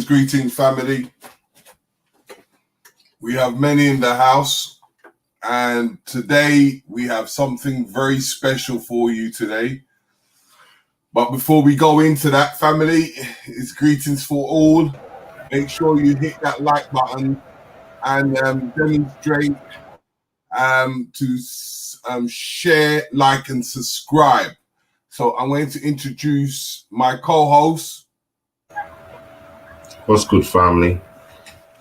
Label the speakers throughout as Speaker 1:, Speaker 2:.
Speaker 1: Greetings, family. We have many in the house, and today we have something very special for you today. But before we go into that, family, it's greetings for all. Make sure you hit that like button and demonstrate to share, like, and subscribe. So I'm going to introduce my co-host.
Speaker 2: What's good, family?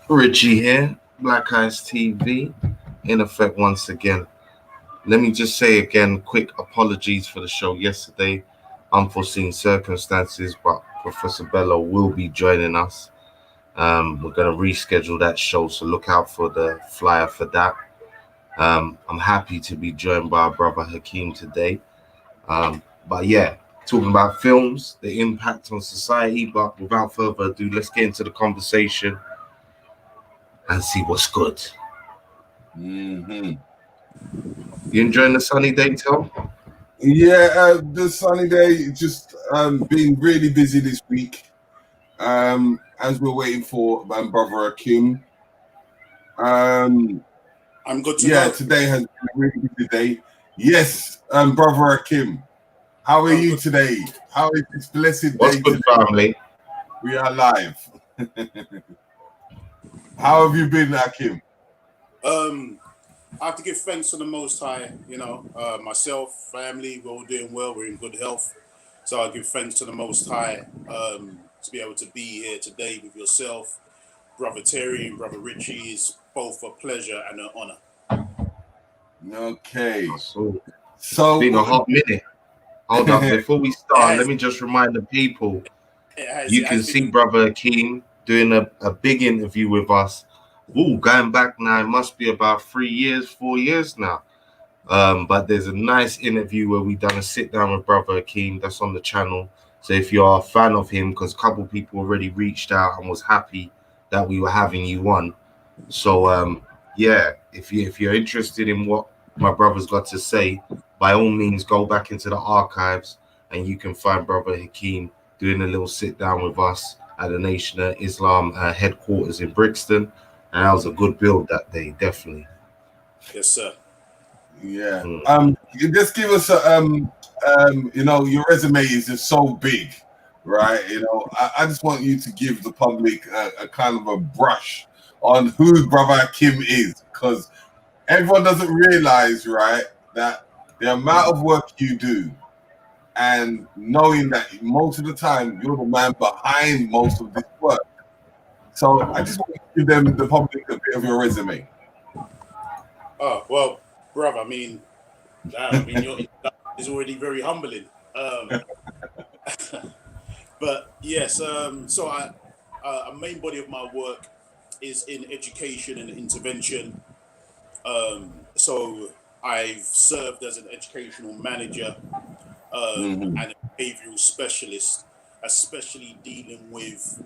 Speaker 2: Richie here, Black Eyes TV, in effect once again. Let me just say again, quick apologies for the show yesterday. Unforeseen circumstances, but Professor Bello will be joining us. We're going to reschedule that show, so look out for the flyer for that. I'm happy to be joined by our brother Hakim today. But yeah, talking about films, the impact on society. But without further ado, let's get into the conversation and see what's good.
Speaker 1: Mm-hmm.
Speaker 2: You enjoying the sunny day, Tom?
Speaker 1: Yeah, the sunny day. Just been really busy this week. As we're waiting for brother Hakim.
Speaker 3: I'm good to
Speaker 1: yeah,
Speaker 3: go.
Speaker 1: Today has been a really busy day. Yes, brother Hakim. How are you today? How is this blessed
Speaker 2: What's
Speaker 1: day
Speaker 2: good,
Speaker 1: today?
Speaker 2: family?
Speaker 1: We are live. How have you been, Hakim?
Speaker 3: I have to give thanks to the Most High. Myself, family, we're all doing well. We're in good health. So I give thanks to the Most High to be able to be here today with yourself, Brother Terry and Brother Richie. Is both a pleasure and an honor.
Speaker 1: Okay.
Speaker 2: So
Speaker 1: it's
Speaker 2: been a hot minute. Hold up, before we start, let me just remind the people, you can see Brother Hakim doing a big interview with us. Ooh, going back now, it must be about 4 years now. But there's a nice interview where we done a sit down with Brother Hakim that's on the channel. So if you're a fan of him, because a couple of people already reached out and was happy that we were having you on. So yeah, if you're interested in what my brother's got to say, by all means go back into the archives and you can find Brother Hakim doing a little sit down with us at the Nation of Islam headquarters in Brixton. And that was a good build that day, definitely.
Speaker 3: Yes, sir.
Speaker 1: Yeah. Just give us your resume is just so big, right? I just want you to give the public a kind of a brush on who Brother Hakim is, because everyone doesn't realize, right, that the amount of work you do, and knowing that most of the time you're the man behind most of this work. So I just want to give the public a bit of your resume.
Speaker 3: Oh, well, brother, your is already very humbling. But yes, so a main body of my work is in education and intervention. So I've served as an educational manager and a behavioural specialist, especially dealing with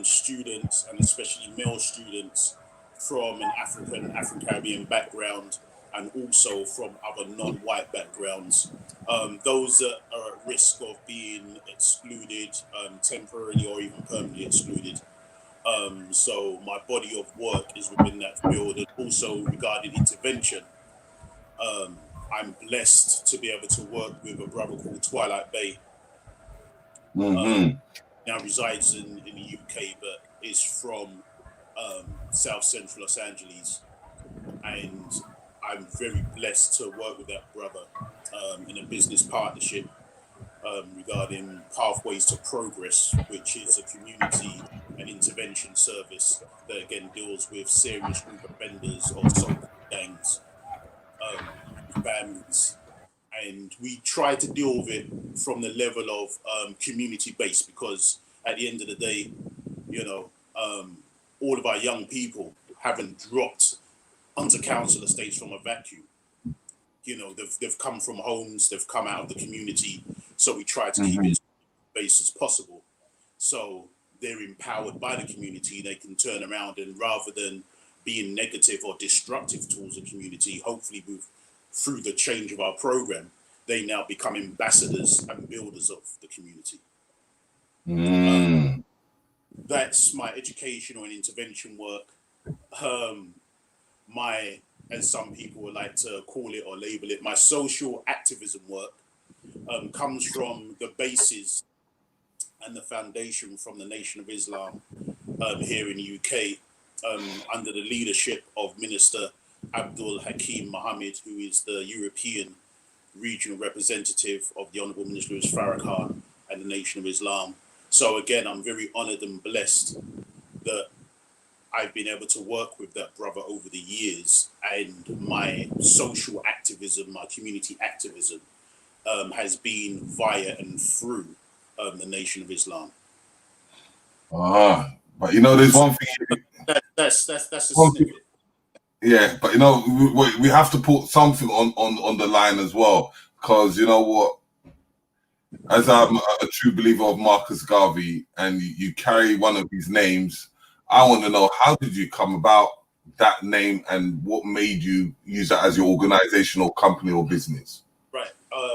Speaker 3: students, and especially male students from an Afro-Caribbean background and also from other non-white backgrounds, those that are at risk of being excluded, temporarily or even permanently excluded. So my body of work is within that field, and also regarding intervention. I'm blessed to be able to work with a brother called Twilight Bay. Now resides in the UK, but is from South Central Los Angeles, and I'm very blessed to work with that brother in a business partnership regarding Pathways to Progress, which is a community and intervention service that again deals with serious group offenders or so-called gangs, families. And we try to deal with it from the level of community based, because at the end of the day, you know, all of our young people haven't dropped onto council estates from a vacuum. You know, they've come from homes, they've come out of the community, so we try to keep it as base as possible. So they're empowered by the community, they can turn around, and rather than being negative or destructive towards the community, hopefully through the change of our program, they now become ambassadors and builders of the community. That's my educational and intervention work. As some people would like to call it or label it, my social activism work comes from the basis and the foundation from the Nation of Islam here in the UK, under the leadership of Minister Abdul Hakim Mohammed, who is the European regional representative of the Honourable Minister Louis Farrakhan and the Nation of Islam. So again, I'm very honoured and blessed that I've been able to work with that brother over the years, and my social activism, my community activism has been via and through the Nation of Islam.
Speaker 1: But you know, there's one thing.
Speaker 3: That's a snippet.
Speaker 1: Yeah, but you know, we have to put something on the line as well, because you know what, as I'm a true believer of Marcus Garvey, and you carry one of his names, I want to know, how did you come about that name, and what made you use that as your organizational company or business?
Speaker 3: Right.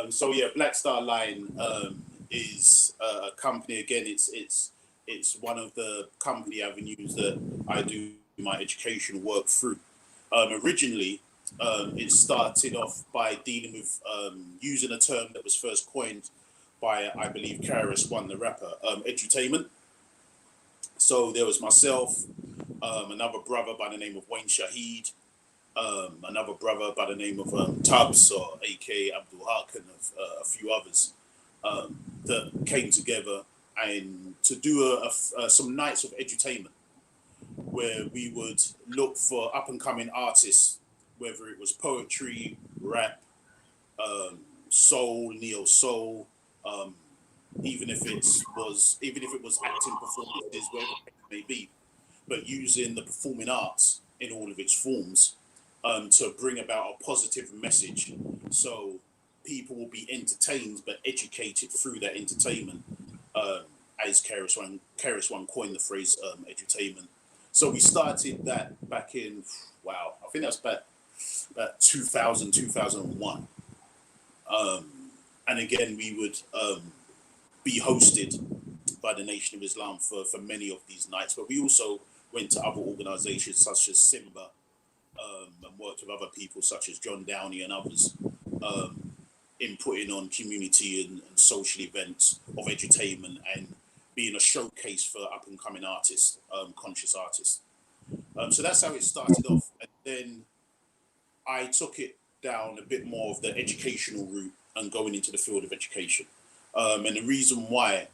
Speaker 3: So yeah, Black Star Line is a company. Again, it's one of the company avenues that I do my education work through. Originally, it started off by dealing with using a term that was first coined by, I believe, KRS-One, the rapper, edutainment. So there was myself, another brother by the name of Wayne Shahid, another brother by the name of Tubbs, or aka Abdul Haq, and a few others that came together and to do some nights of edutainment, where we would look for up-and-coming artists, whether it was poetry, rap, soul, neo-soul, even if it was acting performances, whatever it may be, but using the performing arts in all of its forms to bring about a positive message, so people will be entertained but educated through that entertainment, as KRS-One coined the phrase edutainment. So we started that back in, I think that's about 2000, 2001. And again, we would be hosted by the Nation of Islam for many of these nights, but we also went to other organizations such as Simba, and worked with other people such as John Downey and others, in putting on community and social events of edutainment and being a showcase for up-and-coming artists, conscious artists. So that's how it started off. And then I took it down a bit more of the educational route and going into the field of education. And the reason why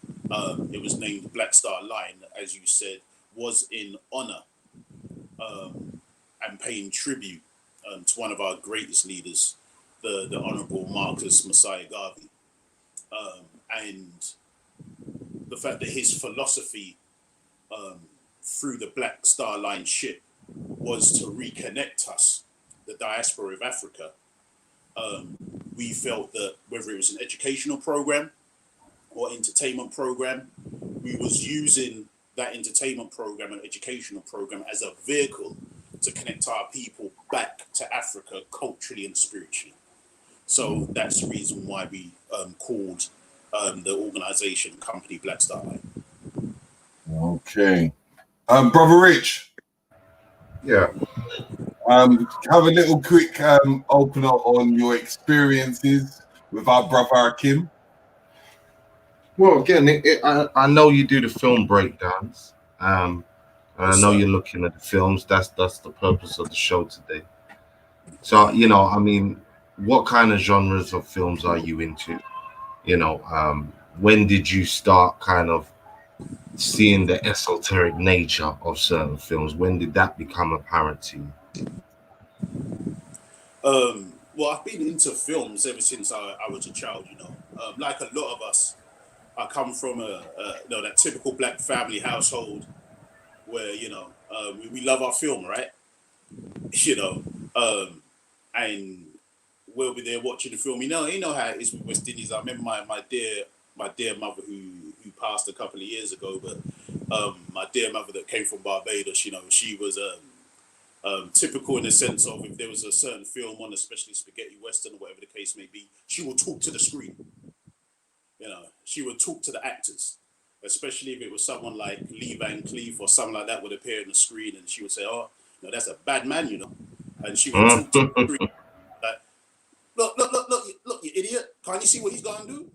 Speaker 3: it was named Black Star Line, as you said, was in honor and paying tribute to one of our greatest leaders, the Honourable Marcus Messiah Garvey. And the fact that his philosophy through the Black Star Line ship was to reconnect us, the diaspora of Africa. We felt that whether it was an educational program or entertainment program, we was using that entertainment program and educational program as a vehicle to connect our people back to Africa culturally and spiritually. So that's the reason why we called the organisation company Black StarLine.
Speaker 1: Okay. Brother Rich.
Speaker 2: Yeah.
Speaker 1: Have a little quick opener on your experiences with our brother Hakim.
Speaker 2: Well, again, I know you do the film breakdowns. And I know you're looking at the films. That's the purpose of the show today. So, you know, I mean, what kind of genres of films are you into? You know, when did you start kind of seeing the esoteric nature of certain films? When did that become apparent to you?
Speaker 3: Well, I've been into films ever since I was a child, you know. Like a lot of us, I come from that typical black family household where, you know, we love our film, right? You know, and we'll be there watching the film. You know how it is with West Indies. I remember my dear mother who passed a couple of years ago, but my dear mother that came from Barbados, you know, she was typical in the sense of if there was a certain film on, especially spaghetti western or whatever the case may be, she would talk to the screen. You know, she would talk to the actors, especially if it was someone like Lee Van Cleef or something like that would appear on the screen, and she would say, "Oh, no, that's a bad man," you know, and she would talk to the screen like, "Look, you idiot! Can't you see what he's going to do?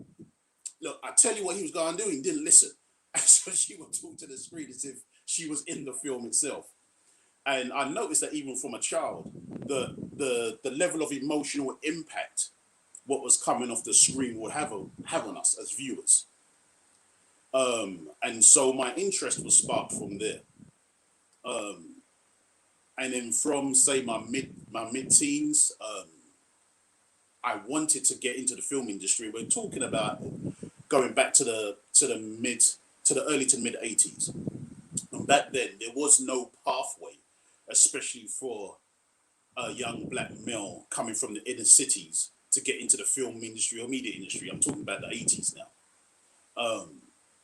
Speaker 3: Look, I tell you what he was going to do. He didn't listen." And so she would talk to the screen as if she was in the film itself. And I noticed that even from a child, the level of emotional impact what was coming off the screen would have on us as viewers. And so my interest was sparked from there. And then from say my mid-teens, I wanted to get into the film industry. We're talking about going back to the early to mid 80s. And back then there was no pathway, especially for a young black male coming from the inner cities to get into the film industry or media industry. I'm talking about the 80s now.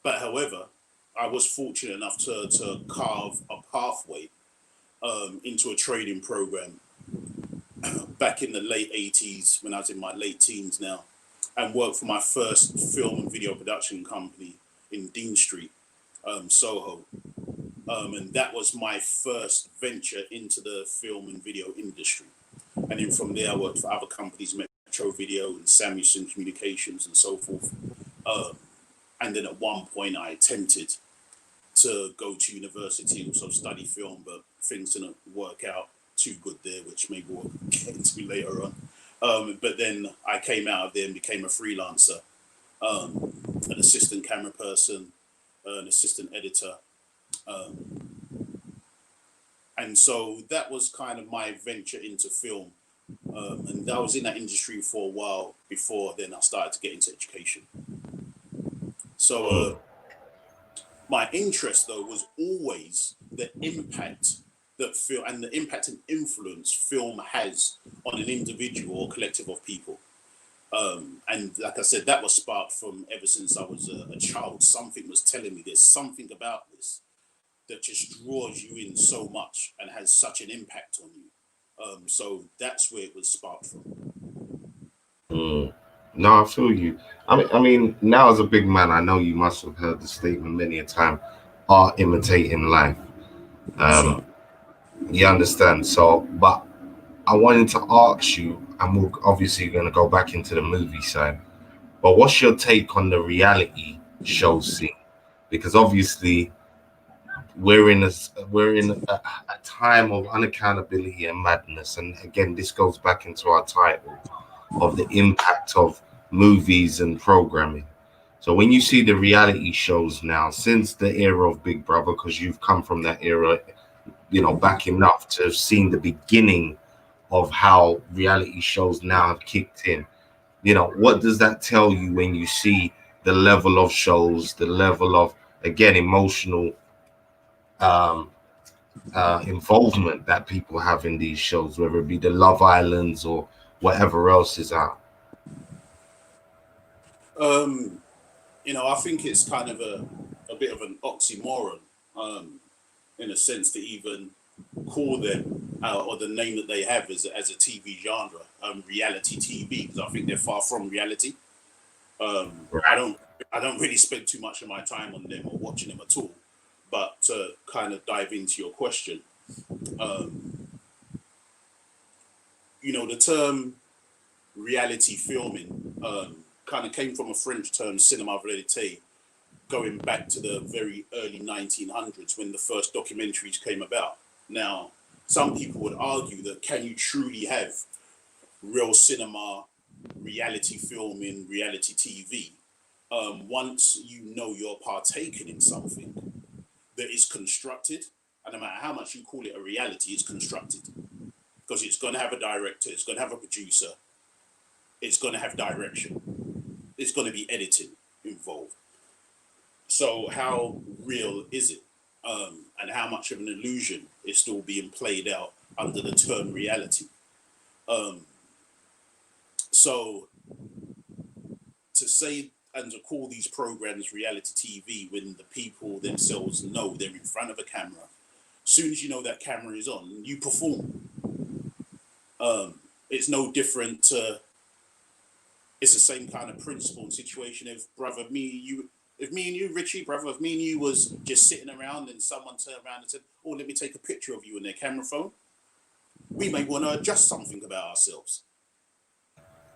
Speaker 3: But however, I was fortunate enough to carve a pathway into a training program back in the late 80s when I was in my late teens now, and worked for my first film and video production company in Dean Street, Soho. And that was my first venture into the film and video industry. And then from there, I worked for other companies, Metro Video and Samuelson Communications and so forth. And then at one point, I attempted to go to university and also study film, but things didn't work out too good there, which maybe we'll get into later on. But then I came out of there and became a freelancer, an assistant camera person, an assistant editor. And so that was kind of my venture into film. And I was in that industry for a while before then I started to get into education. So my interest though was always the impact that film and the impact and influence film has on an individual or collective of people. And like I said, that was sparked from ever since I was a child. Something was telling me there's something about this that just draws you in so much and has such an impact on you. So that's where it was sparked from.
Speaker 2: No, I feel you. I mean, now as a big man, I know you must have heard the statement many a time: "Art imitating life."
Speaker 3: Sure.
Speaker 2: You understand? So, but I wanted to ask you, and we're obviously going to go back into the movie side. But what's your take on the reality show scene? Because obviously, we're in a time of unaccountability and madness, and again, this goes back into our title of the impact of movies and programming. So when you see the reality shows now, since the era of Big Brother, because you've come from that era, you know, back enough to have seen the beginning of how reality shows now have kicked in, you know, what does that tell you when you see the level of shows, the level of, again, emotional involvement that people have in these shows, whether it be the Love Islands or whatever else is out?
Speaker 3: You know, I think it's kind of a bit of an oxymoron, in a sense, to even call them or the name that they have as a TV genre, reality TV, because I think they're far from reality. I don't really spend too much of my time on them or watching them at all. But to kind of dive into your question, the term reality filming kind of came from a French term, cinéma vérité, going back to the very early 1900s when the first documentaries came about. Now, some people would argue that can you truly have real cinema, reality filming, reality TV, once you know you're partaking in something that is constructed, and no matter how much you call it a reality, it's constructed. Because it's going to have a director, it's going to have a producer, it's going to have direction, it's going to be editing involved. So how real is it? And how much of an illusion is still being played out under the term reality? So to say and to call these programs reality TV when the people themselves know they're in front of a camera, as soon as you know that camera is on, you perform. It's no different to, it's the same kind of principle and situation if me and you, Richie, brother, if me and you was just sitting around and someone turned around and said, oh, let me take a picture of you in their camera phone, we may want to adjust something about ourselves.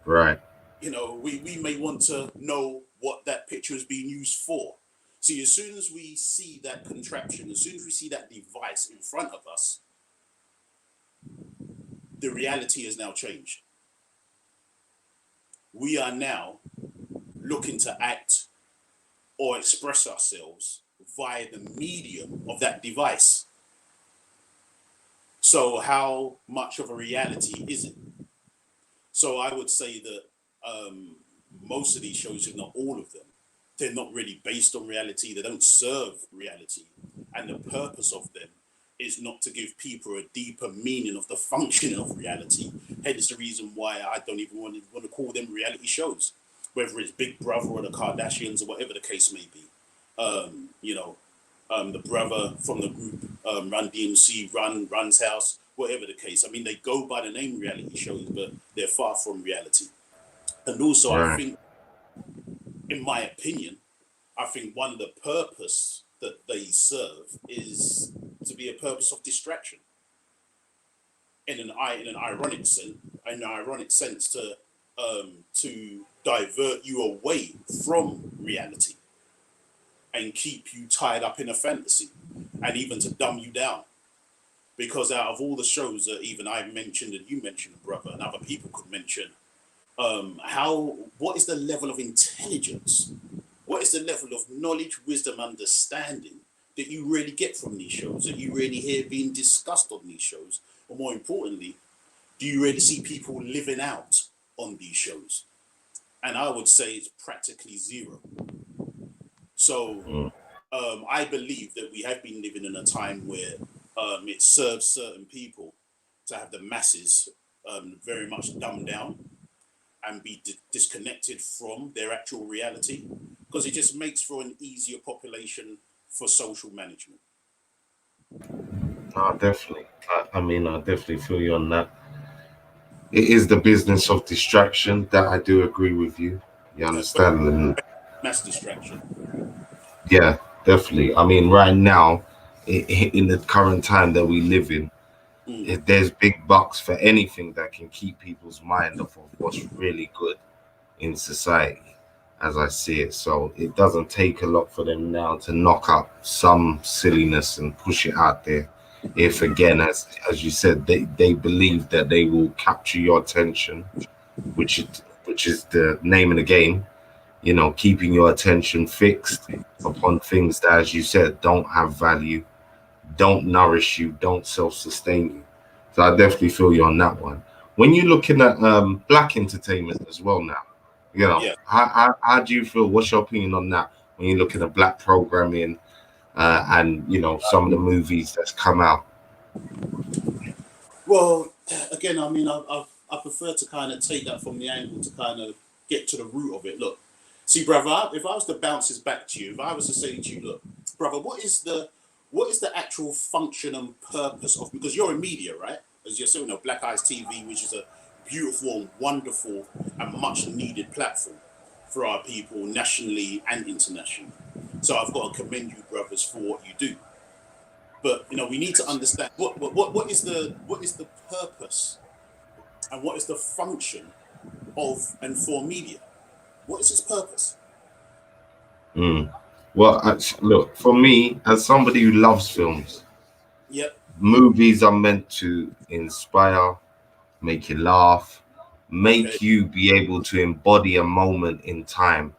Speaker 2: Right.
Speaker 3: We may want to know what that picture is being used for. See, as soon as we see that contraption, as soon as we see that device in front of us, the reality has now changed. We are now looking to act or express ourselves via the medium of that device. So how much of a reality is it? So I would say that most of these shows, if not all of them, they're not really based on reality. They don't serve reality. And the purpose of them is not to give people a deeper meaning of the functioning of reality. Hence the reason why I don't even want to call them reality shows, whether it's Big Brother or the Kardashians or whatever the case may be. The brother from the group, Run DMC, Run's House, whatever the case. I mean, they go by the name reality shows, but they're far from reality. And also, right. I think, in my opinion, I think one of the purpose that they serve is to be a purpose of distraction. In an ironic sense, to divert you away from reality and keep you tied up in a fantasy, and even to dumb you down. Because out of all the shows that even I mentioned and you mentioned, brother, and other people could mention, what is the level of intelligence? What is the level of knowledge, wisdom, understanding that you really get from these shows, that you really hear being discussed on these shows? Or more importantly, do you really see people living out on these shows? And I would say it's practically zero. So I believe that we have been living in a time where it serves certain people to have the masses very much dumbed down and be disconnected from their actual reality, because it just makes for an easier population for social management.
Speaker 2: Definitely. I definitely feel you on that. It is the business of distraction that I do agree with you. You understand?
Speaker 3: Mass distraction.
Speaker 2: Yeah, definitely. I mean, right now, in the current time that we live in, there's big bucks for anything that can keep people's mind off of what's really good in society, as I see it. So it doesn't take a lot for them now to knock up some silliness and push it out there. If again, as you said, they believe that they will capture your attention, which is the name of the game. Keeping your attention fixed upon things that, as you said, don't have value, don't nourish you, don't self-sustain you. So I definitely feel you on that one. When you're looking at black entertainment as well now, how do you feel? What's your opinion on that? When you're looking at black programming and some of the movies that's come out.
Speaker 3: Well, again, I mean, I prefer to kind of take that from the angle to kind of get to the root of it. Look, see, brother, if I was to bounce this back to you, if I was to say to you, look, brother, what is what is the actual function and purpose of, because you're in media, right? As you're saying, Black Eyes TV, which is a beautiful and wonderful and much needed platform for our people nationally and internationally. So I've got to commend you, brothers, for what you do. But we need to understand what is the purpose and what is the function of and for media. What is its purpose?
Speaker 2: Well, look, for me, as somebody who loves films,
Speaker 3: yep,
Speaker 2: movies are meant to inspire, make you laugh, make you be able to embody a moment in time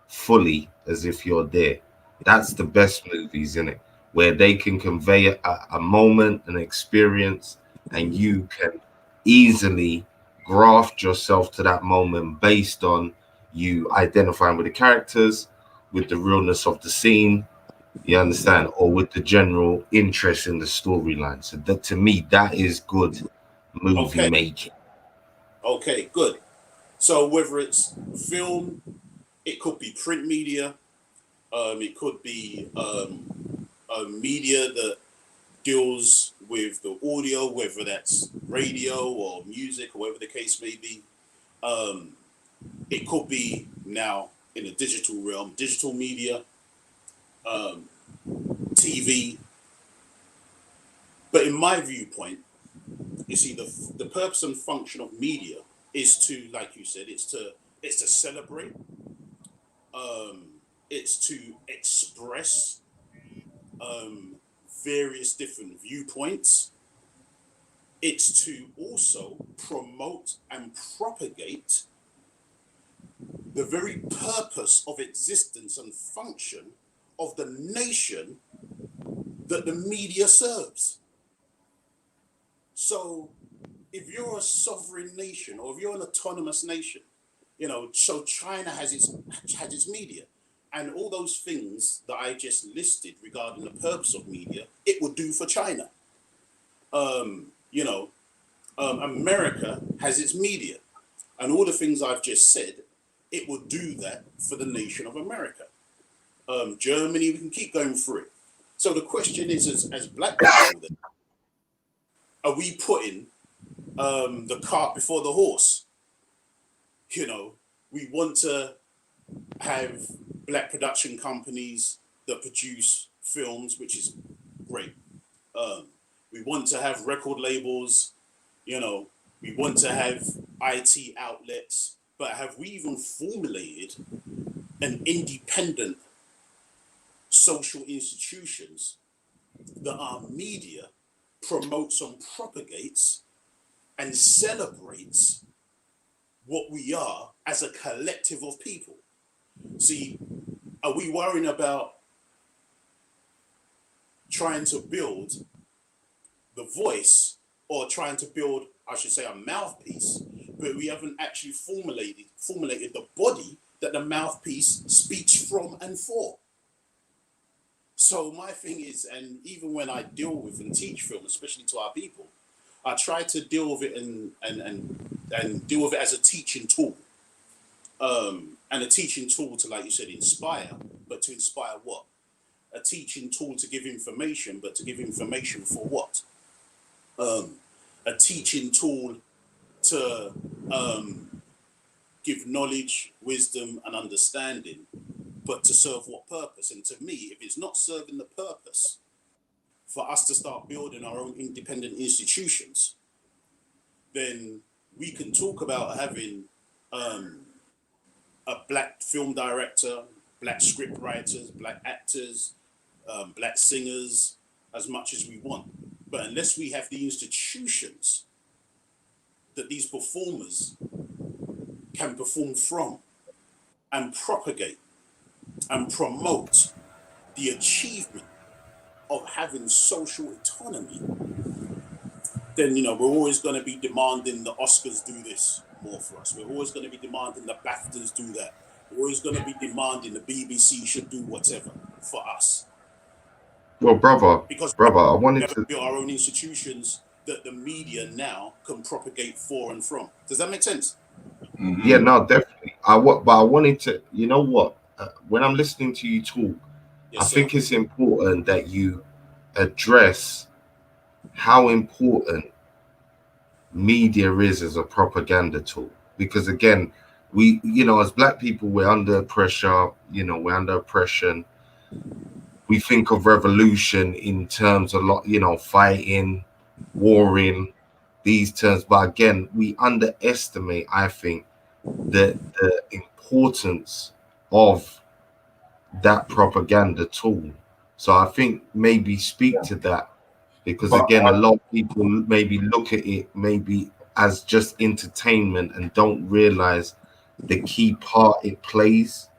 Speaker 2: fully as if you're there. That's the best movies, in it, where they can convey a moment, an experience, and you can easily graft yourself to that moment based on you identifying with the characters, with the realness of the scene, you understand, or with the general interest in the storyline. So that, to me, that is good movie making.
Speaker 3: Okay, good. So whether it's film, it could be print media, it could be media that deals with the audio, whether that's radio or music or whatever the case may be. It could be now in the digital realm, digital media, TV. But in my viewpoint, you see, the purpose and function of media is to, like you said, it's to celebrate, it's to express various different viewpoints. It's to also promote and propagate the very purpose of existence and function of the nation that the media serves. So if you're a sovereign nation or if you're an autonomous nation, so China has its media, and all those things that I just listed regarding the purpose of media, it would do for China. America has its media, and all the things I've just said, it would do that for the nation of America. Germany, we can keep going through it. So the question is, as Black people, then, are we putting the cart before the horse? We want to have Black production companies that produce films, which is great. We want to have record labels, we want to have IT outlets, but have we even formulated an independent social institutions that our media promotes and propagates and celebrates what we are as a collective of people? See, are we worrying about trying to build the voice, or trying to build, I should say, a mouthpiece, but we haven't actually formulated the body that the mouthpiece speaks from and for? So my thing is, and even when I deal with and teach film, especially to our people, I try to deal with it and deal with it as a teaching tool. And a teaching tool to, like you said, inspire, but to inspire what? A teaching tool to give information, but to give information for what? A teaching tool to give knowledge, wisdom, and understanding, but to serve what purpose? And to me, if it's not serving the purpose for us to start building our own independent institutions, then we can talk about having a Black film director, Black script writers, Black actors, Black singers, as much as we want. But unless we have the institutions that these performers can perform from and propagate and promote the achievement of having social autonomy, then, we're always going to be demanding the Oscars do this more for us. We're always going to be demanding the BAFTAs do that. We're always going to be demanding the BBC should do whatever for us.
Speaker 2: Well, brother, I wanted to
Speaker 3: build our own institutions that the media now can propagate for and from. Does that make sense?
Speaker 2: Mm-hmm. Yeah, no, definitely. But I wanted to, you know what? When I'm listening to you talk, I think it's important that you address how important media is as a propaganda tool. Because again, we, as black people, we're under pressure, we're under oppression. We think of revolution in terms of fighting, warring, these terms. But again, we underestimate, I think, the importance of that propaganda tool. So I think maybe speak to that, because again, a lot of people maybe look at it maybe as just entertainment and don't realize the key part it plays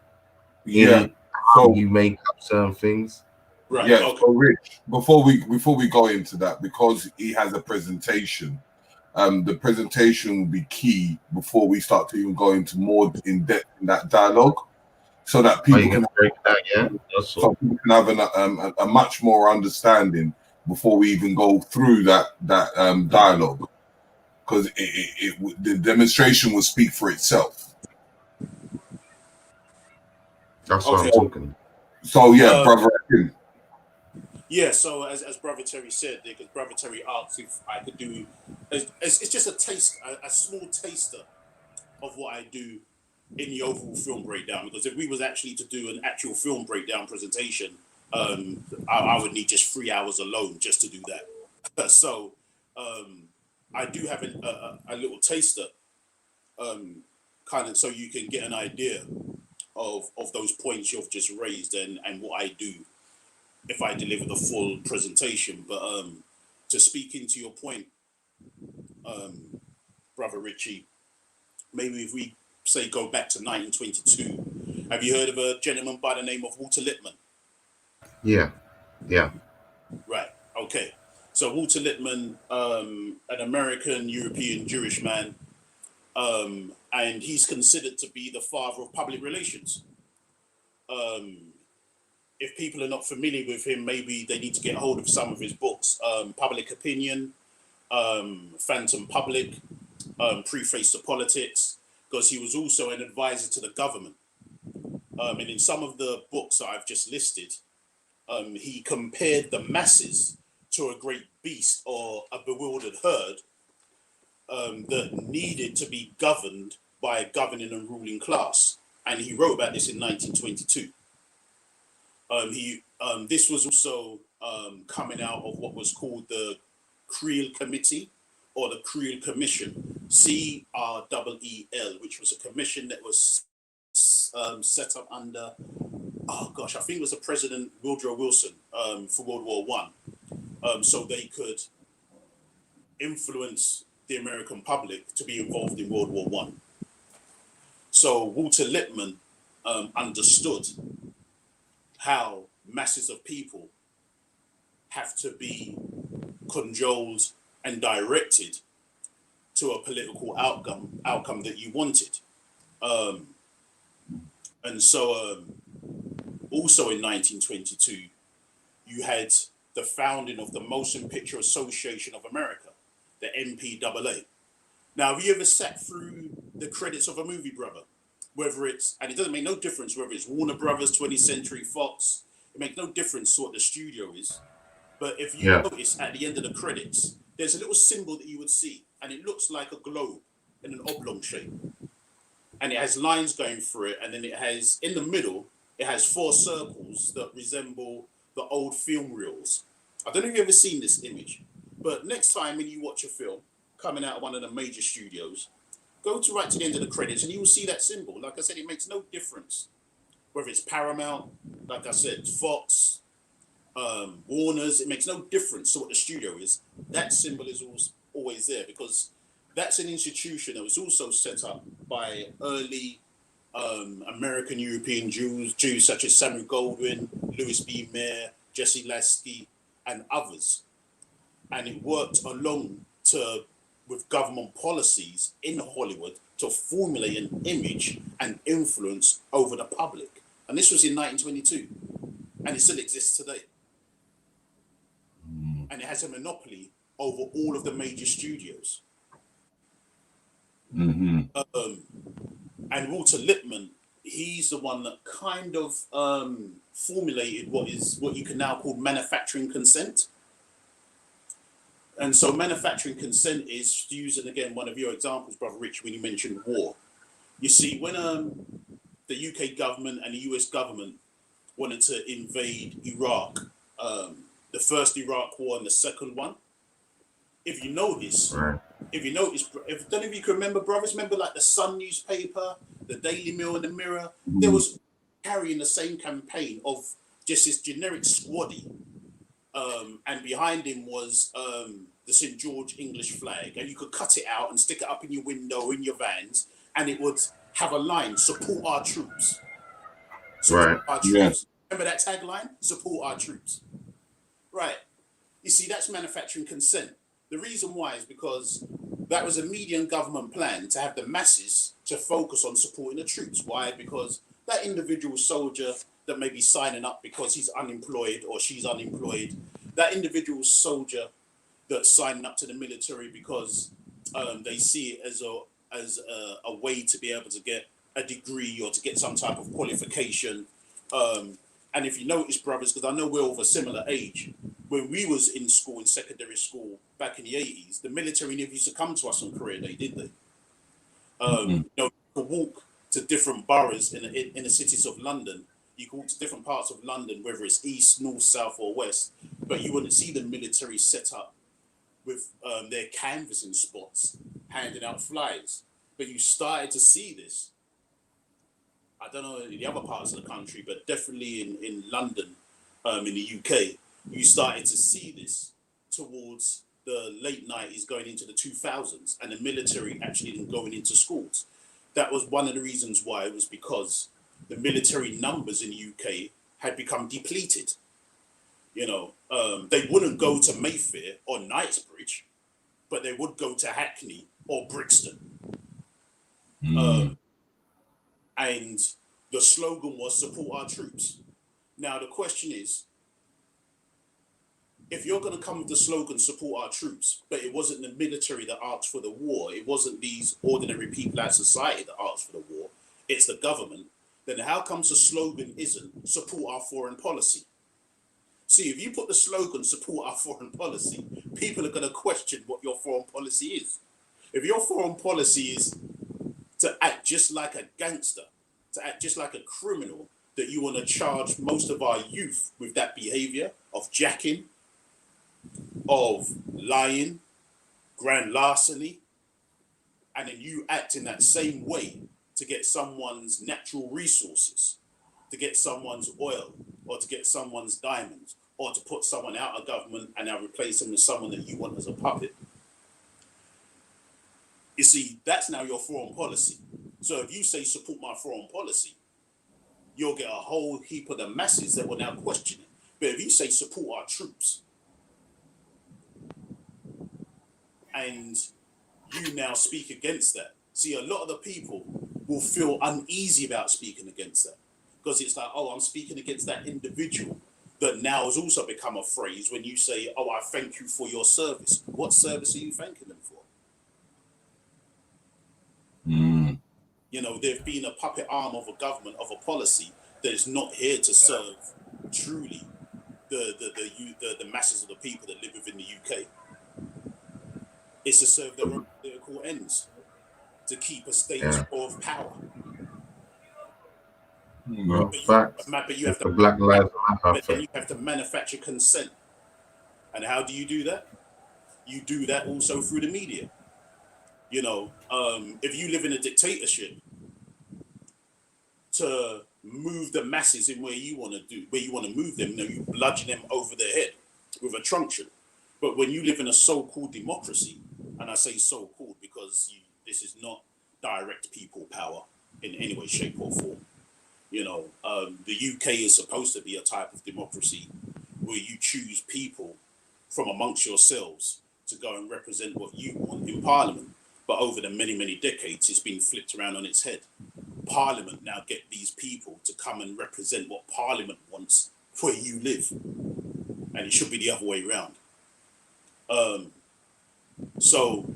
Speaker 2: in how you make up certain things.
Speaker 1: Right. Yeah. Okay. So Rich, before we go into that, because he has a presentation, the presentation will be key before we start to even go into more in depth in that dialogue, so that people can
Speaker 2: break that,
Speaker 1: so people can have a much more understanding before we even go through that dialogue, because the demonstration will speak for itself.
Speaker 2: That's what I'm talking.
Speaker 1: So yeah, brother.
Speaker 3: Yeah, so as Brother Terry said, because Brother Terry asked if I could do, it's just a small taster of what I do in the overall film breakdown. Because if we was actually to do an actual film breakdown presentation, I would need just 3 hours alone just to do that. So I do have a little taster, kind of, so you can get an idea of those points you've just raised and what I do if I deliver the full presentation. But to speak into your point, Brother Richie, maybe if we say go back to 1922, have you heard of a gentleman by the name of Walter Lippmann?
Speaker 2: Yeah.
Speaker 3: Right, okay. So Walter Lippmann, an American European Jewish man, and he's considered to be the father of public relations. If people are not familiar with him, maybe they need to get hold of some of his books. Public Opinion, Phantom Public, Preface to Politics, because he was also an advisor to the government. And in some of the books that I've just listed, he compared the masses to a great beast or a bewildered herd that needed to be governed by a governing and ruling class. And he wrote about this in 1922. This was also coming out of what was called the Creel Committee or the Creel Commission, CREEL, which was a commission that was set up under, I think it was the President Woodrow Wilson for World War I, so they could influence the American public to be involved in World War I. So Walter Lippmann understood how masses of people have to be cajoled and directed to a political outcome that you wanted. And so also in 1922, you had the founding of the Motion Picture Association of America, the MPAA. Now, have you ever sat through the credits of a movie, brother? Whether it's, and it doesn't make no difference whether it's Warner Brothers, 20th Century Fox, it makes no difference what the studio is. But if you notice at the end of the credits, there's a little symbol that you would see, and it looks like a globe in an oblong shape. And it has lines going through it, and then it has, in the middle, it has 4 circles that resemble the old film reels. I don't know if you've ever seen this image, but next time when you watch a film coming out of one of the major studios, go to right to the end of the credits and you will see that symbol. Like I said, it makes no difference whether it's Paramount, like I said, Fox, Warner's. It makes no difference to what the studio is. That symbol is always there because that's an institution that was also set up by early American European Jews such as Samuel Goldwyn, Louis B. Mayer, Jesse Lasky, and others. And it worked along with government policies in Hollywood to formulate an image and influence over the public. And this was in 1922, and it still exists today. And it has a monopoly over all of the major studios. And Walter Lippmann, he's the one that kind of formulated what you can now call manufacturing consent. And so manufacturing consent is, using again one of your examples, Brother Rich, when you mentioned war. You see, when the UK government and the US government wanted to invade Iraq, the first Iraq war and the second one, if you notice, if none of you can remember, brothers, remember like the Sun newspaper, the Daily Mail and the Mirror, there was carrying the same campaign of just this generic squaddy. And behind him was the St. George English flag. And you could cut it out and stick it up in your window, in your vans, and it would have a line, support our troops. Support our troops. Yeah. Remember that tagline? Support our troops. Right. You see, that's manufacturing consent. The reason why is because that was a media and government plan to have the masses to focus on supporting the troops. Why? Because that individual soldier that may be signing up because he's unemployed or she's unemployed, that individual soldier that's signing up to the military because they see it as a way to be able to get a degree or to get some type of qualification. And if you notice, brothers, because I know we're of a similar age, when we was in school, in secondary school, back in the 80s, the military never used to come to us on career day, did they? You know, you could walk to different boroughs in the cities of London. You could walk to different parts of London, whether it's east, north, south, or west, but you wouldn't see the military set up with their canvassing spots, handing out flyers. But you started to see this. I don't know in the other parts of the country, but definitely in London, in the UK, you started to see this towards the late 90s going into the 2000s, and the military actually going into schools. That was one of the reasons why. It was because the military numbers in the UK had become depleted. You know, they wouldn't go to Mayfair or Knightsbridge, but they would go to Hackney or Brixton. And the slogan was support our troops. Now, the question is, if you're going to come with the slogan, support our troops, but it wasn't the military that asked for the war, it wasn't these ordinary people out of society that asked for the war, it's the government, then how comes the slogan isn't support our foreign policy? See, if you put the slogan, support our foreign policy, people are going to question what your foreign policy is. If your foreign policy is to act just like a gangster, to act just like a criminal, that you want to charge most of our youth with that behavior of jacking, of lying, grand larceny, and then you act in that same way to get someone's natural resources, to get someone's oil, or to get someone's diamonds, or to put someone out of government and now replace them with someone that you want as a puppet. You see, that's now your foreign policy. So if you say support my foreign policy, you'll get a whole heap of the masses that will now question it. But if you say support our troops, and you now speak against that, see, a lot of the people will feel uneasy about speaking against that, because it's like, oh, I'm speaking against that individual that now has also become a phrase when you say, oh, I thank you for your service. What service are you thanking them for? You know, they've been a puppet arm of a government, of a policy that is not here to serve truly the masses of the people that live within the UK. It's to serve their own political ends, to keep a status quo of power. But you have to
Speaker 2: Black Lives Matter.
Speaker 3: But then you have to manufacture consent. And how do you do that? You do that also through the media. You know, if you live in a dictatorship, to move the masses in where you want to move them, you know, you bludgeon them over their head with a truncheon. But when you live in a so-called democracy, and I say so-called because this is not direct people power in any way, shape, or form. You know, the UK is supposed to be a type of democracy where you choose people from amongst yourselves to go and represent what you want in Parliament. But over the many, many decades, it's been flipped around on its head. Parliament now get these people to come and represent what Parliament wants where you live. And it should be the other way around. So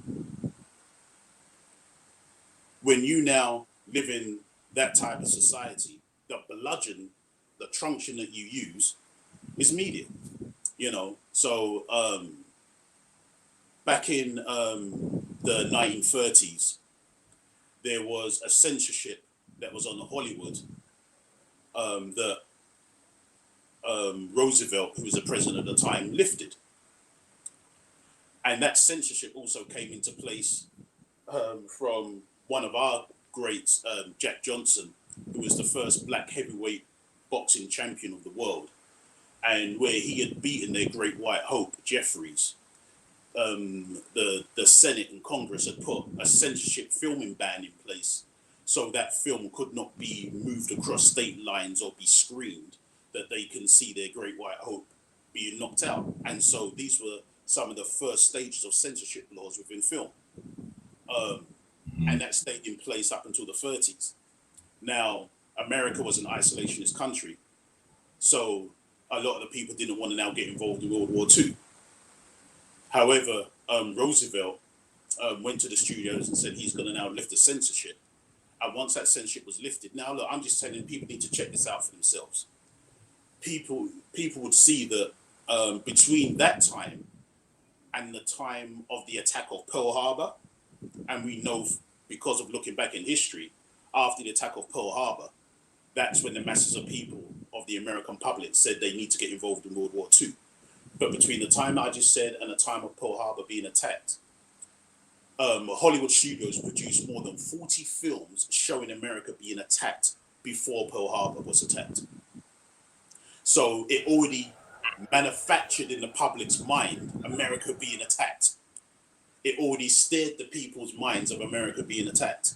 Speaker 3: when you now live in that type of society, the bludgeon, the truncheon that you use is media, So back in the 1930s, there was a censorship that was on Hollywood that Roosevelt, who was the president at the time, lifted. And that censorship also came into place from one of our greats, Jack Johnson, who was the first black heavyweight boxing champion of the world, and where he had beaten their great white hope, Jeffries. The Senate and Congress had put a censorship filming ban in place so that film could not be moved across state lines or be screened, that they can see their great white hope being knocked out. And so these were some of the first stages of censorship laws within film. And that stayed in place up until the 30s. Now, America was an isolationist country, so a lot of the people didn't want to now get involved in World War II. However, Roosevelt went to the studios and said he's going to now lift the censorship. And once that censorship was lifted, now look, I'm just telling people need to check this out for themselves. People would see that between that time and the time of the attack of Pearl Harbor, and we know because of looking back in history, after the attack of Pearl Harbor, that's when the masses of people of the American public said they need to get involved in World War II. But between the time I just said and the time of Pearl Harbor being attacked, Hollywood studios produced more than 40 films showing America being attacked before Pearl Harbor was attacked. So it already manufactured in the public's mind America being attacked. It already steered the people's minds of America being attacked.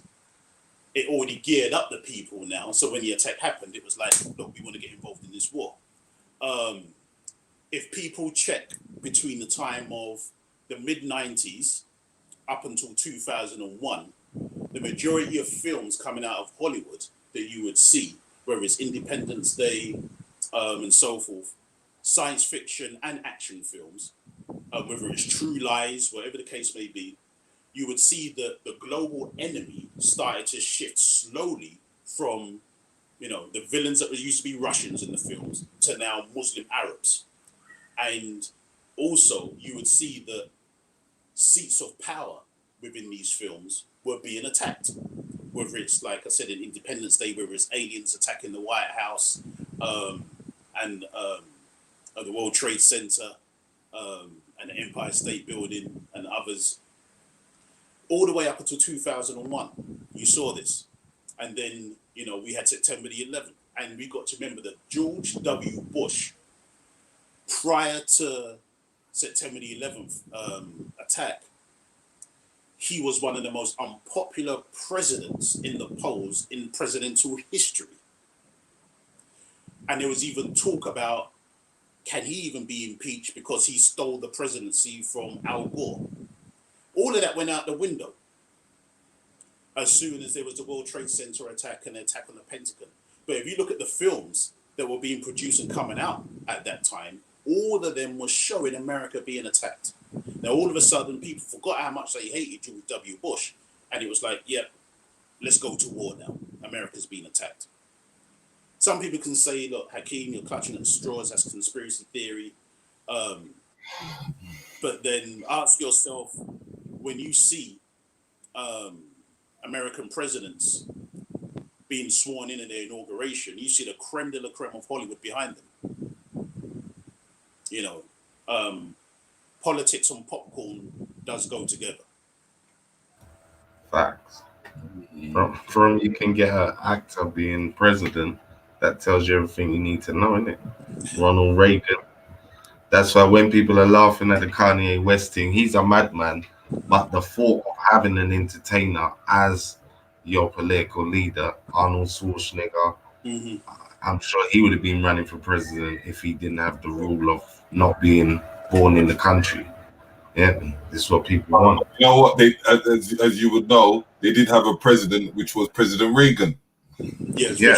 Speaker 3: It already geared up the people now. So when the attack happened, it was like, look, we want to get involved in this war. If people check between the time of the mid-90s up until 2001, the majority of films coming out of Hollywood that you would see, whether it's Independence Day and so forth, science fiction and action films, whether it's True Lies, whatever the case may be, you would see that the global enemy started to shift slowly from, the villains that used to be Russians in the films to now Muslim Arabs. And also you would see that seats of power within these films were being attacked. Whether it's, like I said, in Independence Day, whether it's aliens attacking the White House and the World Trade Center and the Empire State Building and others, all the way up until 2001, you saw this. And then, we had September the 11th. And we got to remember that George W. Bush, prior to September the 11th attack, he was one of the most unpopular presidents in the polls in presidential history. And there was even talk about, can he even be impeached because he stole the presidency from Al Gore? All of that went out the window as soon as there was the World Trade Center attack and the attack on the Pentagon. But if you look at the films that were being produced and coming out at that time, all of them were showing America being attacked. Now, all of a sudden, people forgot how much they hated George W. Bush. And it was like, yeah, let's go to war now. America's being attacked. Some people can say, look, Hakim, you're clutching at straws, that's conspiracy theory. But then ask yourself, when you see American presidents being sworn in their inauguration, you see the creme de la creme of Hollywood behind them. Politics and popcorn does go together.
Speaker 2: Facts. From you can get an actor being president, that tells you everything you need to know, innit? Ronald Reagan. That's why when people are laughing at the Kanye West thing, he's a madman. But the thought of having an entertainer as your political leader, Arnold Schwarzenegger, I'm sure he would have been running for president if he didn't have the rule of not being born in the country. Yeah, this is what people want.
Speaker 1: You know what? They, as you would know, they did have a president, which was President Reagan.
Speaker 3: Yeah,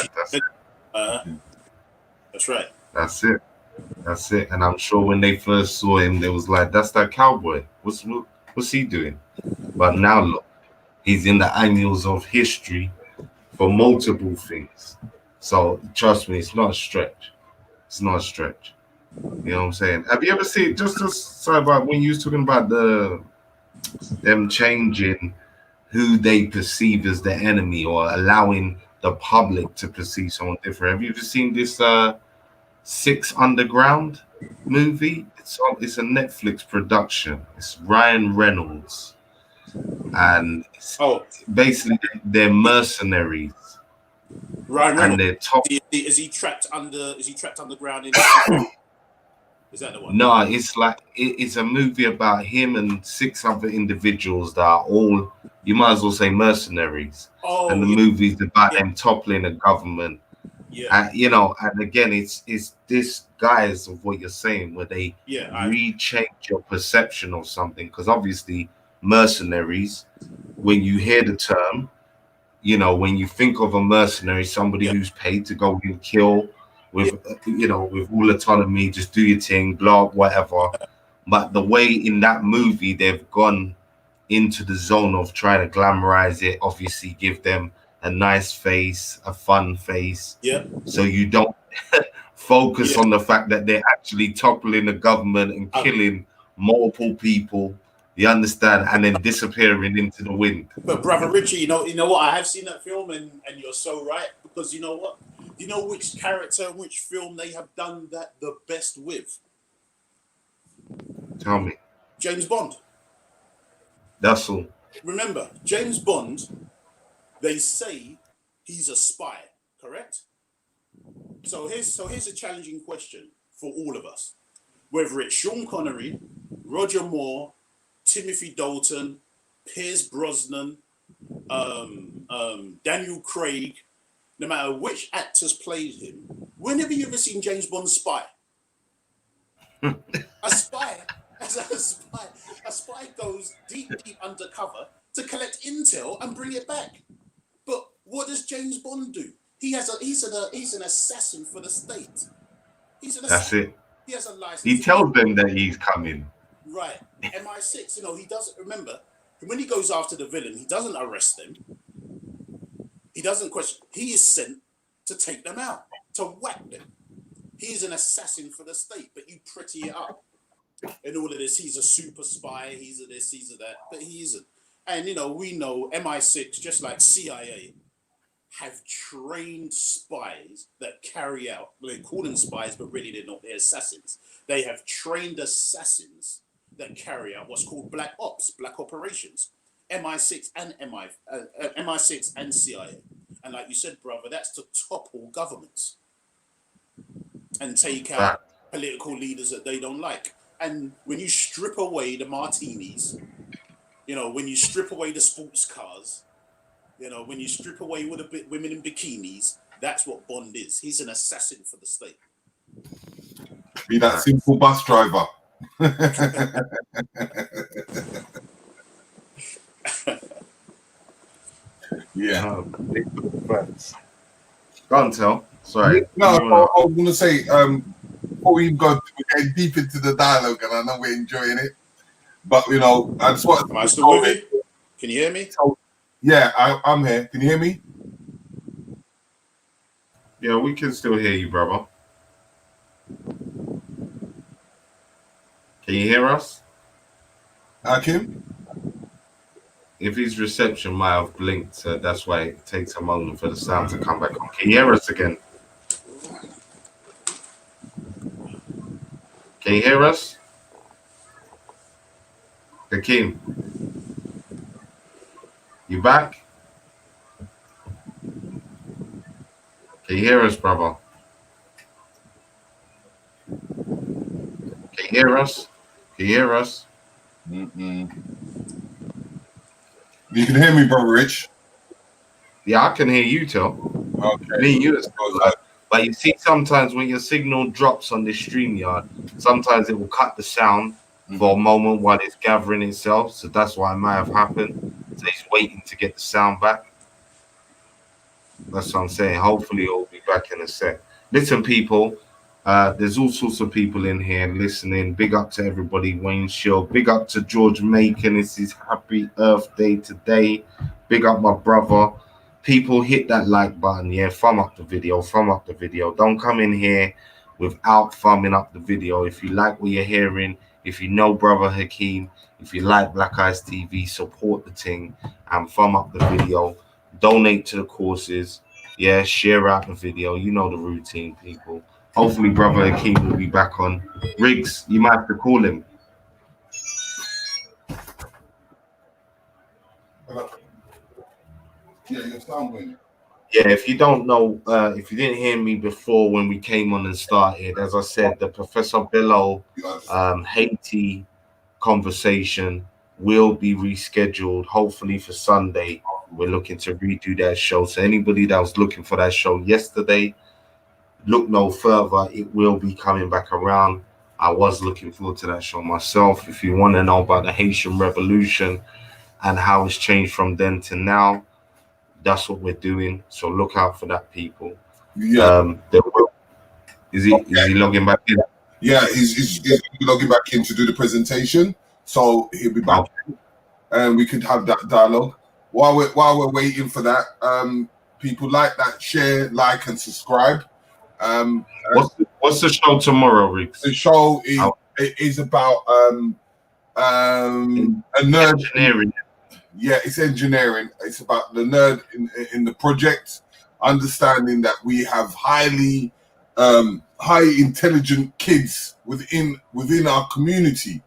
Speaker 3: that's right.
Speaker 2: That's it. And I'm sure when they first saw him, they was like, "That's that cowboy. What's he doing?" But now look, he's in the annals of history for multiple things. So trust me, it's not a stretch. It's not a stretch. You know what I'm saying? Have you ever seen, just to say about when you was talking about them changing who they perceive as the enemy or allowing the public to perceive someone different? Have you ever seen this Six Underground movie? It's a Netflix production. It's Ryan Reynolds, and it's basically they're mercenaries.
Speaker 3: Ryan Reynolds.
Speaker 2: And they're top.
Speaker 3: Is he trapped underground in? Is that the one?
Speaker 2: No, it's like it's a movie about him and 6 other individuals that are all, you might as well say, mercenaries. And the movie's about them toppling a government.
Speaker 3: Yeah.
Speaker 2: You know, and again, it's this guise of what you're saying, where they rechange your perception of something. Because obviously, mercenaries, when you hear the term, you know, when you think of a mercenary, somebody who's paid to go and kill with, you know, with all autonomy, just do your thing, blah, whatever. But the way in that movie they've gone into the zone of trying to glamorize it, obviously give them a nice face, a fun face.
Speaker 3: Yeah.
Speaker 2: So you don't focus on the fact that they're actually toppling the government and killing multiple people. You understand? And then disappearing into the wind.
Speaker 3: But brother Richie, you know what? I have seen that film, and you're so right, because you know what? You know which character and which film they have done that the best with?
Speaker 2: Tell me.
Speaker 3: James Bond.
Speaker 2: That's all.
Speaker 3: Remember, James Bond, they say he's a spy, correct? So here's a challenging question for all of us. Whether it's Sean Connery, Roger Moore, Timothy Dalton, Pierce Brosnan, Daniel Craig, no matter which actors played him, when have you ever seen James Bond spy? A spy goes deep undercover to collect intel and bring it back. But what does James Bond do? He's an assassin for the state. He's an assassin.
Speaker 2: That's it.
Speaker 3: He has a license.
Speaker 2: He tells them that he's coming.
Speaker 3: Right. MI6, you know, he doesn't remember when he goes after the villain, he doesn't arrest them. He doesn't question. He is sent to take them out, to whack them. He's an assassin for the state, but you pretty it up. In all of this, he's a super spy, he's a this, he's a that, but he isn't. And, you know, we know MI6, just like CIA, have trained spies that carry out, well, they call them spies, but really they're not, they're assassins. They have trained assassins that carry out what's called black ops, black operations. MI6 and CIA. And like you said, brother, that's to topple governments and take out political leaders that they don't like. And when you strip away the martinis, you know, when you strip away the sports cars, you know, when you strip away with the women in bikinis, that's what Bond is. He's an assassin for the state.
Speaker 1: Be that simple bus driver. Yeah.
Speaker 2: Go on, tell. Sorry.
Speaker 1: No, I was going to say, before we go, we're getting deep into the dialogue, and I know we're enjoying it. But, you know, I just want to...
Speaker 3: Am I still with you? Can you hear me?
Speaker 1: Yeah, I'm here. Can you hear me?
Speaker 2: Yeah, we can still hear you, brother. Can you hear us?
Speaker 1: Hakim?
Speaker 2: If his reception might have blinked, that's why it takes a moment for the sound to come back on. Can you hear us again? Can you hear us? Hakim? You back? Can you hear us, brother? Can you hear us? Can you hear us?
Speaker 1: Mm-mm. You can hear me, brother Rich?
Speaker 2: Yeah, I can hear you, Till.
Speaker 1: Okay.
Speaker 2: Me and you. But you see, sometimes when your signal drops on this StreamYard, sometimes it will cut the sound for a moment while it's gathering itself. So that's why it might have happened. So he's waiting to get the sound back. That's what I'm saying. Hopefully it'll be back in a sec. Listen, people, there's all sorts of people in here listening. Big up to everybody. Wayne Shaw. Big up to George Macon. It's his happy Earth Day today. Big up my brother. people hit that like button, yeah, thumb up the video. Don't come in here without thumbing up the video. If you like what you're hearing, if you know Brother Hakim, if you like Black Eyes TV, support the thing and thumb up the video. Donate to the courses, yeah, share out the video. You know the routine, people. Hopefully Brother Hakim will be back on. Riggs, you might have to call him.
Speaker 1: Yeah, your sound went.
Speaker 2: Yeah, if you don't know, if you didn't hear me before when we came on and started, as I said, the Professor Bello Haiti conversation will be rescheduled, hopefully for Sunday. We're looking to redo that show. So anybody that was looking for that show yesterday, look no further. It will be coming back around. I was looking forward to that show myself. If you want to know about the Haitian Revolution and how it's changed from then to now, that's what we're doing. So look out for that, people.
Speaker 1: Yeah.
Speaker 2: Is he logging back in?
Speaker 1: Yeah, he's logging back in to do the presentation. So he'll be back, and we could have that dialogue. While we're waiting for that, people like that, share, like, and subscribe.
Speaker 2: What's the show tomorrow, Riggs?
Speaker 1: The show is about a nerd.
Speaker 2: Engineering.
Speaker 1: Yeah, it's engineering. It's about the nerd in the project, understanding that we have highly intelligent kids within our community.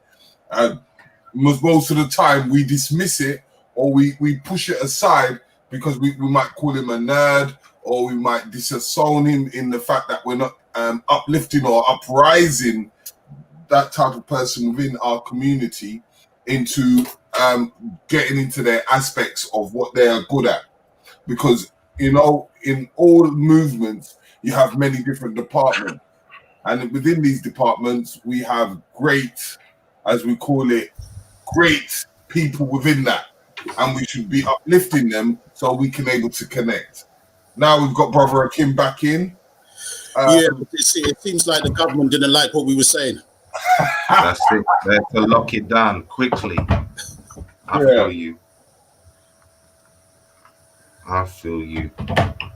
Speaker 1: Most of the time we dismiss it, or we push it aside because we might call him a nerd, or we might disown him in the fact that we're not uplifting or uprising that type of person within our community into getting into their aspects of what they are good at. Because, in all movements, you have many different departments. And within these departments, we have great, as we call it, great people within that. And we should be uplifting them so we can able to connect. Now we've got Brother Hakim back in.
Speaker 3: It seems like the government didn't like what we were saying.
Speaker 2: That's it. They have to lock it down quickly. I feel you.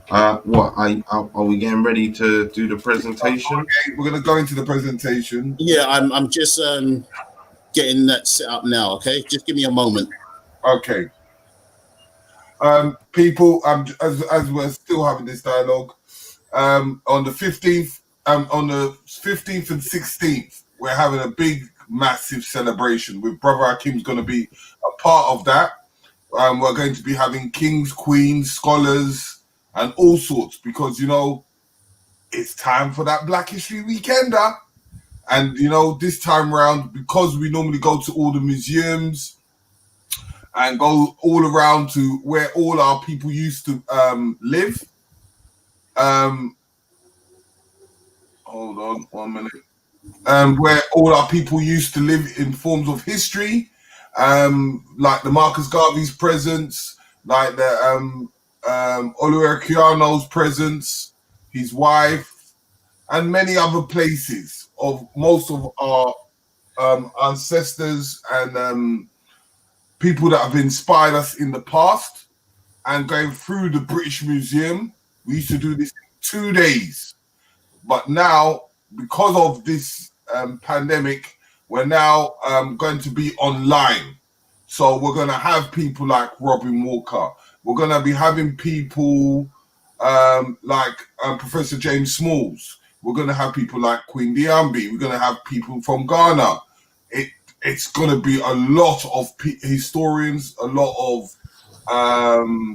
Speaker 2: What are we getting ready to do the presentation?
Speaker 1: Okay, we're gonna go into the presentation.
Speaker 3: Yeah, I'm just getting that set up now. Okay, just give me a moment.
Speaker 1: Okay. People, as we're still having this dialogue, on the 15th, on the 15th and 16th, we're having a big, massive celebration with Brother Hakim's going to be a part of that. We're going to be having kings, queens, scholars, and all sorts, because, it's time for that Black History Weekender. And, this time around, because we normally go to all the museums and go all around to where all our people used to live. Hold on 1 minute. Where all our people used to live in forms of history, like the Marcus Garvey's presence, like the Oluwakiano's presence, his wife, and many other places of most of our ancestors and people that have inspired us in the past. And going through the British Museum, we used to do this in 2 days. But now, because of this pandemic, we're now going to be online. So we're going to have people like Robin Walker. We're going to be having people like Professor James Smalls. We're going to have people like Queen Diambi. We're going to have people from Ghana. It's going to be a lot of historians, a lot of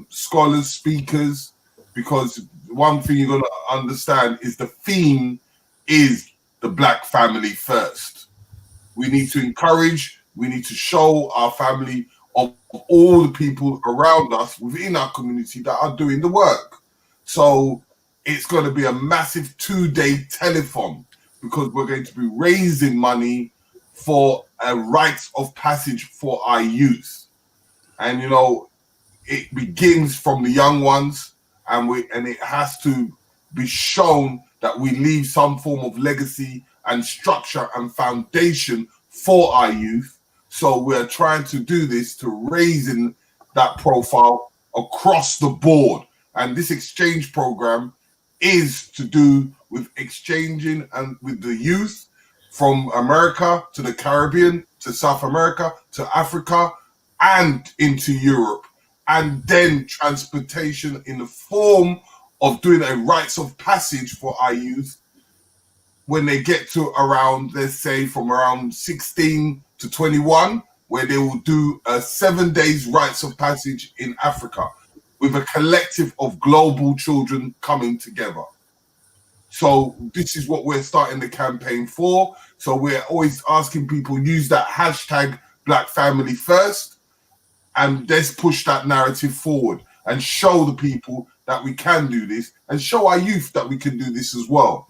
Speaker 1: scholars, speakers, because one thing you're going to understand is the theme is the Black family first. We need to encourage, we need to show our family of all the people around us within our community that are doing the work. So it's going to be a massive 2-day telethon, because we're going to be raising money for a rites of passage for our youth. And, it begins from the young ones, and it has to be shown that we leave some form of legacy and structure and foundation for our youth. So we're trying to do this to raising that profile across the board, And this exchange program is to do with exchanging and with the youth from America to the Caribbean, to South America, to Africa, and into Europe. And then transportation in the form of doing a rites of passage for our youth when they get to around, let's say, from around 16 to 21, where they will do 7 days rites of passage in Africa with a collective of global children coming together. So this is what we're starting the campaign for. So we're always asking people, use that hashtag Black Family First, and let's push that narrative forward and show the people that we can do this, and show our youth that we can do this as well.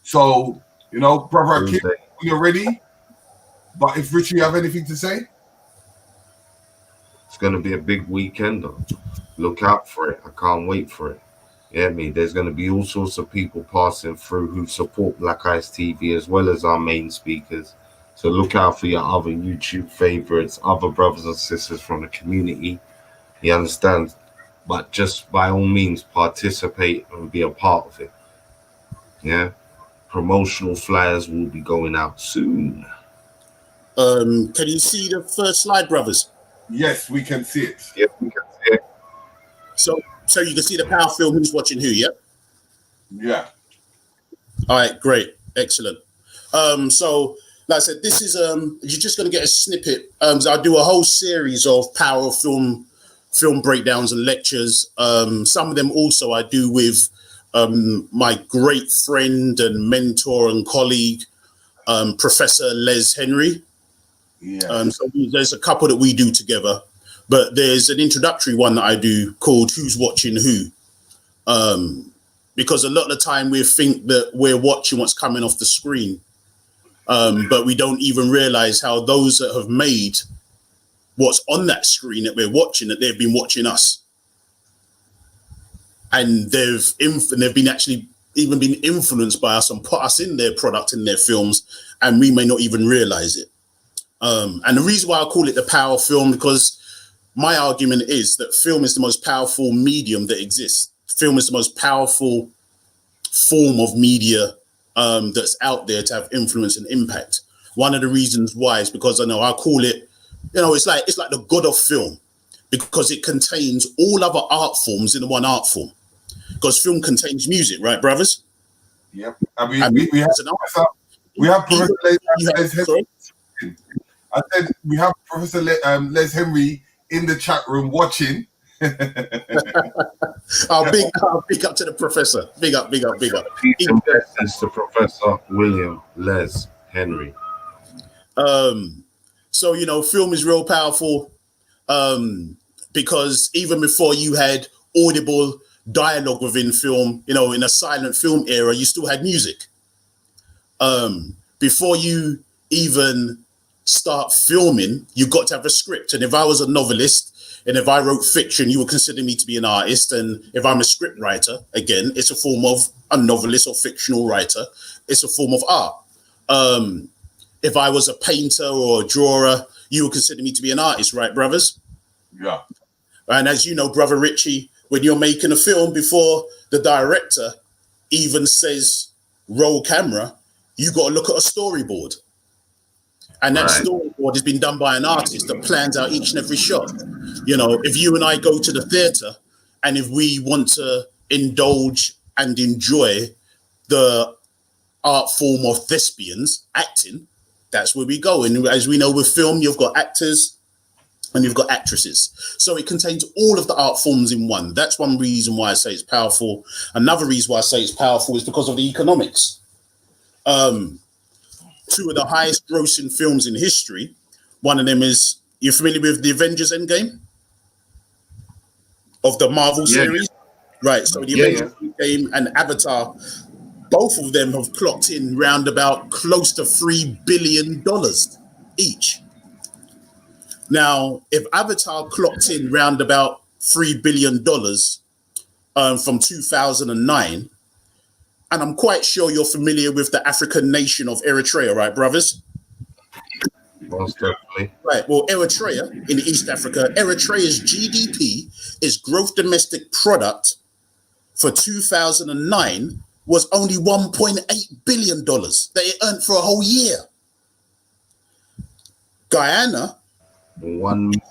Speaker 1: So, you know, Brother Hakim, when you're ready. But if Richie, you have anything to say?
Speaker 2: It's going to be a big weekend, though. Look out for it. I can't wait for it. Yeah, there's going to be all sorts of people passing through who support Black Eyes TV as well as our main speakers. So look out for your other YouTube favorites, other brothers and sisters from the community. You understand? But just by all means, participate and be a part of it. Yeah. Promotional flyers will be going out soon.
Speaker 3: Can you see the first slide, brothers?
Speaker 1: Yes, we can see it.
Speaker 2: Yes, we can see it.
Speaker 3: So you can see the power film, who's watching who, yeah?
Speaker 1: Yeah.
Speaker 3: All right, great. Excellent. So, like I said, this is, you're just going to get a snippet. I do a whole series of power of film breakdowns and lectures. Some of them also I do with my great friend and mentor and colleague, Professor Les Henry.
Speaker 1: Yeah.
Speaker 3: So there's a couple that we do together, but there's an introductory one that I do called Who's Watching Who? Because a lot of the time we think that we're watching what's coming off the screen, but we don't even realize how those that have made what's on that screen that we're watching, that they've been watching us. And they've been actually even been influenced by us and put us in their product, in their films, and we may not even realize it. And the reason why I call it the power film, because my argument is that film is the most powerful medium that exists. Film is the most powerful form of media that's out there to have influence and impact. One of the reasons why is because I call it, it's like the god of film, because it contains all other art forms in one art form. Because film contains music, right, brothers?
Speaker 1: Yep. We have Professor Les Henry. I said we have Professor Les Henry in the chat room watching.
Speaker 3: Big up to the professor. Big up.
Speaker 2: Peace and blessings to Professor William Les Henry.
Speaker 3: So, film is real powerful because even before you had audible dialogue within film, in a silent film era, you still had music. Before you even start filming, you got to have a script. And if I was a novelist and if I wrote fiction, you would consider me to be an artist. And if I'm a script writer, again, it's a form of a novelist or fictional writer. It's a form of art. If I was a painter or a drawer, you would consider me to be an artist, right, brothers?
Speaker 1: Yeah.
Speaker 3: And as you know, Brother Richie, when you're making a film, before the director even says roll camera, you got to look at a storyboard. And that storyboard has been done by an artist that plans out each and every shot. If you and I go to the theatre and if we want to indulge and enjoy the art form of thespians acting, that's where we go. And as we know with film, you've got actors and you've got actresses. So it contains all of the art forms in one. That's one reason why I say it's powerful. Another reason why I say it's powerful is because of the economics. Two of the highest grossing films in history. One of them is, you're familiar with the Avengers Endgame? Of the Marvel series? Right, so the Avengers Endgame and Avatar, both of them have clocked in round about close to $3 billion each. Now, if Avatar clocked in round about $3 billion from 2009, and I'm quite sure you're familiar with the African nation of Eritrea, right, brothers?
Speaker 2: Most definitely.
Speaker 3: Right. Well, Eritrea in East Africa, Eritrea's GDP its gross domestic product for 2009 was only $1.8 billion that it earned for a whole year. Guyana, in 1 year,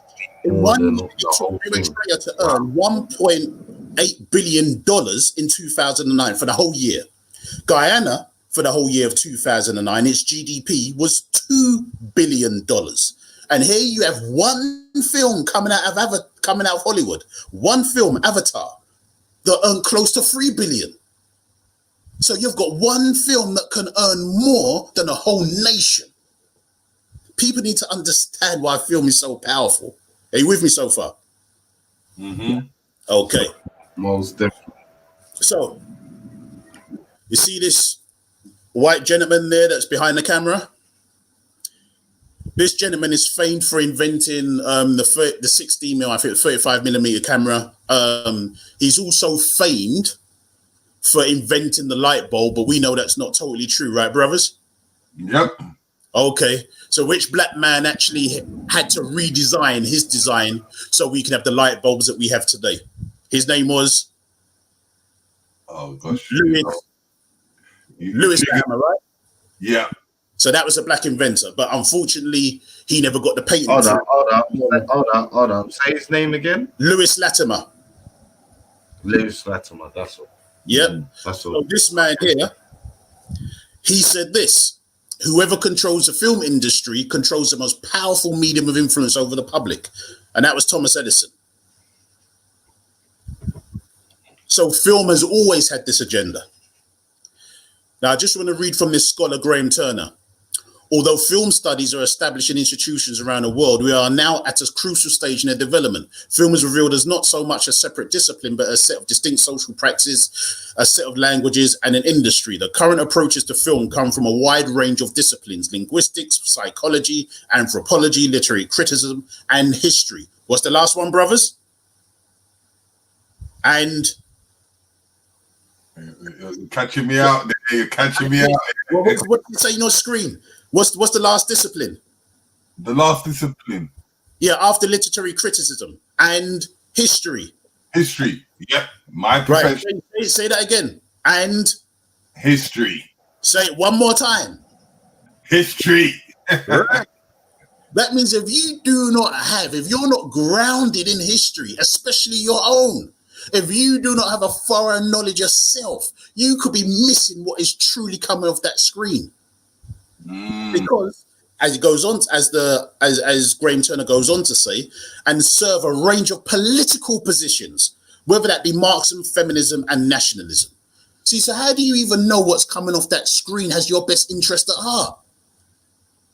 Speaker 3: to earn $1.8 billion in 2009 for the whole year. Guyana, for the whole year of 2009, its GDP was $2 billion. And here you have one film coming out of Hollywood, one film, Avatar, that earned close to $3 billion. So you've got one film that can earn more than a whole nation. People need to understand why film is so powerful. Are you with me so far?
Speaker 1: Mm-hmm.
Speaker 3: Okay.
Speaker 2: Most definitely.
Speaker 3: So, you see this white gentleman there that's behind the camera? This gentleman is famed for inventing the 16 mm, I think 35 millimeter camera. He's also famed for inventing the light bulb, but we know that's not totally true, right, brothers?
Speaker 1: Yep.
Speaker 3: Okay, so which black man actually had to redesign his design so we can have the light bulbs that we have today? His name was Lewis Latimer, right?
Speaker 1: Yeah.
Speaker 3: So that was a black inventor, but unfortunately, he never got the patent.
Speaker 2: Hold on. Say his name again.
Speaker 3: Lewis Latimer.
Speaker 2: Lewis Latimer, that's all.
Speaker 3: Yep.
Speaker 2: That's all.
Speaker 3: So this man here, he said this: whoever controls the film industry controls the most powerful medium of influence over the public. And that was Thomas Edison. So film has always had this agenda. Now, I just want to read from this scholar, Graham Turner. Although film studies are established in institutions around the world, we are now at a crucial stage in their development. Film is revealed as not so much a separate discipline, but a set of distinct social practices, a set of languages, and an industry. The current approaches to film come from a wide range of disciplines: linguistics, psychology, anthropology, literary criticism, and history. What's the last one, brothers? And
Speaker 1: you're catching me out there. You're catching me out.
Speaker 3: What did you say on your screen? What's the last discipline?
Speaker 1: The last discipline.
Speaker 3: Yeah, after literary criticism and history.
Speaker 1: History. Yep. My profession.
Speaker 3: Right. Say that again. And
Speaker 1: history.
Speaker 3: Say it one more time.
Speaker 1: History.
Speaker 3: Right. That means if you're not grounded in history, especially your own, if you do not have a thorough knowledge yourself, you could be missing what is truly coming off that screen. Because as it goes on, as Graham Turner goes on to say, and serve a range of political positions, whether that be Marxism, feminism, and nationalism. See, so how do you even know what's coming off that screen has your best interest at heart?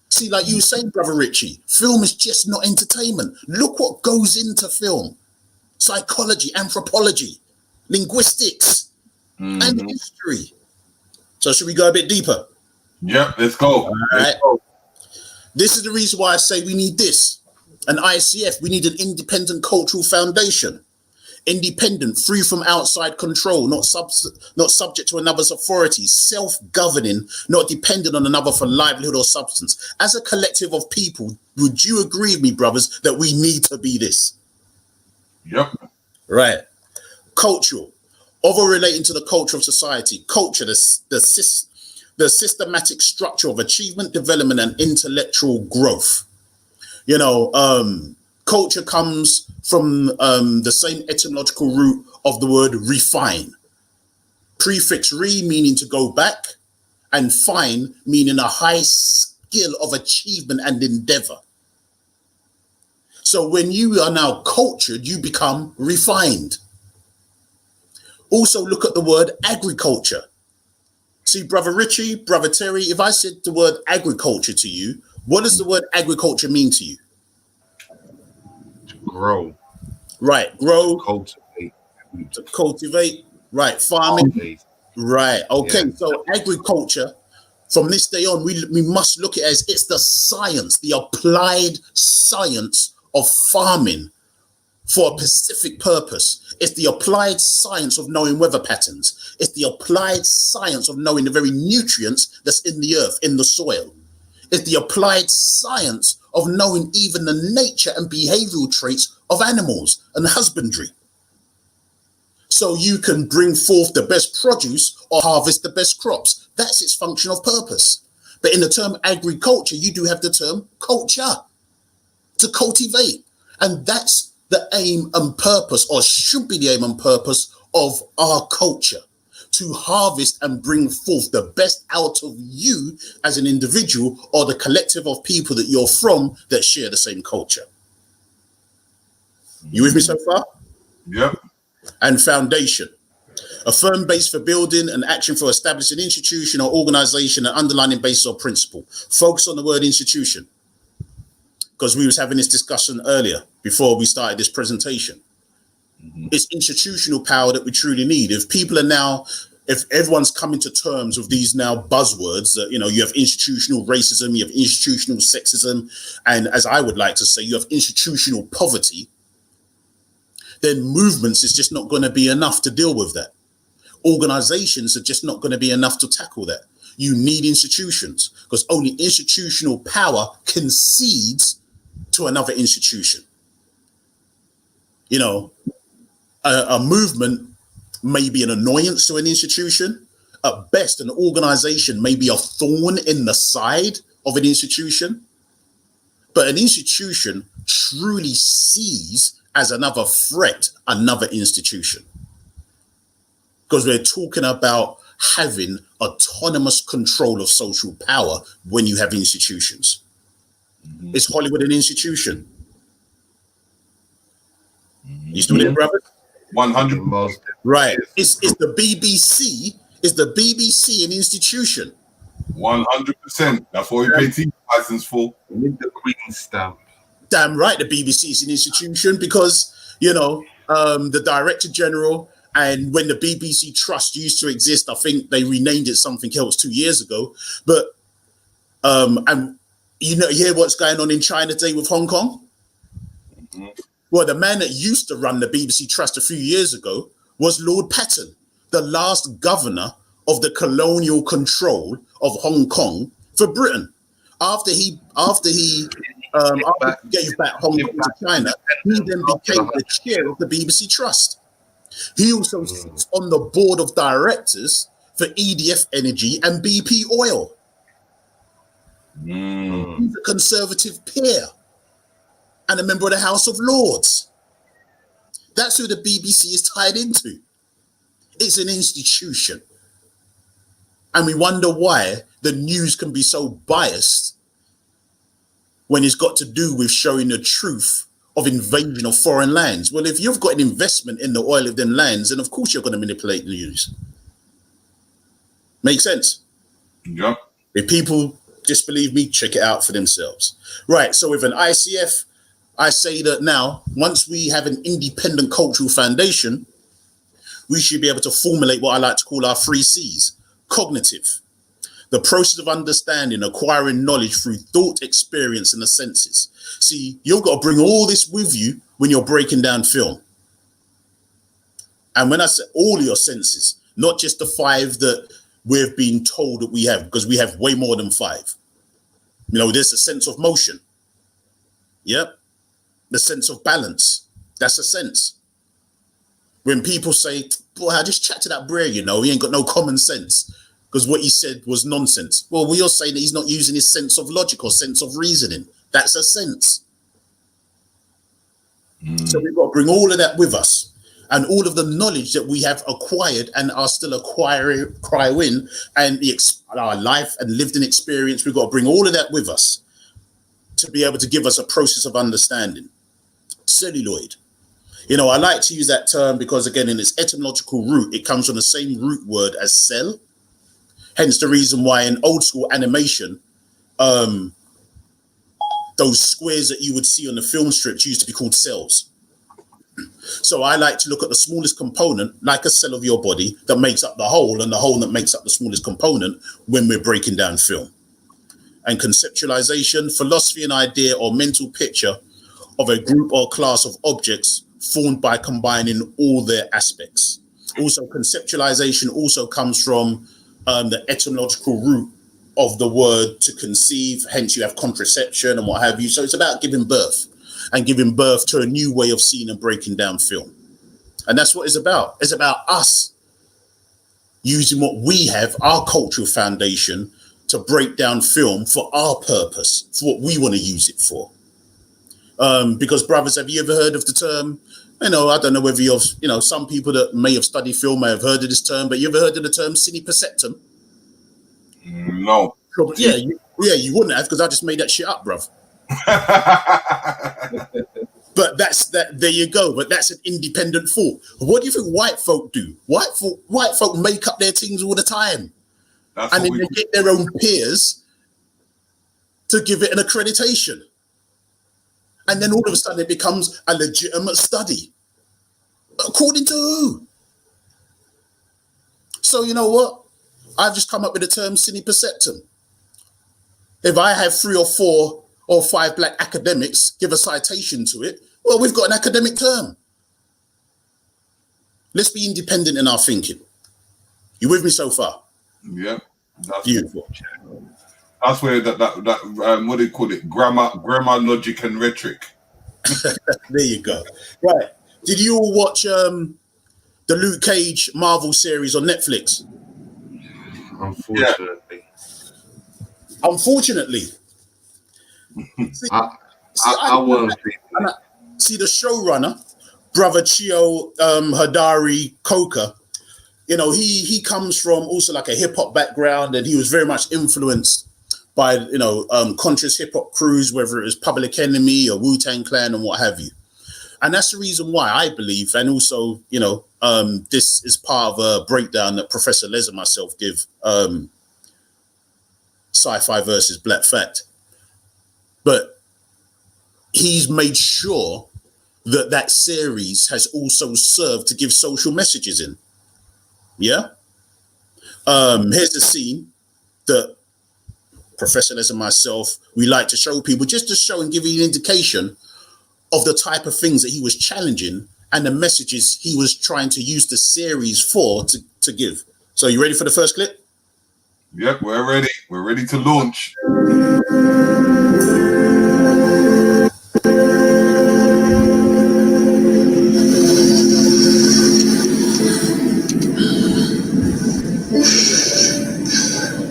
Speaker 3: See, like you were saying, Brother Richie, film is just not entertainment. Look what goes into film. Psychology, anthropology, linguistics, and history. So should we go a bit deeper?
Speaker 1: Yep, let's go.
Speaker 3: All right. This is the reason why I say we need this. An ICF, we need an independent cultural foundation. Independent, free from outside control, not subject to another's authority, self-governing, not dependent on another for livelihood or substance. As a collective of people, would you agree with me, brothers, that we need to be this?
Speaker 1: Yep.
Speaker 3: Right. Cultural, over relating to the culture of society. Culture, the systematic structure of achievement, development, and intellectual growth. You know, culture comes from the same etymological root of the word refine. Prefix re meaning to go back, and fine meaning a high skill of achievement and endeavor. So when you are now cultured, you become refined. Also look at the word agriculture. See, Brother Richie, Brother Terry, if I said the word agriculture to you, what does the word agriculture mean to you?
Speaker 2: To grow.
Speaker 3: Right, grow.
Speaker 2: Cultivate.
Speaker 3: To cultivate. Right, farming.
Speaker 2: Cultivate.
Speaker 3: Right, okay.
Speaker 2: Yeah.
Speaker 3: So agriculture, from this day on, we must look at it as it's the science, the applied science of farming for a specific purpose. It's the applied science of knowing weather patterns. It's the applied science of knowing the very nutrients that's in the earth, in the soil. It's the applied science of knowing even the nature and behavioral traits of animals and husbandry.
Speaker 4: so you can bring forth the best produce or harvest the best crops. That's its function of purpose. But in the term agriculture, you do have the term culture, to cultivate. And that's the aim and purpose, or should be the aim and purpose of our culture, to harvest and bring forth the best out of you as an individual or the collective of people that you're from that share the same culture. You with me so far?
Speaker 1: Yep.
Speaker 4: And foundation. A firm base for building and action for establishing institution or organization and underlying basis or principle. Focus on the word institution, because we was having this discussion earlier before we started this presentation. It's institutional power that we truly need. If people are now, if everyone's coming to terms with these now buzzwords that, you know, you have institutional racism, you have institutional sexism, and as I would like to say, you have institutional poverty, then movements is just not going to be enough to deal with that. Organizations are just not going to be enough to tackle that. You need institutions, because only institutional power concedes to another institution. You know, a movement may be an annoyance to an institution. At best, an organization may be a thorn in the side of an institution. But an institution truly sees as another threat another institution. Because we're talking about having autonomous control of social power when you have institutions. Is Hollywood an institution? You still there, brother?
Speaker 1: 100%.
Speaker 4: Right. Is the BBC, is the BBC an institution?
Speaker 1: 100%. That's what we pay TV license for.
Speaker 2: With the Queen stamp.
Speaker 4: Damn right, the BBC is an institution, because, you know, the Director General, and when the BBC Trust used to exist, I think they renamed it something else 2 years ago. But and you know, you hear what's going on in China today with Hong Kong? Well, the man that used to run the BBC Trust a few years ago was Lord Patton, the last governor of the colonial control of Hong Kong for Britain. After he gave back Hong Kong to China, he then became the chair of the BBC Trust. He also sits on the board of directors for EDF Energy and BP Oil. He's a Conservative peer and a member of the House of Lords. That's who the BBC is tied into. It's an institution. And we wonder why the news can be so biased when it's got to do with showing the truth of invasion of foreign lands. Well, if you've got an investment in the oil of them lands, then of course you're going to manipulate the news. Make sense?
Speaker 1: Yeah.
Speaker 4: If people disbelieve me, check it out for themselves. Right, so with an ICF, I say that now, once we have an independent cultural foundation, we should be able to formulate what I like to call our 3 C's. Cognitive, the process of understanding, acquiring knowledge through thought, experience, and the senses. See, you've got to bring all this with you when you're breaking down film. And when I say all your senses, not just the 5 that we've been told that we have, because we have way more than 5. You know, there's a sense of motion. Yep. The sense of balance. That's a sense. When people say, boy, I just chat to that brer, you know, he ain't got no common sense because what he said was nonsense. Well, we are saying that he's not using his sense of logic or sense of reasoning. That's a sense. So we've got to bring all of that with us, and all of the knowledge that we have acquired and are still acquiring, and our life and lived in experience. We've got to bring all of that with us to be able to give us a process of understanding. Celluloid. You know, I like to use that term because, again, in its etymological root, it comes from the same root word as cell. Hence the reason why in old school animation, those squares that you would see on the film strips used to be called cells. So I like to look at the smallest component, like a cell of your body, that makes up the whole, and the whole that makes up the smallest component when we're breaking down film. And conceptualization, philosophy, an idea or mental picture of a group or class of objects formed by combining all their aspects. Also, conceptualization also comes from the etymological root of the word to conceive, hence you have contraception and what have you. So it's about giving birth, and giving birth to a new way of seeing and breaking down film. And that's what it's about. It's about us using what we have, our cultural foundation, to break down film for our purpose, for what we want to use it for. Because, brothers, have you ever heard of the term? I don't know whether you've, some people that may have studied film may have heard of this term, but you ever heard of the term cine perceptum?
Speaker 1: No.
Speaker 4: Yeah, you wouldn't have, because I just made that shit up, bruv. But that's that. There you go. But that's an independent thought. What do you think white folk do? White folk make up their things all the time, and then they get their own peers to give it an accreditation, and then all of a sudden it becomes a legitimate study, according to who? So you know what? I've just come up with the term cine perceptum. If I have 3 or 4 or 5 black academics give a citation to it, well, we've got an academic term. Let's be independent in our thinking. You with me so far?
Speaker 1: Yeah, that's
Speaker 4: beautiful.
Speaker 1: That's where that what do you call it? Grammar, logic, and rhetoric.
Speaker 4: There you go. Right. Did you all watch the Luke Cage Marvel series on Netflix?
Speaker 2: Unfortunately.
Speaker 4: Yeah. Unfortunately.
Speaker 2: I won't.
Speaker 4: See, the showrunner, brother Chio Hadari Coker, he comes from also like a hip hop background, and he was very much influenced by, conscious hip hop crews, whether it was Public Enemy or Wu-Tang Clan and what have you. And that's the reason why I believe, and also, this is part of a breakdown that Professor Les and myself give, Sci-Fi versus Black Fact. But he's made sure that series has also served to give social messages in. Yeah? Here's the scene that Professor Les and myself, we like to show people, just to show and give you an indication of the type of things that he was challenging and the messages he was trying to use the series for to give. So you ready for the first clip?
Speaker 1: Yep, we're ready. We're ready to launch.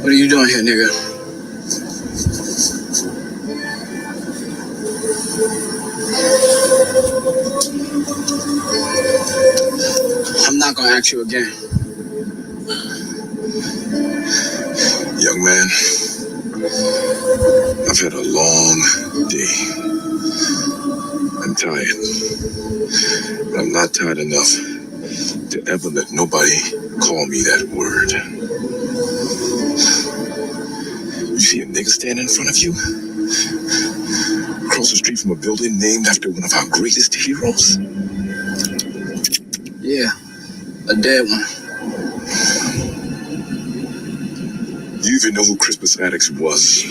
Speaker 5: What are you doing here, nigga? I'm not gonna ask you again.
Speaker 6: Young man, I've had a long day. I'm tired. But I'm not tired enough to ever let nobody call me that word. You see a nigga standing in front of you? Across the street from a building named after one of our greatest heroes?
Speaker 5: Yeah, a dead one.
Speaker 6: You even know who Crispus Attucks was?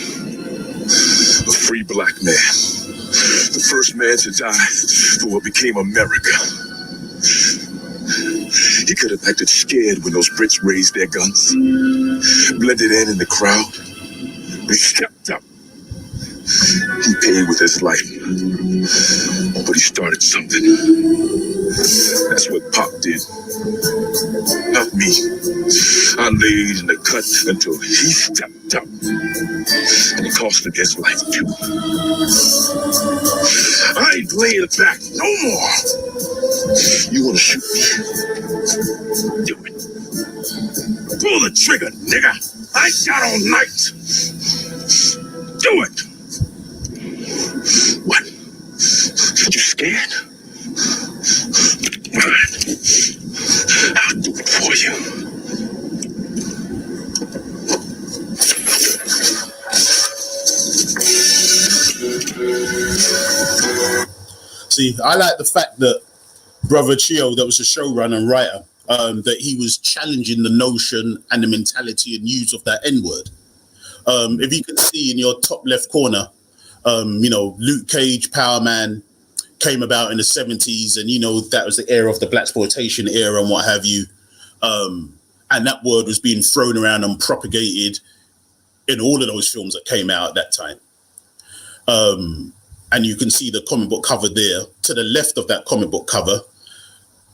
Speaker 6: A free black man. The first man to die for what became America. He could have acted scared when those Brits raised their guns. Blended in the crowd. But he stepped up. He paid with his life. But he started something. That's what Pop did. Not me. I laid in the cut until he stepped up. And it cost him his life too. I ain't laying back no more. You wanna shoot me? Do it. Pull the trigger, nigga. I got all night. Do it. What? You scared? Fine. I'll do it for you.
Speaker 4: See, I like the fact that Brother Chio, that was a showrunner and writer, that he was challenging the notion and the mentality and use of that N-word. If you can see in your top left corner, Luke Cage, Power Man, came about in the 70s, and that was the era of the blaxploitation era and what have you. And that word was being thrown around and propagated in all of those films that came out at that time. And you can see the comic book cover there. To the left of that comic book cover,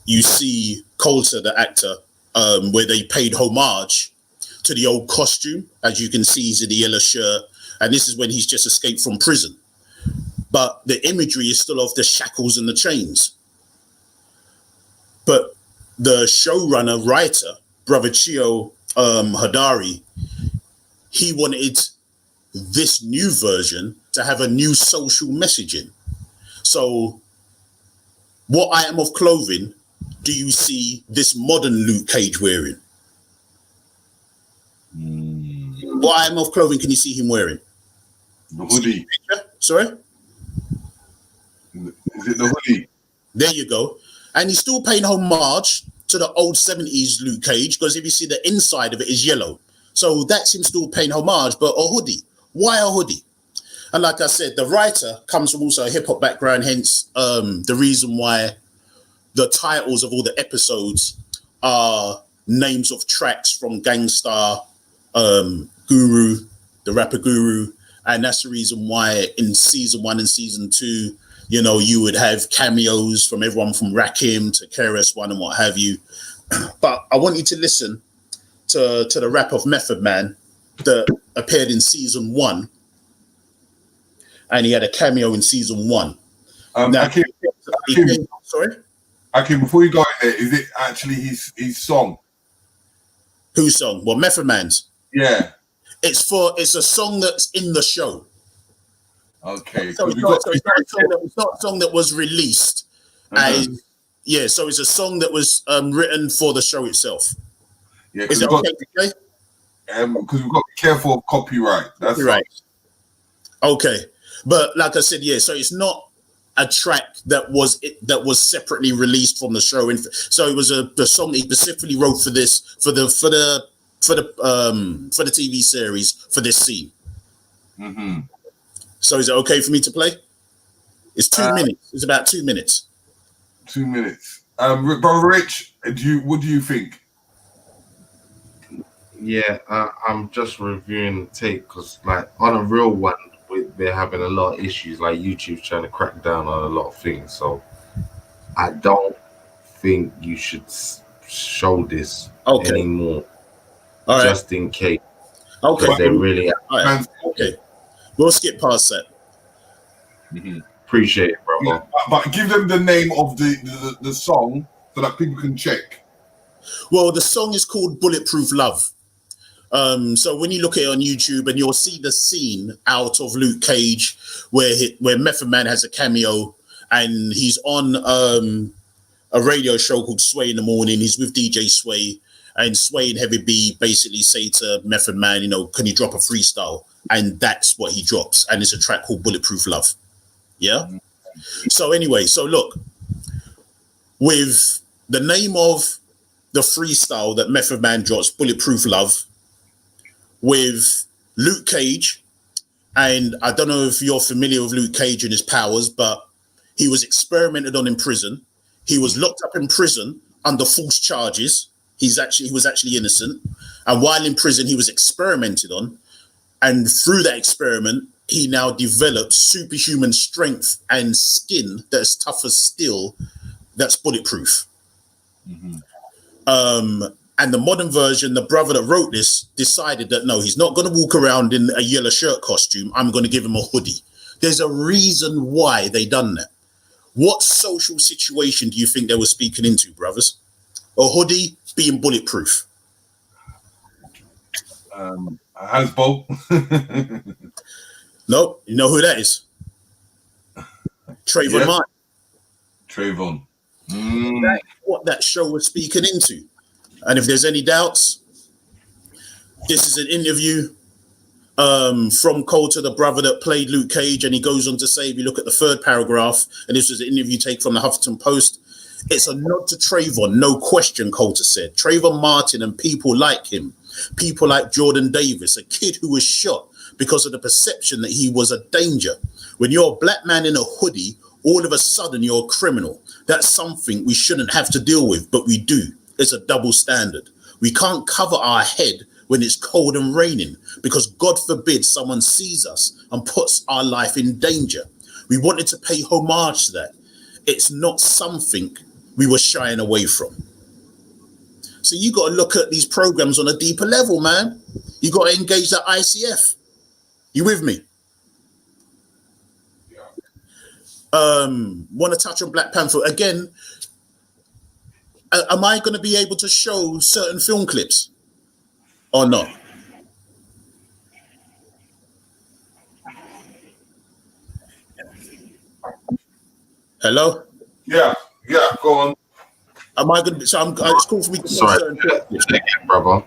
Speaker 4: you see Coulter, the actor, where they paid homage to the old costume. As you can see, he's in the yellow shirt, and this is when he's just escaped from prison. But the imagery is still of the shackles and the chains. But the showrunner, writer, Brother Chio Hadari, he wanted this new version to have a new social messaging. So what item of clothing do you see this modern Luke Cage wearing? What item of clothing can you see him wearing?
Speaker 1: The hoodie.
Speaker 4: Sorry?
Speaker 1: Is it the hoodie?
Speaker 4: There you go. And he's still paying homage to the old 70s Luke Cage, because if you see the inside of it is yellow. So that's him still paying homage, but a hoodie. Why a hoodie? And like I said, the writer comes from also a hip hop background, hence the reason why the titles of all the episodes are names of tracks from Gangstar, Guru, the rapper Guru. And that's the reason why in season 1 and season 2, you know, you would have cameos from everyone from Rakim to KRS-One and what have you. But I want you to listen to the rap of Method Man that appeared in season 1. And he had a cameo in season 1.
Speaker 1: Now, Hakim,
Speaker 4: sorry?
Speaker 1: Hakim, before you go in there, is it actually his song?
Speaker 4: Whose song? Well, Method Man's.
Speaker 1: Yeah.
Speaker 4: It's a song that's in the show.
Speaker 1: Okay.
Speaker 4: So it's not a song that was released. So it's a song that was written for the show itself.
Speaker 1: Yeah,
Speaker 4: is it okay to play?
Speaker 1: Because we've got to be careful of copyright. That's
Speaker 4: right. Okay. But like I said, yeah, so it's not a track that was separately released from the show. So it was the song he specifically wrote for this, for the TV series, for this scene.
Speaker 1: Mm-hmm.
Speaker 4: So is it okay for me to play? It's 2 minutes. It's about 2 minutes.
Speaker 1: 2 minutes. Brother Rich, what do you think?
Speaker 2: Yeah, I'm just reviewing the tape because, like, on a real one, they're having a lot of issues. Like, YouTube's trying to crack down on a lot of things. So I don't think you should show this anymore.
Speaker 4: All right.
Speaker 2: Just in case.
Speaker 4: Okay.
Speaker 2: They really.
Speaker 4: All right. Okay. We'll skip past that.
Speaker 2: Mm-hmm. Appreciate it, bro.
Speaker 1: Yeah, but give them the name of the song so that people can check.
Speaker 4: Well, the song is called Bulletproof Love. So when you look at it on YouTube, and you'll see the scene out of Luke Cage where Method Man has a cameo, and he's on a radio show called Sway in the Morning. He's with DJ Sway, and Sway and Heavy B basically say to Method Man, you know, can you drop a freestyle? And that's what he drops. And it's a track called Bulletproof Love. Yeah. So anyway, so look, with the name of the freestyle that Method Man drops, Bulletproof Love, with Luke Cage, and I don't know if you're familiar with Luke Cage and his powers, but he was experimented on in prison. He was locked up in prison under false charges. He was actually innocent. And while in prison, he was experimented on. And through that experiment, he now developed superhuman strength and skin that's tough as steel, that's bulletproof. Mm-hmm. And the modern version, the brother that wrote this decided that, no, he's not going to walk around in a yellow shirt costume. I'm going to give him a hoodie. There's a reason why they done that. What social situation do you think they were speaking into, brothers? A hoodie being bulletproof.
Speaker 1: Hasbo.
Speaker 4: Nope. You know who that is? Trayvon Martin.
Speaker 1: Trayvon.
Speaker 4: That's what that show was speaking into. And if there's any doubts, this is an interview from Coulter, the brother that played Luke Cage, and he goes on to say, if you look at the third paragraph, and this was an interview take from the Huffington Post, it's a nod to Trayvon, no question, Coulter said. Trayvon Martin and people like him, people like Jordan Davis, a kid who was shot because of the perception that he was a danger. When you're a black man in a hoodie, all of a sudden you're a criminal. That's something we shouldn't have to deal with, but we do. It's a double standard. We can't cover our head when it's cold and raining because God forbid someone sees us and puts our life in danger. We wanted to pay homage to that. It's not something we were shying away from. So you got to look at these programs on a deeper level, man. You got to engage that ICF. You with me? Want to touch on Black Panther again? Am I going to be able to show certain film clips or not? Hello?
Speaker 1: Yeah, go on.
Speaker 4: Am I going to be, so it's cool for me to show certain clips.
Speaker 2: Brother.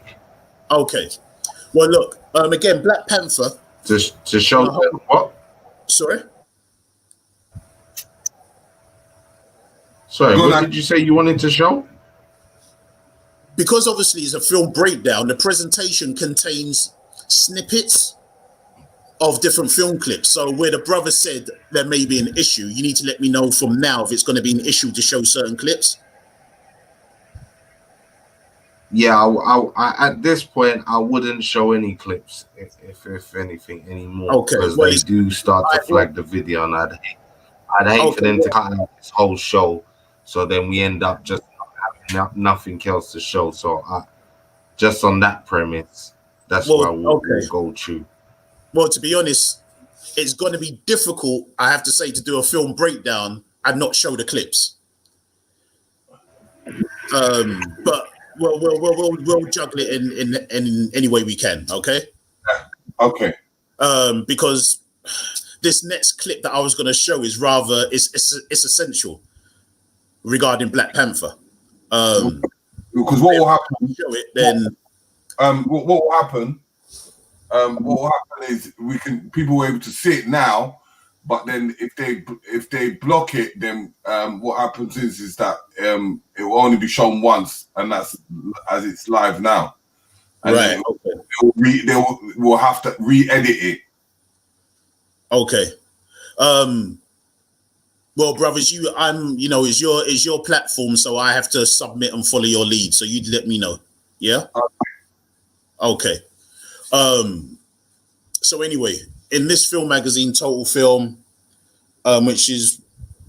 Speaker 4: Okay. Well, look, again, Black Panther.
Speaker 2: To show what?
Speaker 4: Sorry?
Speaker 2: Sorry, what did you say you wanted to show?
Speaker 4: Because obviously it's a film breakdown, the presentation contains snippets of different film clips. So where the brother said there may be an issue, you need to let me know from now if it's going to be an issue to show certain clips.
Speaker 2: Yeah, I at this point, I wouldn't show any clips, if anything, anymore.
Speaker 4: Okay,
Speaker 2: because
Speaker 4: well,
Speaker 2: they do start to flag the video, and I'd hate for them to cut out this whole show, so then we end up just having nothing else to show. So just on that premise, that's why we'll go through.
Speaker 4: Well, to be honest, it's going to be difficult, I have to say, to do a film breakdown and not show the clips. But we'll juggle it in any way we can, okay?
Speaker 1: Okay.
Speaker 4: Because this next clip that I was going to show is rather it's essential regarding Black Panther.
Speaker 1: Because what will happen?
Speaker 4: Show it then.
Speaker 1: What will happen? What will happen is people will be able to see it now, but then if they block it, then what happens is that it will only be shown once, and that's as it's live now. And
Speaker 4: right.
Speaker 1: They will have to re-edit it.
Speaker 4: Okay. Well, brothers, is your platform, so I have to submit and follow your lead. So you'd let me know. Yeah. Okay. So anyway, in this film magazine, Total Film, which is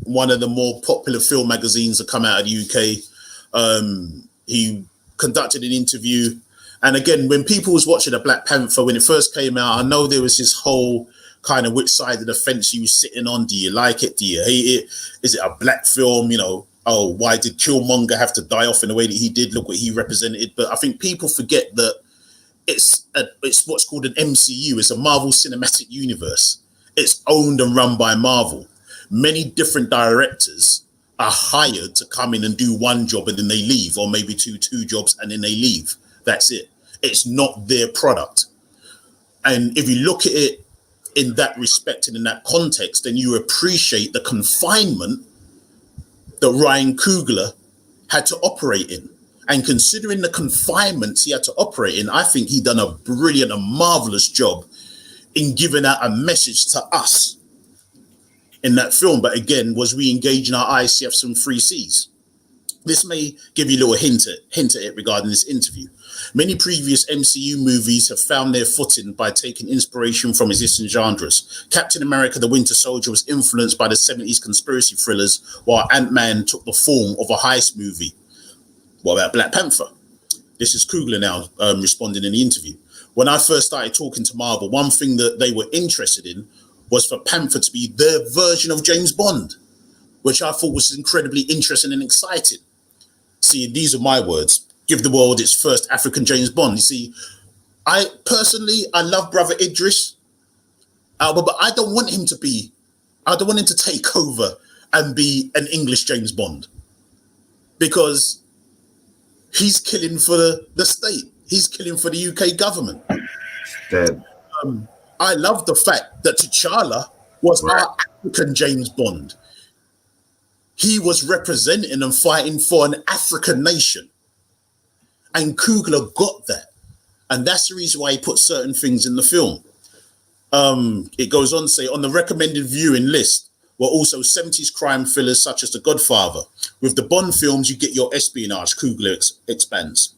Speaker 4: one of the more popular film magazines that come out of the UK, he conducted an interview. And again, when people was watching the Black Panther, when it first came out, I know there was this whole kind of which side of the fence you was sitting on. Do you like it? Do you hate it? Is it a black film? Oh, why did Killmonger have to die off in the way that he did? Look what he represented. But I think people forget that it's what's called an MCU. It's a Marvel Cinematic Universe. It's owned and run by Marvel. Many different directors are hired to come in and do one job and then they leave, or maybe two jobs and then they leave. That's it. It's not their product. And if you look at it in that respect and in that context, then you appreciate the confinement that Ryan Coogler had to operate in. And considering the confinements he had to operate in, I think he done a brilliant and marvelous job in giving out a message to us in that film. But again, was we engaging our ICFs and 3Cs? This may give you a little hint at it regarding this interview. Many previous MCU movies have found their footing by taking inspiration from existing genres. Captain America: The Winter Soldier was influenced by the 70s conspiracy thrillers, while Ant-Man took the form of a heist movie. What about Black Panther? This is Coogler now responding in the interview. When I first started talking to Marvel, one thing that they were interested in was for Panther to be their version of James Bond, which I thought was incredibly interesting and exciting. See, these are my words. Give the world its first African James Bond. You see, I love Brother Idris, but I don't want him to take over and be an English James Bond, because he's killing for the state. He's killing for the UK government.
Speaker 2: Dead.
Speaker 4: I love the fact that T'Challa was our African James Bond. He was representing and fighting for an African nation. And Coogler got that. And that's the reason why he put certain things in the film. It goes on to say, on the recommended viewing list were also 70s crime thrillers such as The Godfather. With the Bond films, you get your espionage, Coogler expands.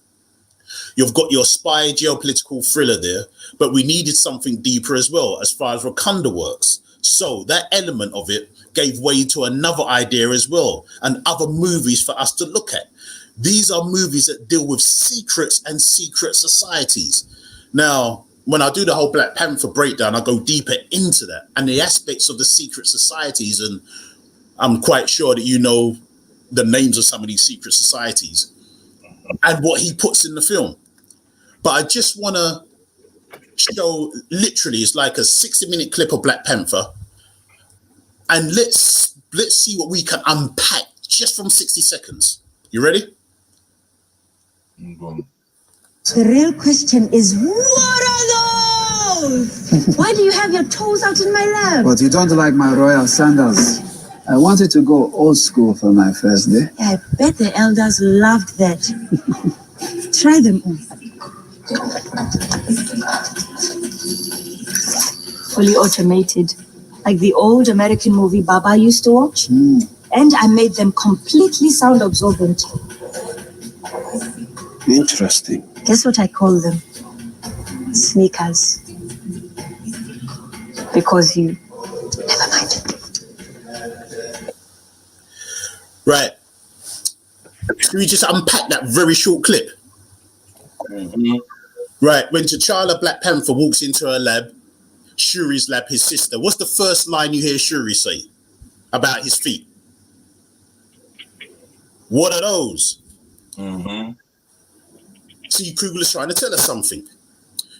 Speaker 4: You've got your spy geopolitical thriller there, but we needed something deeper as well as far as Wakanda works. So that element of it gave way to another idea as well, and other movies for us to look at. These are movies that deal with secrets and secret societies. Now, when I do the whole Black Panther breakdown, I go deeper into that and the aspects of the secret societies, and I'm quite sure that you know the names of some of these secret societies and what he puts in the film. But I just want to show, literally, it's like a 60-minute clip of Black Panther, and let's see what we can unpack just from 60 seconds. You ready?
Speaker 7: The real question is, what are those? Why do you have your toes out in my lap?
Speaker 8: But you don't like my royal sandals. I wanted to go old school for my first day.
Speaker 7: Yeah, I bet the elders loved that. Try them on. Fully automated, like the old American movie Baba used to watch. And I made them completely sound absorbent.
Speaker 8: Interesting.
Speaker 7: Guess what I call them? Sneakers. Because you... Never mind.
Speaker 4: Right. Should we just unpack that very short clip? Right. When T'Challa Black Panther walks into her lab, Shuri's lab, his sister, what's the first line you hear Shuri say about his feet? What are those? See, Kugler's trying to tell us something.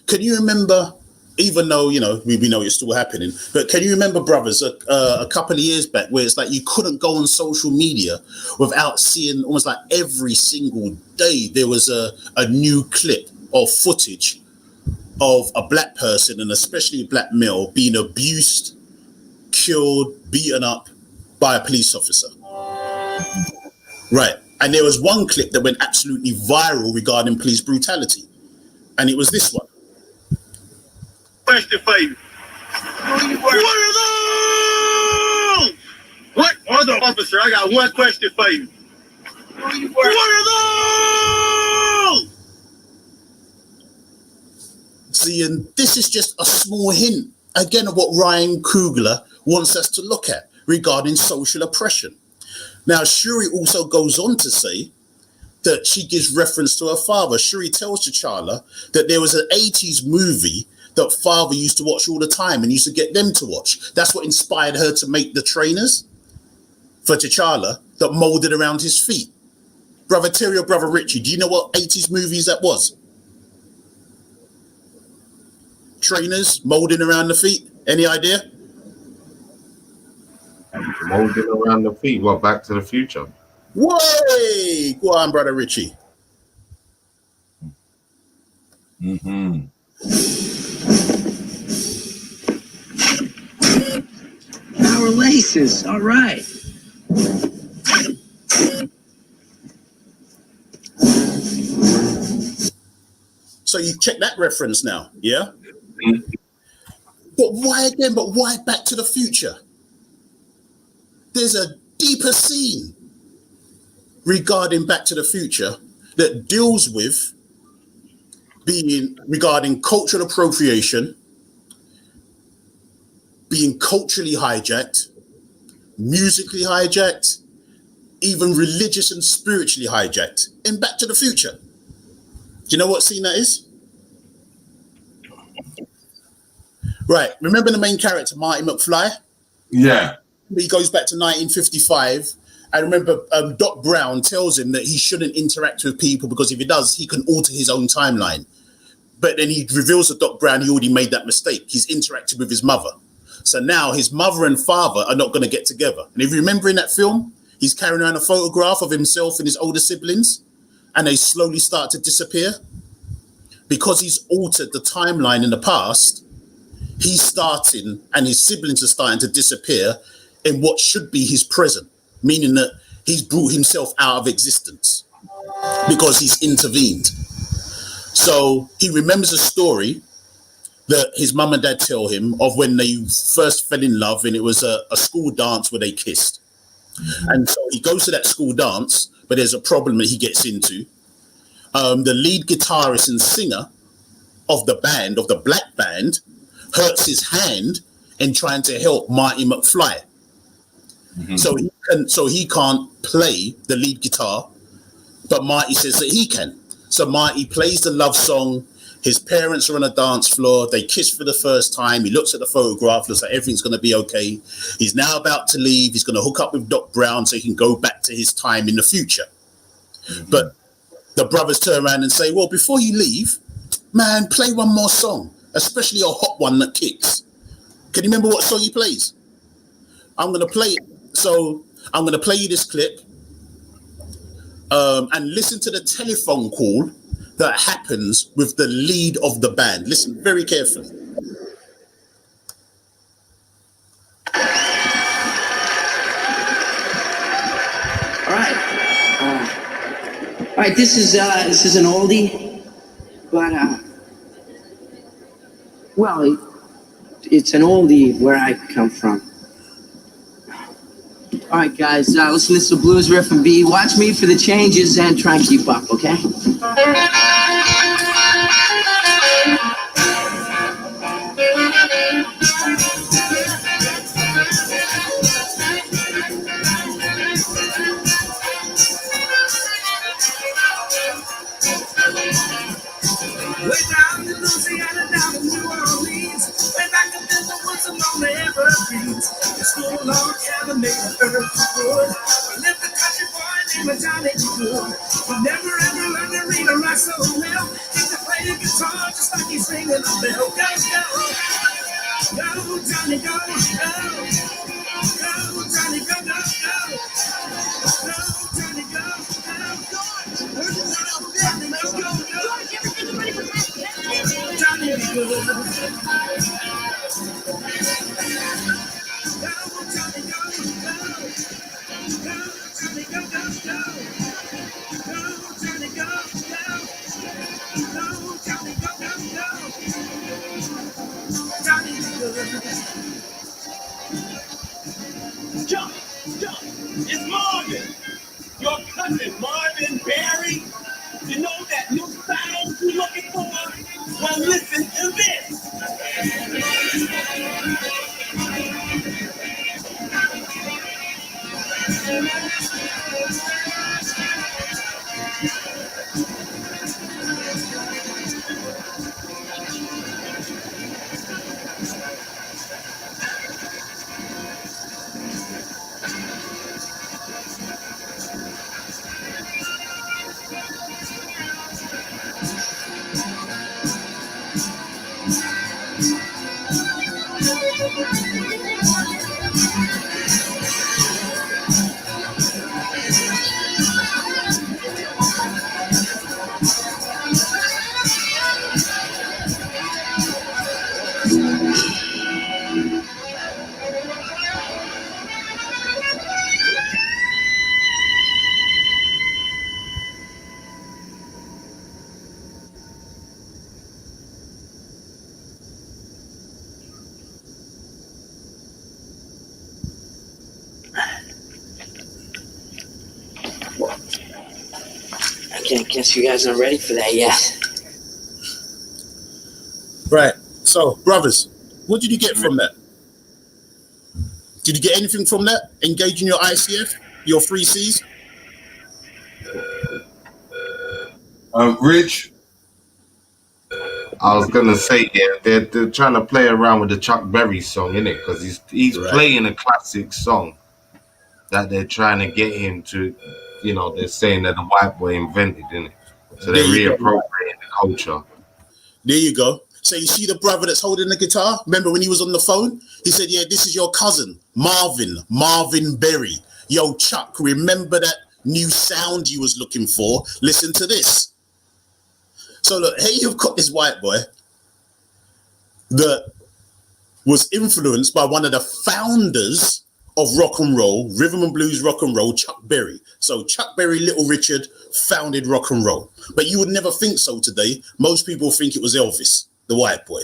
Speaker 4: Can you remember, even though, you know, we know it's still happening, but can you remember, brothers, a couple of years back where it's like you couldn't go on social media without seeing almost like every single day there was a new clip or footage of a black person, and especially a black male, being abused, killed, beaten up by a police officer? Right. And there was one clip that went absolutely viral regarding police brutality. And it was this one.
Speaker 9: Question for you. What are those? What? Hold on, officer. I got one question for you. What are those?
Speaker 4: See, and this is just a small hint, again, of what Ryan Coogler wants us to look at regarding social oppression. Now, Shuri also goes on to say that she gives reference to her father. Shuri tells T'Challa that there was an 80s movie that father used to watch all the time and used to get them to watch. That's what inspired her to make the trainers for T'Challa that molded around his feet. Brother Terry or Brother Richie, do you know what 80s movies that was? Trainers molding around the feet? Any idea?
Speaker 2: Molding around the feet. What, Back to the Future?
Speaker 4: Way! Go on, Brother Richie.
Speaker 8: Our laces, all right.
Speaker 4: So you check that reference now, yeah? But why again? But why Back to the Future? There's a deeper scene regarding Back to the Future that deals with regarding cultural appropriation, being culturally hijacked, musically hijacked, even religious and spiritually hijacked in Back to the Future. Do you know what scene that is? Right. Remember the main character, Marty McFly?
Speaker 1: Yeah.
Speaker 4: He goes back to 1955. I remember Doc Brown tells him that he shouldn't interact with people because if he does, he can alter his own timeline. But then he reveals to Doc Brown he already made that mistake. He's interacted with his mother. So now his mother and father are not going to get together. And if you remember in that film, he's carrying around a photograph of himself and his older siblings, and they slowly start to disappear. Because he's altered the timeline in the past, he's starting, and his siblings are starting to disappear in what should be his present, meaning that he's brought himself out of existence because he's intervened. So he remembers a story that his mum and dad tell him of when they first fell in love, and it was a school dance where they kissed. And so he goes to that school dance, but there's a problem that he gets into. The lead guitarist and singer of the band, of the black band, hurts his hand in trying to help Marty McFly. So he can't play the lead guitar, but Marty says that he can. So Marty plays the love song. His parents are on a dance floor. They kiss for the first time. He looks at the photograph, looks like everything's going to be okay. He's now about to leave. He's going to hook up with Doc Brown so he can go back to his time in the future. But the brothers turn around and say, well, before you leave, man, play one more song, especially a hot one that kicks. Can you remember what song he plays? I'm going to play it. So I'm going to play you this clip and listen to the telephone call that happens with the lead of the band. Listen very carefully.
Speaker 10: All right, this is an oldie, but well, it's an oldie where I come from. All right, guys, let's listen to blues riff and B. Watch me for the changes and try and keep up, okay?
Speaker 11: Way down in Louisiana, down in New Orleans, way back up in the woods along the evergreens. The school on Cabernet Earth wood. I lived a country boy named Johnny Good. He never ever learned to read or write so well. He could play the guitar just like he's ringing a bell. Go, go, go, Johnny, go, go, go, Johnny, go, go, go, go, Johnny, go, go, go, Johnny, go, go, go. Johnny be good. Go, Johnny, go, go. Go, Johnny, go, go, go. Go, Johnny, go, go. Go, Johnny, go, go, go. Johnny be good. Jump, jump. It's Marvin. Your cousin, Marvin Berry. You know that new sound you're looking for? Well, listen to this.
Speaker 10: I guess you guys aren't ready for that yet.
Speaker 4: Right. So, brothers, what did you get from that? Did you get anything from that? Engaging your ICF, your 3 Cs?
Speaker 1: Rich?
Speaker 2: I was gonna say, yeah, they're trying to play around with the Chuck Berry song, innit? Because he's
Speaker 4: right.
Speaker 2: playing a classic song that they're trying to get him to, you know, they're saying that the white boy invented, innit? So they're reappropriating the culture.
Speaker 4: There you go. So you see the brother that's holding the guitar? Remember when he was on the phone? He said, yeah, this is your cousin, Marvin Berry. Yo, Chuck, remember that new sound you was looking for? Listen to this. So look, here you've got this white boy that was influenced by one of the founders of rock and roll, rhythm and blues rock and roll, Chuck Berry. So Chuck Berry, Little Richard, founded rock and roll. But you would never think so today. Most people think it was Elvis, the white boy.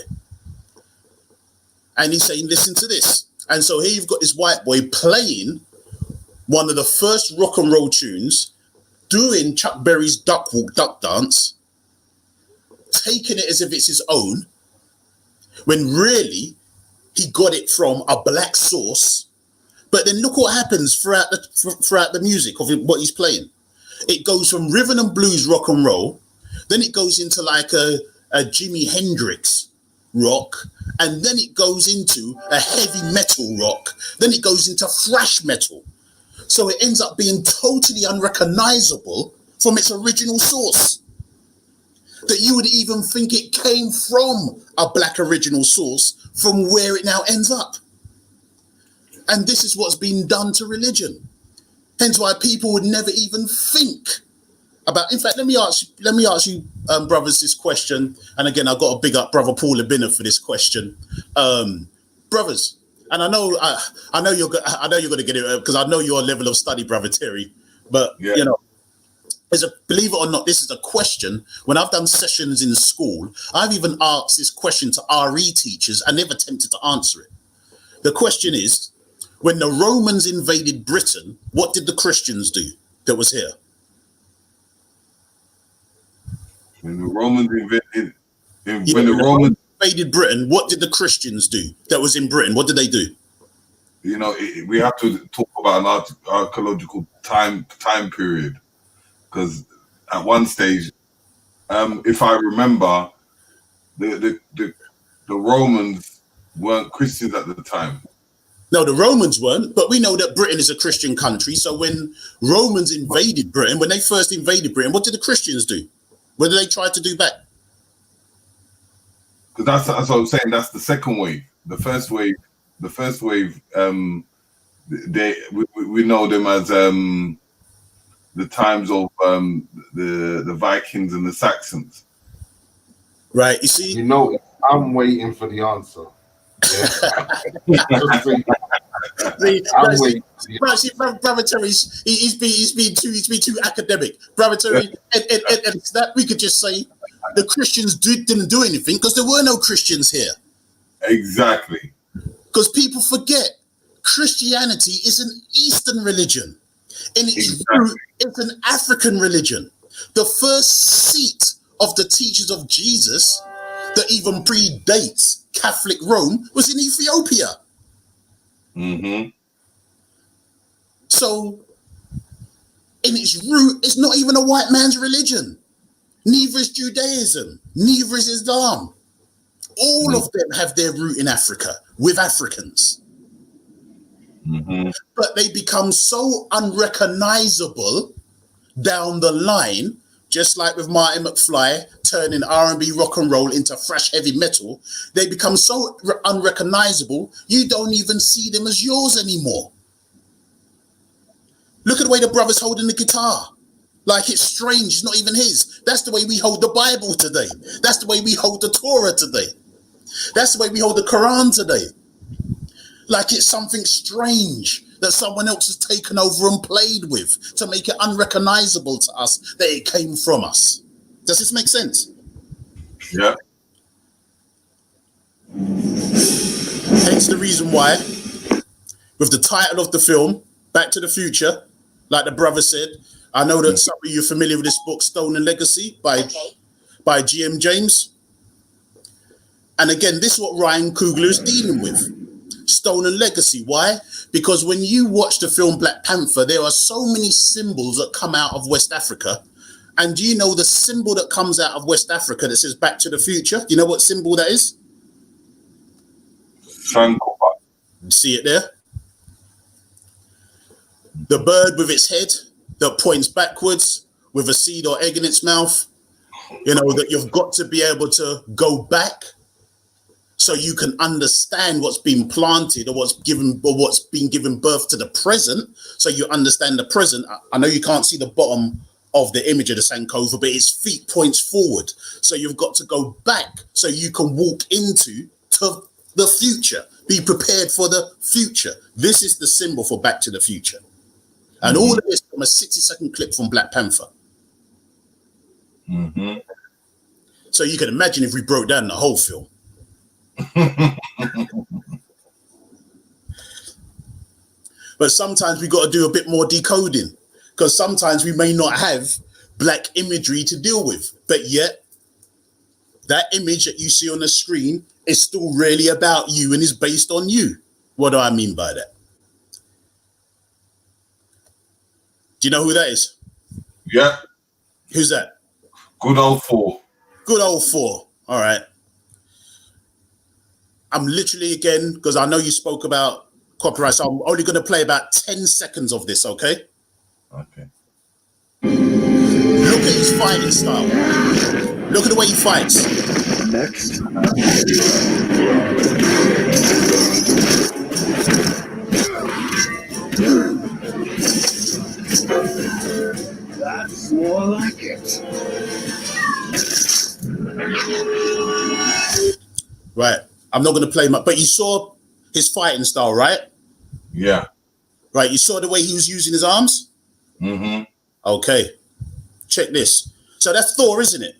Speaker 4: And he's saying, listen to this. And so here you've got this white boy playing one of the first rock and roll tunes, doing Chuck Berry's duck walk, duck dance, taking it as if it's his own, when really he got it from a black source. But then look what happens throughout the music of what he's playing. It goes from rhythm and blues, rock and roll, then it goes into like a Jimi Hendrix rock, and then it goes into a heavy metal rock, then it goes into thrash metal. So it ends up being totally unrecognizable from its original source. That you would even think it came from a black original source from where it now ends up. And this is what's been done to religion. Hence why people would never even think about. In fact, let me ask you, brothers, this question. And again, I've got to big up brother Paul Labiner for this question, brothers. And I know you're going to get it because I know your level of study, brother Terry. But you know, believe it or not, this is a question. When I've done sessions in school, I've even asked this question to RE teachers and they've attempted to answer it. The question is, when the Romans invaded Britain, what did the Christians do that was here?
Speaker 1: When the Romans invaded
Speaker 4: Britain, what did the Christians do that was in Britain? What did they do?
Speaker 1: You know, we have to talk about an archaeological time period. Because at one stage, if I remember, the Romans weren't Christians at the time.
Speaker 4: No, the Romans weren't, but we know that Britain is a Christian country. So when Romans invaded Britain, when they first invaded Britain, what did the Christians do? What did they try to do back?
Speaker 1: Because that's what I'm saying. That's the second wave. The first wave, we know them as the times of the Vikings and the Saxons.
Speaker 4: Right, you see?
Speaker 2: You know, I'm waiting for the answer.
Speaker 4: Brother Terry, he's been too academic. Brother Terry, and that we could just say the Christians didn't do anything because there were no Christians here.
Speaker 1: Exactly.
Speaker 4: Because people forget Christianity is an Eastern religion. In its root, it's an African religion. The first seat of the teachers of Jesus that even predates Catholic Rome was in Ethiopia.
Speaker 1: Mm-hmm.
Speaker 4: So, in its root, it's not even a white man's religion. Neither is Judaism. Neither is Islam. All of them have their root in Africa with Africans.
Speaker 1: Mm-hmm.
Speaker 4: But they become so unrecognizable down the line, just like with Martin McFly turning R&B rock and roll into thrash heavy metal. They become so unrecognizable, you don't even see them as yours anymore. Look at the way the brother's holding the guitar. Like it's strange, it's not even his. That's the way we hold the Bible today. That's the way we hold the Torah today. That's the way we hold the Quran today. Like it's something strange that someone else has taken over and played with to make it unrecognizable to us that it came from us. Does this make sense?
Speaker 1: Yeah.
Speaker 4: Hence the reason why, with the title of the film, Back to the Future, like the brother said, I know that some of you are familiar with this book, Stolen Legacy, by G.M. James. And again, this is what Ryan Coogler is dealing with. Stolen Legacy. Why? Because when you watch the film Black Panther, there are so many symbols that come out of West Africa. And do you know the symbol that comes out of West Africa that says Back to the Future? Do you know what symbol that is? See it there? The bird with its head that points backwards with a seed or egg in its mouth. You know, that you've got to be able to go back so you can understand what's been planted or what's been given birth to the present, so you understand the present. I know you can't see the bottom of the image of the Sankofa, but its feet points forward. So you've got to go back so you can walk into the future, be prepared for the future. This is the symbol for Back to the Future. And all of this from a 60-second clip from Black Panther.
Speaker 1: Mm-hmm.
Speaker 4: So you can imagine if we broke down the whole film. But sometimes we got to do a bit more decoding, because sometimes we may not have black imagery to deal with, but yet that image that you see on the screen is still really about you and is based on you. What do I mean by that? Do you know who that is?
Speaker 1: Yeah.
Speaker 4: Who's that?
Speaker 1: Good old Four.
Speaker 4: Good old Four. All right. I'm literally, again, because I know you spoke about copyright, so I'm only going to play about 10 seconds of this, okay?
Speaker 1: Okay.
Speaker 4: Look at his fighting style. Look at the way he fights.
Speaker 6: Next. That's more like it.
Speaker 4: Right. I'm not going to play much, but you saw his fighting style, right?
Speaker 1: Yeah.
Speaker 4: Right. You saw the way he was using his arms?
Speaker 1: Mm-hmm.
Speaker 4: Okay. Check this. So that's Thor, isn't it?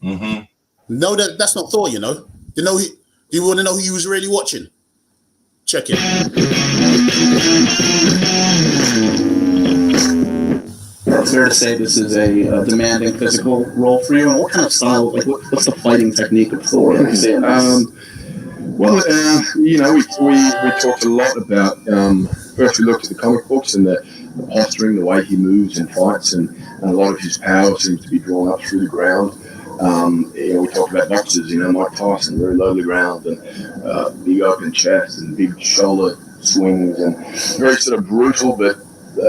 Speaker 1: Mm-hmm.
Speaker 4: No, that's not Thor, you know. Do you want to know who you was really watching? Check it.
Speaker 12: It's fair to say this is a demanding physical role for you. What kind of style, like what's the fighting technique of Thor?
Speaker 13: Well, you know, we talked a lot about, first we looked at the comic books and the posturing, the way he moves and fights, and a lot of his power seems to be drawn up through the ground. You know, we talked about boxers, you know, Mike Tyson, very low to the ground, and big open chest and big shoulder swings, and very sort of brutal, but,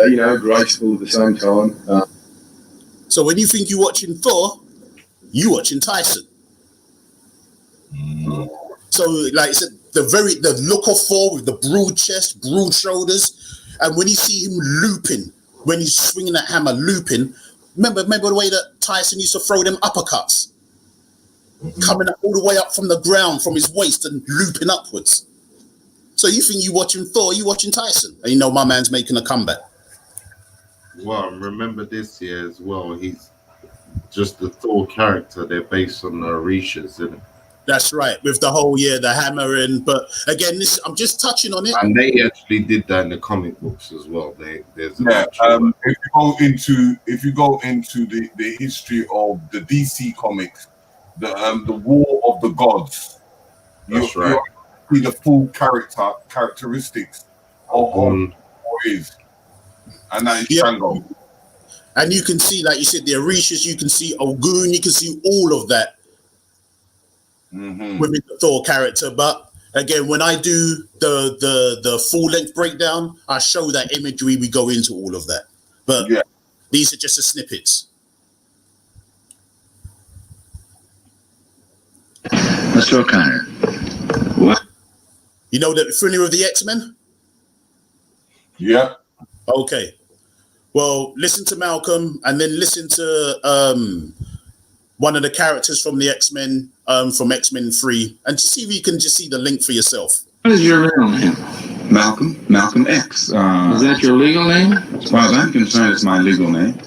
Speaker 13: you know, graceful at the same time.
Speaker 4: So when you think you're watching Thor, you're watching Tyson. So, like I said, the look of Thor with the broad chest, broad shoulders, and when you see him looping, when he's swinging that hammer, looping, remember the way that Tyson used to throw them uppercuts, coming up all the way up from the ground, from his waist and looping upwards. So you think you're watching Thor, you're watching Tyson, and you know my man's making a comeback.
Speaker 2: Well, remember this year as well. He's just the Thor character. They're based on the Orishas, isn't it?
Speaker 4: That's right, with the whole the hammer and. But again, I'm just touching on it.
Speaker 2: And they actually did that in the comic books as well. There's
Speaker 1: if you go into the history of the DC comics, the War of the Gods, you see the full characteristics of what is. And that is Shango.
Speaker 4: And you can see, like you said, the Orishas, you can see Ogun, you can see all of that within the Thor character. But again, when I do the full length breakdown, I show that imagery, we go into all of that. But these are just the snippets.
Speaker 13: Mr. O'Connor.
Speaker 4: What? You know the familiar with the X-Men?
Speaker 1: Yeah.
Speaker 4: Okay. Well, listen to Malcolm and then listen to one of the characters from the X-Men, from X-Men 3, and see if you can just see the link for yourself.
Speaker 14: What is your real name?
Speaker 13: Malcolm X.
Speaker 14: Is that your legal name?
Speaker 13: As far as I'm concerned, it's my legal name.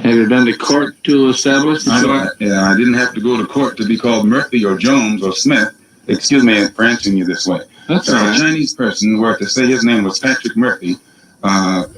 Speaker 14: Have you been to court to establish the
Speaker 13: I didn't have to go to court to be called Murphy or Jones or Smith. Excuse me for answering you this way.
Speaker 14: That's
Speaker 13: if
Speaker 14: all right.
Speaker 13: a Chinese person were to say his name was Patrick Murphy,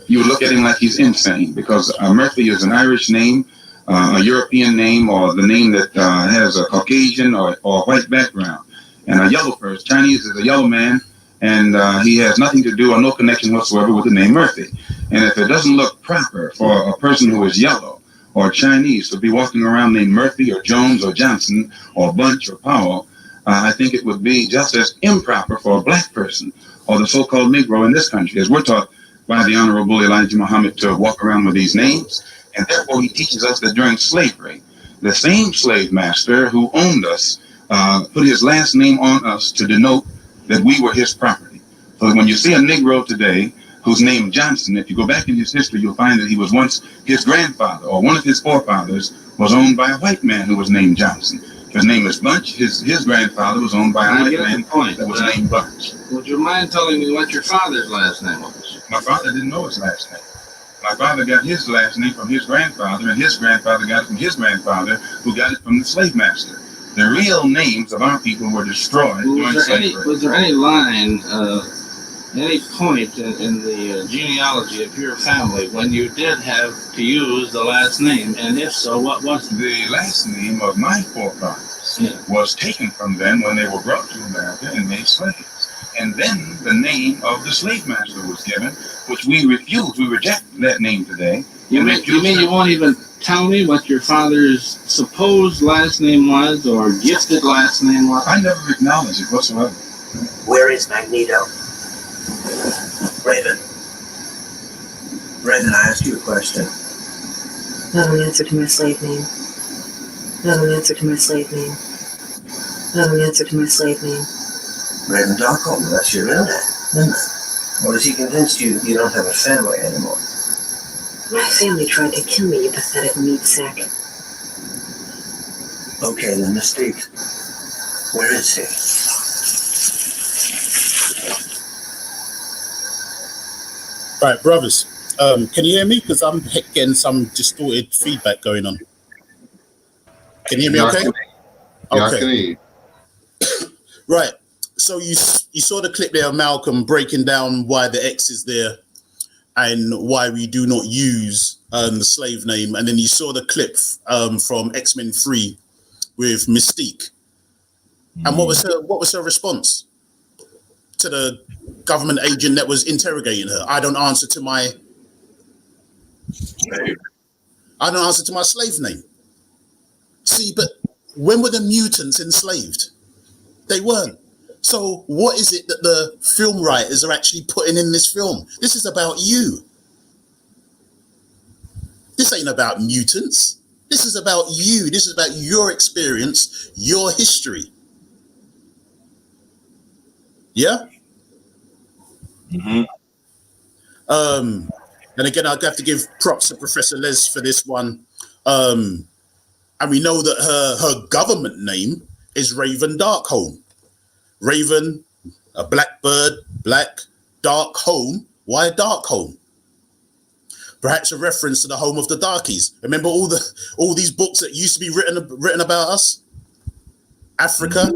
Speaker 13: you would look at him like he's insane, because Murphy is an Irish name, a European name, or the name that has a Caucasian or white background. And a yellow person, Chinese is a yellow man, and he has nothing to do or no connection whatsoever with the name Murphy. And if it doesn't look proper for a person who is yellow or Chinese to be walking around named Murphy or Jones or Johnson or Bunch or Powell, I think it would be just as improper for a black person or the so-called Negro in this country, as we're taught by the Honorable Elijah Muhammad to walk around with these names. And therefore he teaches us that during slavery, the same slave master who owned us put his last name on us to denote that we were his property. So when you see a Negro today who's named Johnson, if you go back in his history, you'll find that he was once his grandfather, or one of his forefathers was owned by a white man who was named Johnson. His name is Bunch. His grandfather was owned by a white man that was named Bunch.
Speaker 14: Would you mind telling me what your father's last name was?
Speaker 13: My father didn't know his last name. My father got his last name from his grandfather, and his grandfather got it from his grandfather, who got it from the slave master. The real names of our people were destroyed during slavery.
Speaker 14: Was there any line, any point in the genealogy of your family when you did have to use the last name? And if so, what was it?
Speaker 13: The last name of my forefathers was taken from them when they were brought to America and made slaves. And then the name of the slave master was given, which we refuse. We reject that name today.
Speaker 14: You mean you won't even tell me what your father's supposed last name was or gifted last name was?
Speaker 13: I never acknowledged it whatsoever.
Speaker 15: Where is Magneto? Raven. Raven, I asked you a question.
Speaker 7: I have an answer to my slave name. I have an answer to my slave name. I have an answer to my slave name.
Speaker 15: Raven Darkholm, that's your real name, isn't it? Or has he convinced you you don't have a family anymore?
Speaker 7: My family tried to kill me, you pathetic meat sack.
Speaker 15: Okay, then Mystique. Where is he?
Speaker 4: Right, brothers. Can you hear me? Because I'm getting some distorted feedback going on. Can you hear me okay?
Speaker 2: Yeah, I can hear you.
Speaker 4: Right. So you saw the clip there of Malcolm breaking down why the X is there and why we do not use the slave name. And then you saw the clip from X-Men 3 with Mystique. And what was her response to the government agent that was interrogating her? I don't answer to my slave name. See, but when were the mutants enslaved? They weren't. So what is it that the film writers are actually putting in this film? This is about you. This ain't about mutants. This is about you. This is about your experience, your history. Yeah?
Speaker 1: Mm-hmm.
Speaker 4: And again, I'd have to give props to Professor Les for this one. And we know that her government name is Raven Darkholm. Raven, a blackbird, black, Darkholm. Why Darkholm? Perhaps a reference to the home of the Darkies. Remember all these books that used to be written about us? Africa,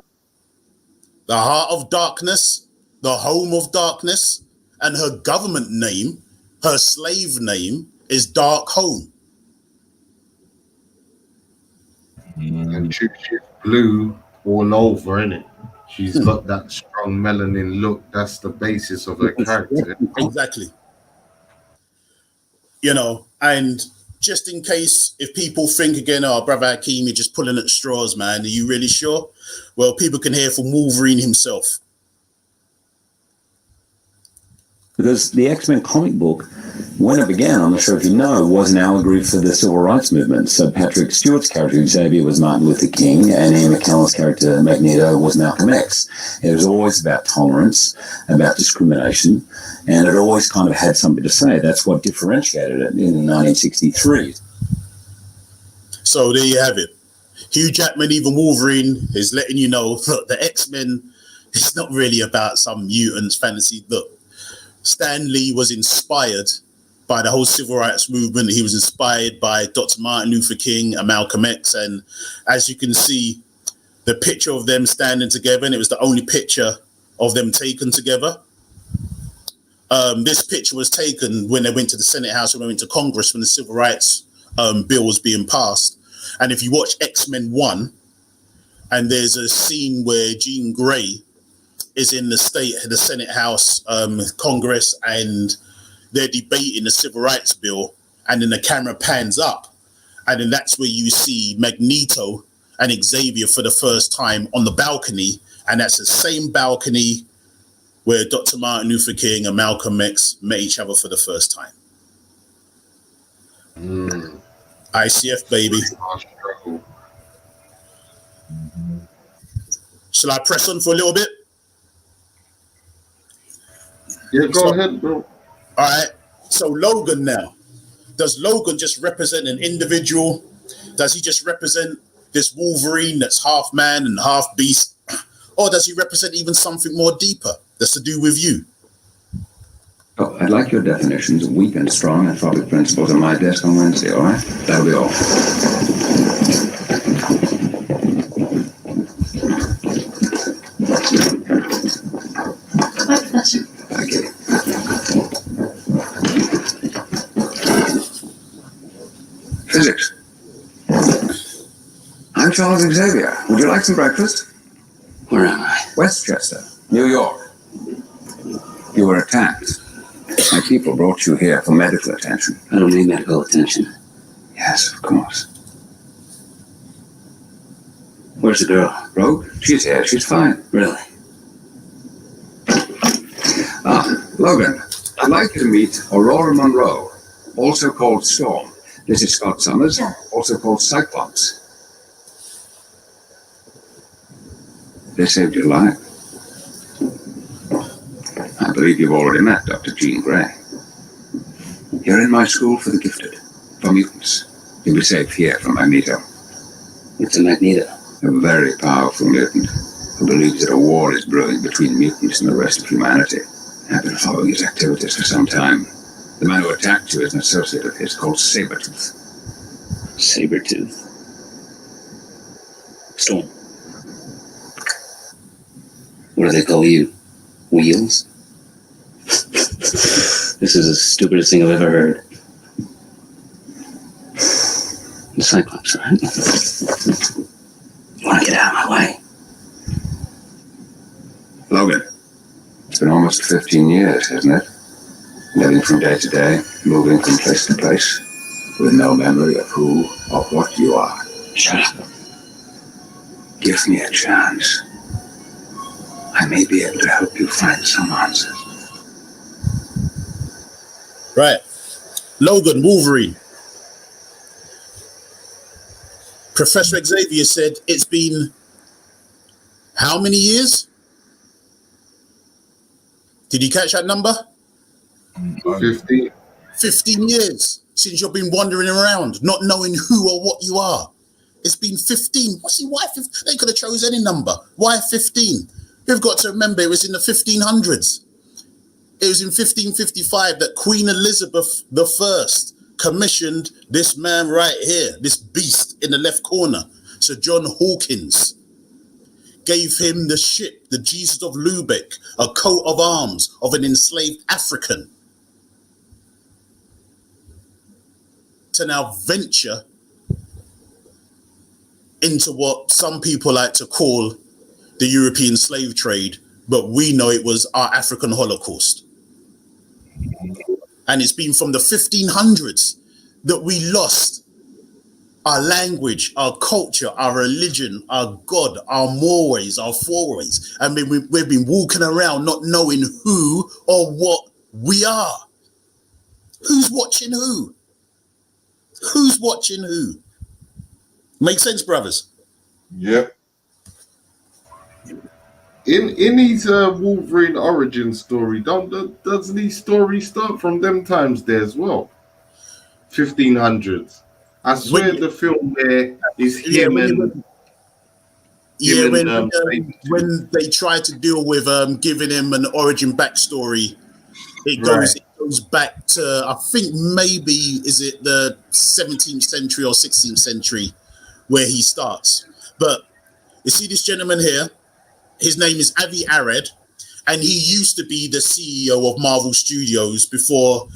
Speaker 4: the heart of darkness, the home of darkness, and her government name, her slave name, is Darkholm.
Speaker 2: And she's blue all over, innit? She's got that strong melanin look. That's the basis of her character.
Speaker 4: Exactly. You know, and just in case if people think again, oh, Brother Hakim, you're just pulling at straws, man. Are you really sure? Well, people can hear from Wolverine himself.
Speaker 16: Because the X-Men comic book, when it began, I'm not sure if you know, was an allegory for the civil rights movement. So Patrick Stewart's character, Xavier, was Martin Luther King, and Ian McKellen's character, Magneto, was Malcolm X. It was always about tolerance, about discrimination, and it always kind of had something to say. That's what differentiated it in 1963.
Speaker 4: So there you have it. Hugh Jackman, even Wolverine, is letting you know, look, the X-Men, it's not really about some mutants fantasy. Look, Stan Lee was inspired by the whole civil rights movement. He was inspired by Dr. Martin Luther King and Malcolm X. And as you can see, the picture of them standing together, and it was the only picture of them taken together. This picture was taken when they went to the Senate House, when they went to Congress, when the civil rights bill was being passed. And if you watch X-Men 1, and there's a scene where Jean Grey is in the Senate House, Congress, and they're debating the civil rights bill, and then the camera pans up, and then that's where you see Magneto and Xavier for the first time on the balcony, and that's the same balcony where Dr. Martin Luther King and Malcolm X met each other for the first time. ICF, baby. Shall I press on for a little bit?
Speaker 2: Yeah, go ahead, bro.
Speaker 4: All right. So Logan now. Does Logan just represent an individual? Does he just represent this Wolverine that's half man and half beast? Or does he represent even something more deeper that's to do with you?
Speaker 16: Oh, I'd like your definitions of weak and strong and public principles on my desk on Wednesday, all right? That'll be all.
Speaker 7: My pleasure.
Speaker 16: Thank you. Physics. I'm Charles Xavier. Would you like some breakfast?
Speaker 5: Where am I?
Speaker 16: Westchester, New York. You were attacked. My people brought you here for medical attention.
Speaker 10: I don't need medical attention.
Speaker 16: Yes, of course.
Speaker 10: Where's the girl?
Speaker 16: Rogue? She's here. She's fine.
Speaker 10: Really?
Speaker 16: Logan, I'd like you to meet Aurora Monroe, also called Storm. This is Scott Summers, also called Cyclops. They saved your life. I believe you've already met Dr. Jean Grey. You're in my school for the gifted, for mutants. You'll be safe here from Magneto.
Speaker 10: It's a Magneto.
Speaker 16: A very powerful mutant who believes that a war is brewing between mutants and the rest of humanity. I've been following his activities for some time. The man who attacked you is an associate of his called Sabretooth.
Speaker 10: Sabretooth. Storm. What do they call you? Wheels? This is the stupidest thing I've ever heard. The Cyclops, right? You want to get out of my way?
Speaker 16: Logan, it's been almost 15 years, hasn't it? Living from day to day, moving from place to place, with no memory of who or what you are.
Speaker 10: Shut up.
Speaker 16: Give me a chance. I may be able to help you find some answers.
Speaker 4: Right. Logan, Wolverine. Professor Xavier said it's been how many years? Did you catch that number?
Speaker 2: 15.
Speaker 4: 15 years since you've been wandering around, not knowing who or what you are. It's been 15. Why 15? They could have chose any number. Why 15? You've got to remember it was in the 1500s. It was in 1555 that Queen Elizabeth I commissioned this man right here, this beast in the left corner, Sir John Hawkins. Gave him the ship, the Jesus of Lubeck, a coat of arms of an enslaved African, to now venture into what some people like to call the European slave trade, but we know it was our African Holocaust. And it's been from the 1500s that we lost our language, our culture, our religion, our God, our mores, our foreways. I mean, we've been walking around not knowing who or what we are. Who's watching who? Who's watching who? Make sense, brothers?
Speaker 1: Yep.
Speaker 2: In his Wolverine origin story, doesn't his story start from them times there as well? 1500s. I swear the film there is him
Speaker 4: when they try to deal with giving him an origin backstory, it goes back to, I think maybe, is it the 17th century or 16th century where he starts. But you see this gentleman here, his name is Avi Arad, and he used to be the CEO of Marvel Studios before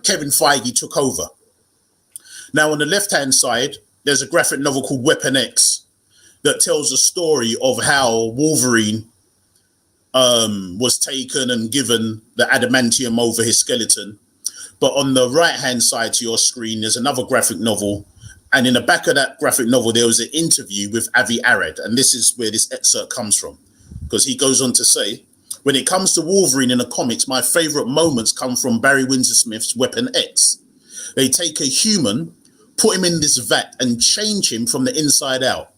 Speaker 4: Kevin Feige took over. Now, on the left-hand side, there's a graphic novel called Weapon X that tells a story of how Wolverine was taken and given the adamantium over his skeleton. But on the right-hand side to your screen, there's another graphic novel. And in the back of that graphic novel, there was an interview with Avi Arad. And this is where this excerpt comes from. Because he goes on to say, when it comes to Wolverine in the comics, my favorite moments come from Barry Windsor Smith's Weapon X. They take a human, put him in this vat and change him from the inside out.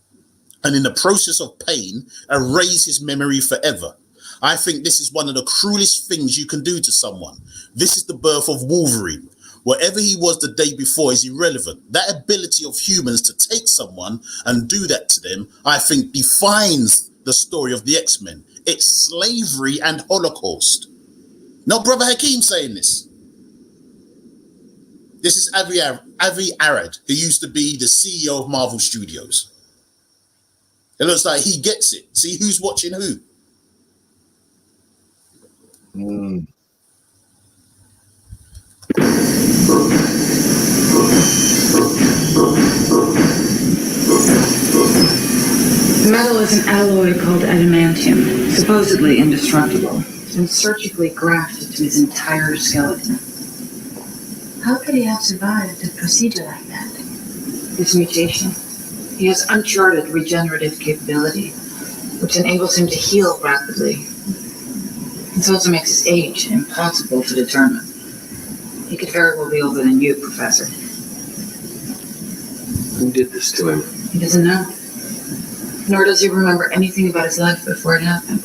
Speaker 4: And in the process of pain, erase his memory forever. I think this is one of the cruelest things you can do to someone. This is the birth of Wolverine. Whatever he was the day before is irrelevant. That ability of humans to take someone and do that to them, I think, defines the story of the X-Men. It's slavery and Holocaust. Not Brother Hakim saying this. This is Avi Arad, who used to be the CEO of Marvel Studios. It looks like he gets it. See who's watching who.
Speaker 17: The metal is an alloy called adamantium, supposedly indestructible. It's been surgically grafted to his entire skeleton. How could he have survived a procedure like that? His mutation. He has uncharted regenerative capability, which enables him to heal rapidly. This also makes his age impossible to determine. He could very well be older than you, Professor.
Speaker 6: Who did this to him?
Speaker 17: He doesn't know. Nor does he remember anything about his life before it happened.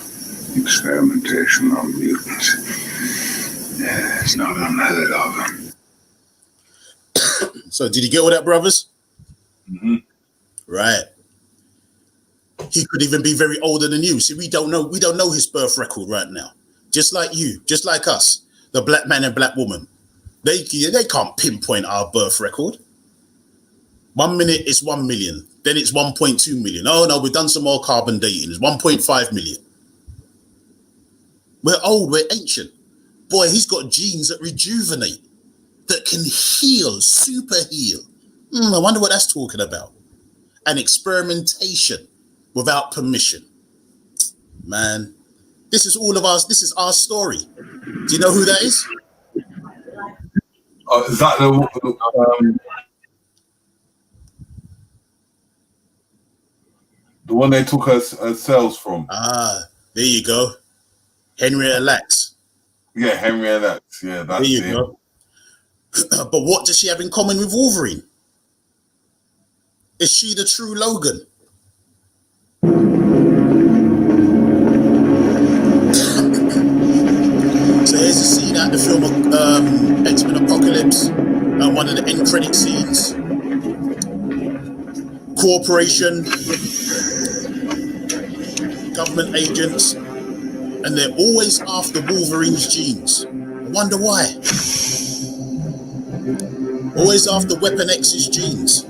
Speaker 18: Experimentation on mutants. Yeah, it's not unheard of.
Speaker 4: So did you get all that, brothers?
Speaker 1: Mm-hmm.
Speaker 4: Right. He could even be very older than you. See, we don't know his birth record right now. Just like you, just like us, the black man and black woman. They can't pinpoint our birth record. 1 minute it's 1 million, then it's 1.2 million. Oh no, we've done some more carbon dating. It's 1.5 million. We're old, we're ancient. Boy, he's got genes that rejuvenate, that can heal, super heal. I wonder what that's talking about. And experimentation without permission. Man, this is all of us. This is our story. Do you know who that is?
Speaker 1: Is that the one they took her cells from?
Speaker 4: Ah, there you go. Henrietta Lacks.
Speaker 1: Yeah, Henrietta Lacks. Yeah, that's
Speaker 4: there you go. But what does she have in common with Wolverine? Is she the true Logan? So here's a scene out the film X-Men Apocalypse, one of the end credit scenes. Corporation, government agents, and they're always after Wolverine's genes. I wonder why. Always after Weapon X's genes.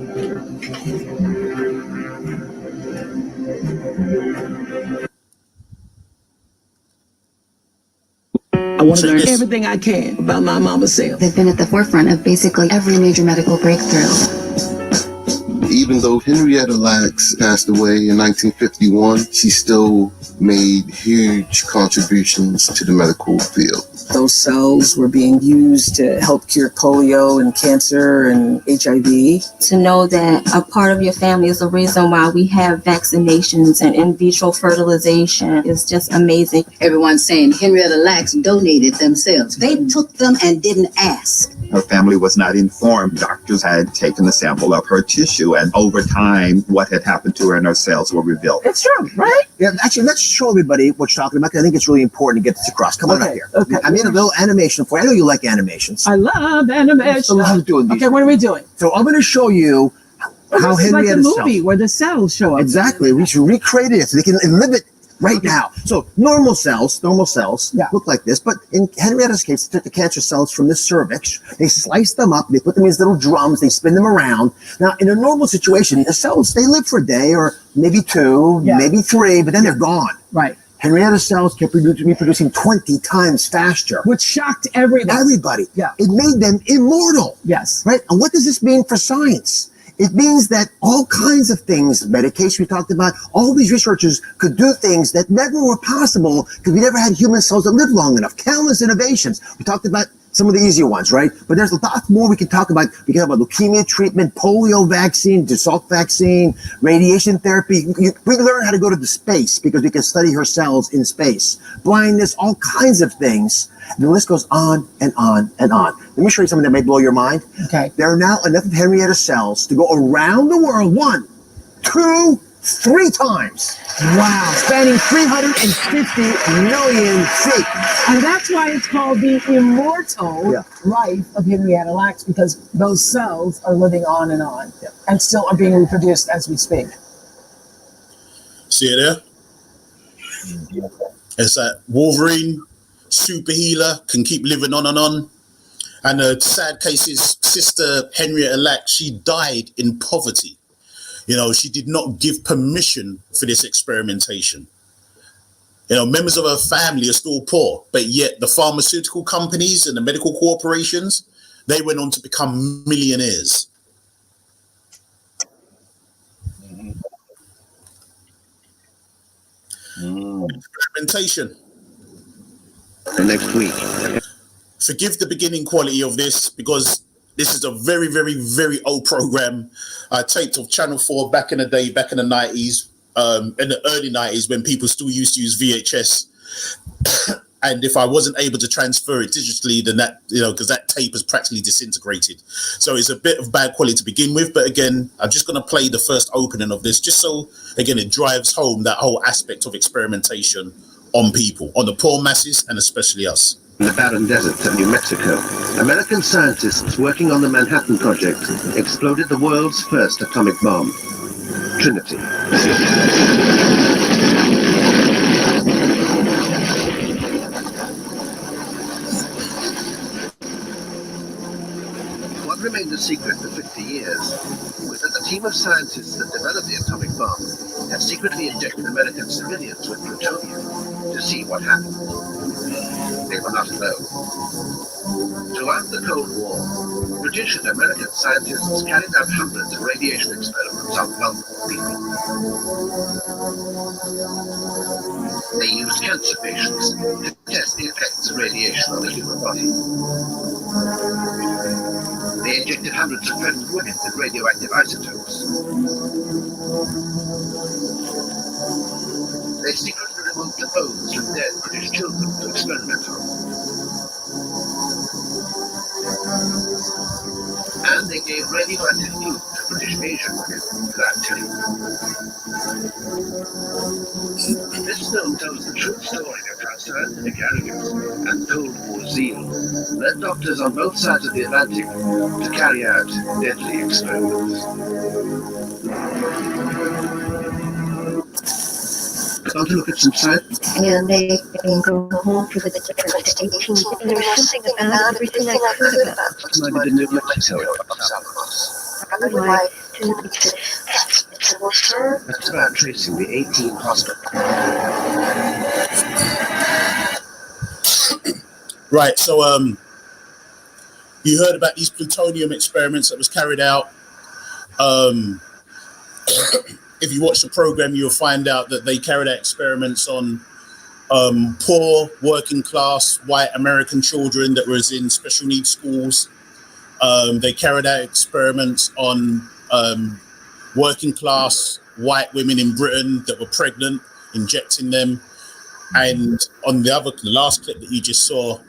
Speaker 10: I want to learn everything I can about my mama's cells.
Speaker 7: They've been at the forefront of basically every major medical breakthrough.
Speaker 6: Even though Henrietta Lacks passed away in 1951, she still made huge contributions to the medical field.
Speaker 10: Those cells were being used to help cure polio and cancer and HIV.
Speaker 7: To know that a part of your family is the reason why we have vaccinations and in vitro fertilization is just amazing.
Speaker 19: Everyone's saying Henrietta Lacks donated themselves. They took them and didn't ask.
Speaker 20: Her family was not informed. Doctors had taken a sample of her tissue, and over time, what had happened to her and her cells were revealed.
Speaker 10: It's true, right?
Speaker 21: Yeah, actually, let's show everybody what you're talking about, because I think it's really important to get this across. Come on up here.
Speaker 10: Okay.
Speaker 21: I made a little animation for you. I know you like animations.
Speaker 10: I love animation.
Speaker 21: So how doing these?
Speaker 10: Okay, what are we doing?
Speaker 21: So I'm going to show you how
Speaker 10: this is like
Speaker 21: Henrietta
Speaker 10: the movie where the cells show up.
Speaker 21: Exactly. We should recreate it so they can live it right now. So normal cells look like this, but in Henrietta's case, they took the cancer cells from the cervix, they slice them up, they put them in these little drums, they spin them around. Now, in a normal situation, the cells, they live for a day or maybe two, maybe three, but then they're gone.
Speaker 10: Right.
Speaker 21: Henrietta's cells kept reproducing 20 times faster.
Speaker 10: Which shocked everybody.
Speaker 21: Yeah. It made them immortal.
Speaker 10: Yes.
Speaker 21: Right? And what does this mean for science? It means that all kinds of things, medication we talked about, all these researchers could do things that never were possible because we never had human cells that lived long enough. Countless innovations. We talked about some of the easier ones, right? But there's a lot more we can talk about. We can talk about leukemia treatment, polio vaccine, Salk vaccine, radiation therapy. We can learn how to go to the space because we can study her cells in space. Blindness, all kinds of things. And the list goes on and on and on. Let me show you something that may blow your mind.
Speaker 10: Okay.
Speaker 21: There are now enough of Henrietta cells to go around the world 1, 2, 3 times.
Speaker 10: Wow.
Speaker 21: Spanning 350 million feet.
Speaker 10: And that's why it's called the immortal life of Henrietta Lacks, because those cells are living on and still are being reproduced as we speak.
Speaker 4: See it there? It's that Wolverine, super healer, can keep living on. And the sad case is Sister Henrietta Lacks, she died in poverty. You know, she did not give permission for this experimentation. You know, members of her family are still poor, but yet the pharmaceutical companies and the medical corporations, they went on to become millionaires. Experimentation.
Speaker 3: next week.
Speaker 4: Forgive the beginning quality of this because this is a very, very, very old program I taped off Channel 4 back in the day, back in the 90s, in the early 90s when people still used to use VHS. And if I wasn't able to transfer it digitally, then that, because that tape is practically disintegrated. So it's a bit of bad quality to begin with. But again, I'm just going to play the first opening of this just so, again, it drives home that whole aspect of experimentation on people, on the poor masses, and especially us.
Speaker 3: In the barren deserts of New Mexico, American scientists working on the Manhattan Project exploded the world's first atomic bomb, Trinity. What remained a secret for 50 years was that the team of scientists that developed the atomic bomb had secretly injected American civilians with plutonium to see what happened. They were not alone. Throughout the Cold War, British and American scientists carried out hundreds of radiation experiments on vulnerable people. They used cancer patients to test the effects of radiation on the human body. They injected hundreds of pregnant women with radioactive isotopes. They secretly removed the bones from dead British children to experiment on. And they gave radioactive food to British Asian women without telling them. This film tells the true story of how scientific arrogance and Cold War zeal led doctors on both sides of the Atlantic to carry out deadly experiments. Want to look at some science?
Speaker 22: And they've been going home for the different stations. And there's something about everything I heard about.
Speaker 3: I didn't know much
Speaker 22: I would like to refer.
Speaker 3: That's about tracing the 18 hospitals.
Speaker 4: Right, so you heard about these plutonium experiments that was carried out. If you watch the program, you'll find out that they carried out experiments on poor, working class, white American children that was in special needs schools. They carried out experiments on working class, white women in Britain that were pregnant, injecting them. And on the last clip that you just saw,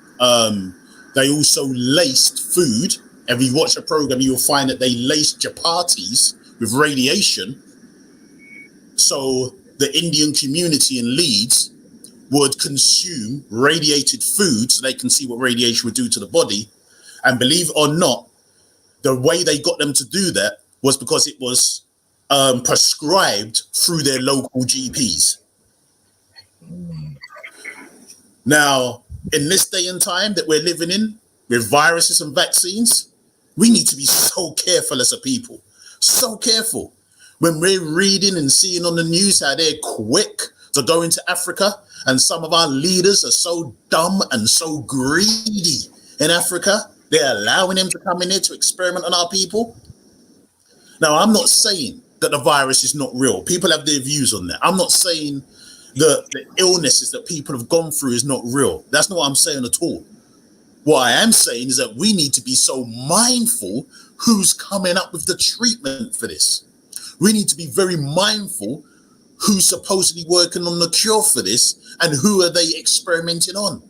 Speaker 4: they also laced food. If you watch the program, you'll find that they laced chapatis with radiation. So the Indian community in Leeds would consume radiated food so they can see what radiation would do to the body. And believe it or not, the way they got them to do that was because it was prescribed through their local GPs. Now, in this day and time that we're living in, with viruses and vaccines, we need to be so careful as a people, so careful. When we're reading and seeing on the news how they're quick to go into Africa, and some of our leaders are so dumb and so greedy in Africa, they're allowing them to come in here to experiment on our people. Now, I'm not saying that the virus is not real. People have their views on that. I'm not saying that the illnesses that people have gone through is not real. That's not what I'm saying at all. What I am saying is that we need to be so mindful who's coming up with the treatment for this. We need to be very mindful who's supposedly working on the cure for this and who are they experimenting on.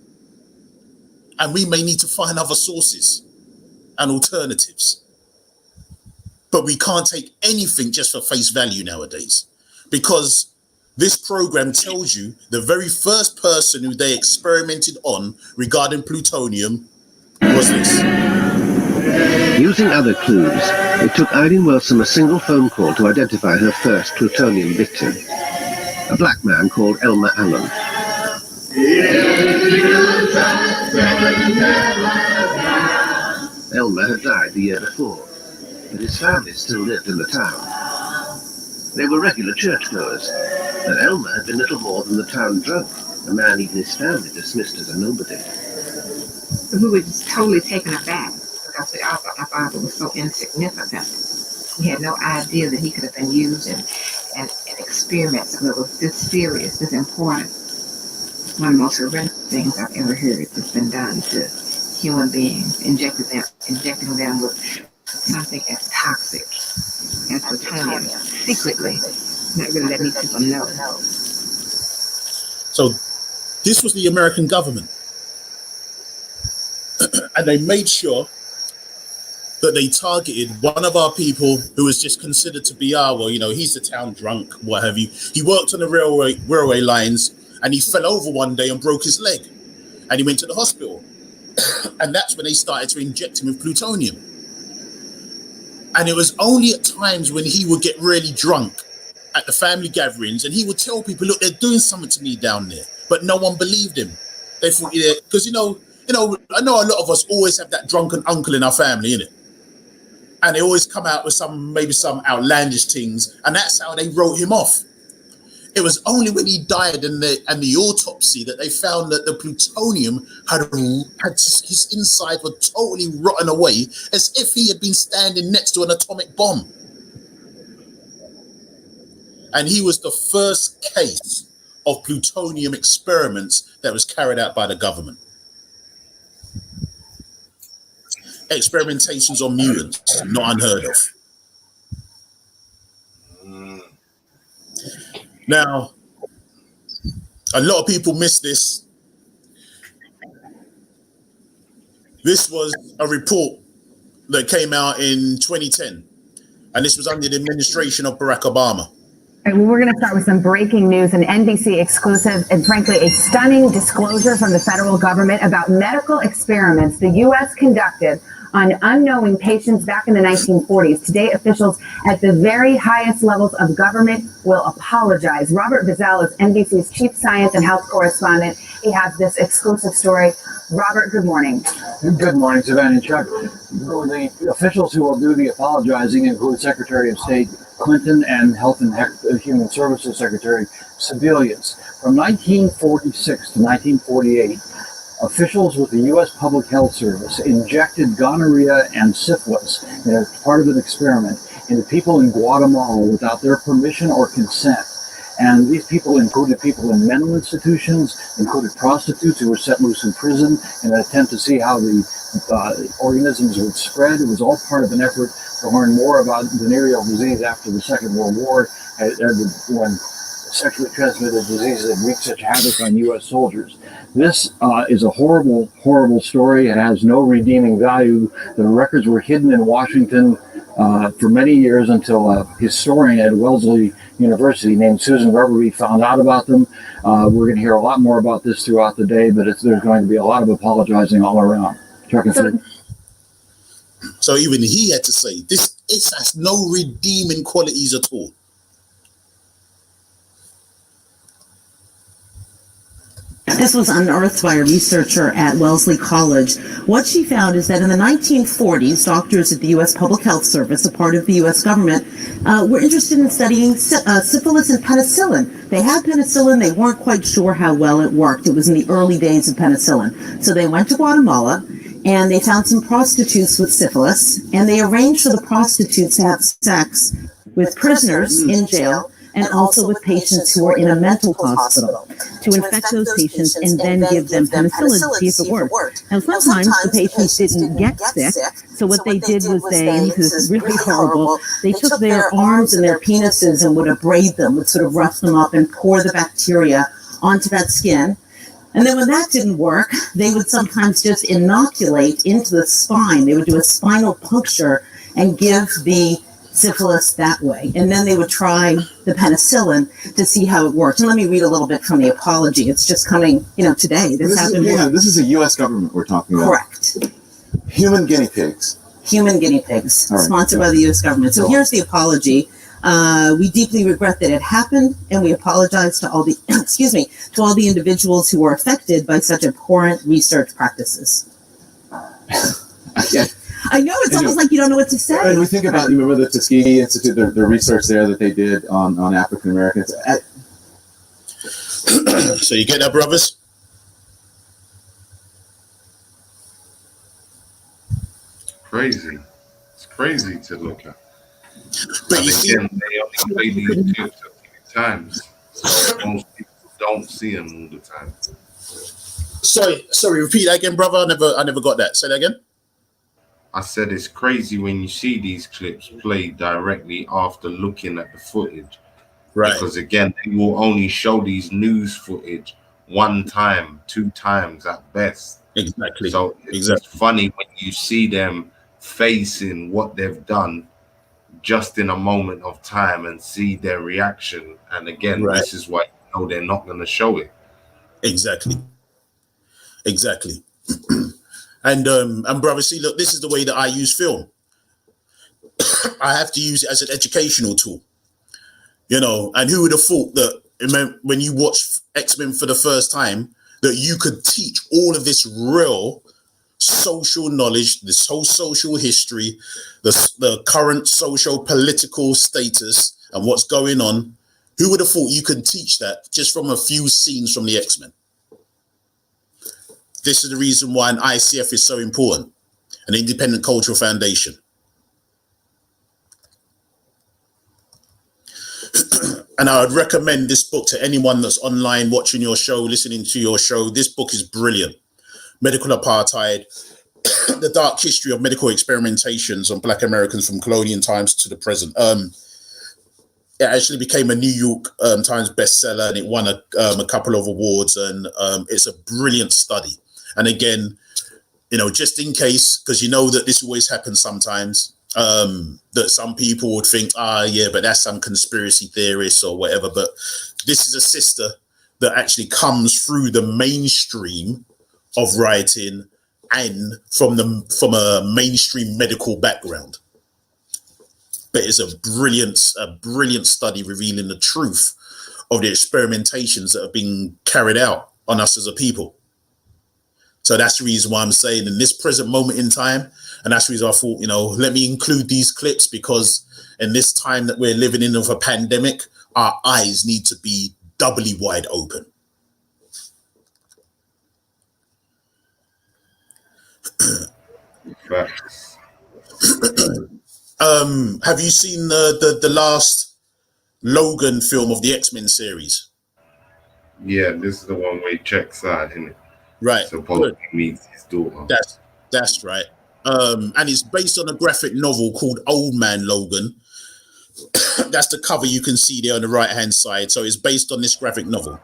Speaker 4: And we may need to find other sources and alternatives. But we can't take anything just for face value nowadays, because this program tells you the very first person who they experimented on regarding plutonium was this.
Speaker 3: Using other clues, it took Irene Wilson a single phone call to identify her first plutonium victim, a black man called Elmer Allen. Elmer had died the year before, but his family still lived in the town. They were regular churchgoers, and Elmer had been little more than the town drunk, a man even his family dismissed as a nobody.
Speaker 23: We were just totally taken aback because our father was so insignificant. We had no idea that he could have been used in experiments that was this serious, this important. one of the most horrendous things I've ever heard that's been done to human beings, injecting them with something as toxic as plutonium, secretly, not really letting these people know.
Speaker 4: So this was the American government. And they made sure that they targeted one of our people who was just considered to be he's the town drunk, what have you. He worked on the railway lines, and he fell over one day and broke his leg. And he went to the hospital. And that's when they started to inject him with plutonium. And it was only at times when he would get really drunk at the family gatherings, and he would tell people, look, they're doing something to me down there. But no one believed him. They thought, because, I know a lot of us always have that drunken uncle in our family, innit? And they always come out with some outlandish things, and that's how they wrote him off. It was only when he died and the autopsy that they found that the plutonium had his inside were totally rotten away, as if he had been standing next to an atomic bomb. And he was the first case of plutonium experiments that was carried out by the government. Experimentations on mutants, not unheard of. Now, a lot of people miss this. This was a report that came out in 2010, and this was under the administration of Barack Obama.
Speaker 8: All right, well, we're going to start with some breaking news, an NBC exclusive, and frankly, a stunning disclosure from the federal government about medical experiments the U.S. conducted on unknowing patients back in the 1940s. Today, officials at the very highest levels of government will apologize. Robert Bazell is NBC's chief science and health correspondent. He has this exclusive story. Robert, good morning.
Speaker 9: Good morning, Savannah and Chuck. The officials who will do the apologizing include Secretary of State Clinton and Health and Human Services Secretary Sebelius. From 1946 to 1948, officials with the U.S. Public Health Service injected gonorrhea and syphilis as part of an experiment into people in Guatemala without their permission or consent. And these people included people in mental institutions, included prostitutes who were set loose in prison in an attempt to see how the organisms would spread. It was all part of an effort to learn more about venereal disease after the Second World War, when sexually transmitted diseases had wreaked such havoc on U.S. soldiers. This is a horrible, horrible story. It has no redeeming value. The records were hidden in Washington for many years until a historian at Wellesley University named Susan Rubberby found out about them. We're going to hear a lot more about this throughout the day, but there's going to be a lot of apologizing all around.
Speaker 4: So even he had to say, this has no redeeming qualities at all.
Speaker 11: This was unearthed by a researcher at Wellesley College. What she found is that in the 1940s, doctors at the U.S. Public Health Service, a part of the U.S. government, were interested in studying syphilis and penicillin. They had penicillin. They weren't quite sure how well it worked. It was in the early days of penicillin. So they went to Guatemala, and they found some prostitutes with syphilis, and they arranged for the prostitutes to have sex with prisoners in jail and also with patients who are in a mental hospital, to infect those patients and then give them penicillin to see if it worked. And sometimes the patients didn't get sick, so what they did was this is really horrible, they took their arms and their penises and would abrade them, would sort of rough them up and pour the bacteria onto that skin. And then when that didn't work, they would sometimes just inoculate into the spine. They would do a spinal puncture and give the syphilis that way. And then they would try the penicillin to see how it worked. And let me read a little bit from the apology. It's just coming, today. This happened.
Speaker 24: This is a U.S. government we're talking about.
Speaker 11: Correct.
Speaker 24: Human guinea pigs.
Speaker 11: Human guinea pigs,
Speaker 24: Right.
Speaker 11: sponsored by the U.S. government. So here's the apology. We deeply regret that it happened, and we apologize to all the, to all the individuals who were affected by such abhorrent research practices. I know, it's almost like you don't know what to say.
Speaker 24: And we think about, remember the Tuskegee Institute, the research there that they did on African Americans.
Speaker 4: So you get that, brothers?
Speaker 2: Crazy. It's crazy to look at. And again, they only play these clips a few times. So most people don't see them all the time.
Speaker 4: Sorry, repeat that again, brother. I never got that. Say that again.
Speaker 2: I said it's crazy when you see these clips played directly after looking at the footage.
Speaker 4: Right.
Speaker 2: Because again, they will only show these news footage one time, two times at best.
Speaker 4: Exactly.
Speaker 2: So it's funny when you see them facing what they've done just in a moment of time and see their reaction. And again, this is why you know they're not going to show it.
Speaker 4: Exactly. And brother, see, look, this is the way that I use film. I have to use it as an educational tool, you know. And who would have thought that when you watch X-Men for the first time, that you could teach all of this real social knowledge, this whole social history, the current social political status and what's going on. Who would have thought you could teach that just from a few scenes from the X-Men? This is the reason why an ICF is so important, an independent cultural foundation. And I would recommend this book to anyone that's online watching your show, listening to your show. This book is brilliant. Medical Apartheid, The Dark History of Medical Experimentations on Black Americans from Colonial Times to the Present. It actually became a New York Times bestseller, and it won a couple of awards, and it's a brilliant study. And again, you know, just in case, because you know that this always happens sometimes, that some people would think, yeah, but that's some conspiracy theorist or whatever. But this is a sister that actually comes through the mainstream of writing and from a mainstream medical background. But it's a brilliant study revealing the truth of the experimentations that have been carried out on us as a people. So that's the reason why I'm saying in this present moment in time, and that's the reason I thought, you know, let me include these clips, because in this time that we're living in of a pandemic, our eyes need to be doubly wide open. Have you seen the last Logan film of the X-Men series?
Speaker 2: Yeah, this is the one where he checks out, isn't it?
Speaker 4: Right.
Speaker 2: Supposedly meets his daughter.
Speaker 4: That's right. And it's based on a graphic novel called Old Man Logan. That's the cover you can see there on the right hand side. So it's based on this graphic novel.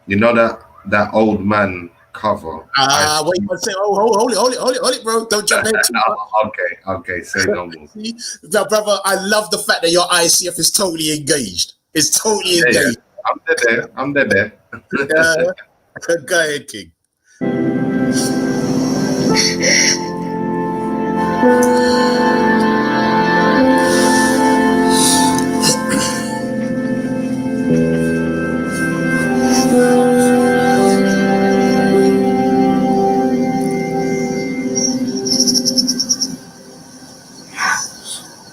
Speaker 2: You know that Old Man cover.
Speaker 4: Wait one second. Hold it, bro. Don't jump in too much.
Speaker 2: Okay, say no more.
Speaker 4: Now, brother, I love the fact that your ICF is totally engaged. It's totally engaged.
Speaker 2: Yeah. I'm there.
Speaker 4: Go ahead, King.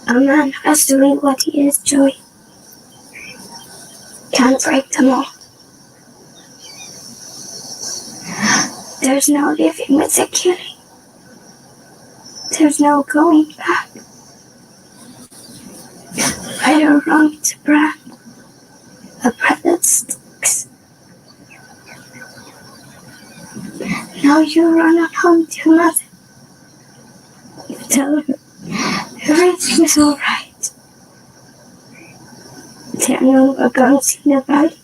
Speaker 22: A man has to be what he is, Joey. Can't break them all. There's no living with the killing. There's no going back. Right or wrong, it's a brand that sticks. Now you run up home to your mother. You tell her everything's alright. There are no guns in the valley.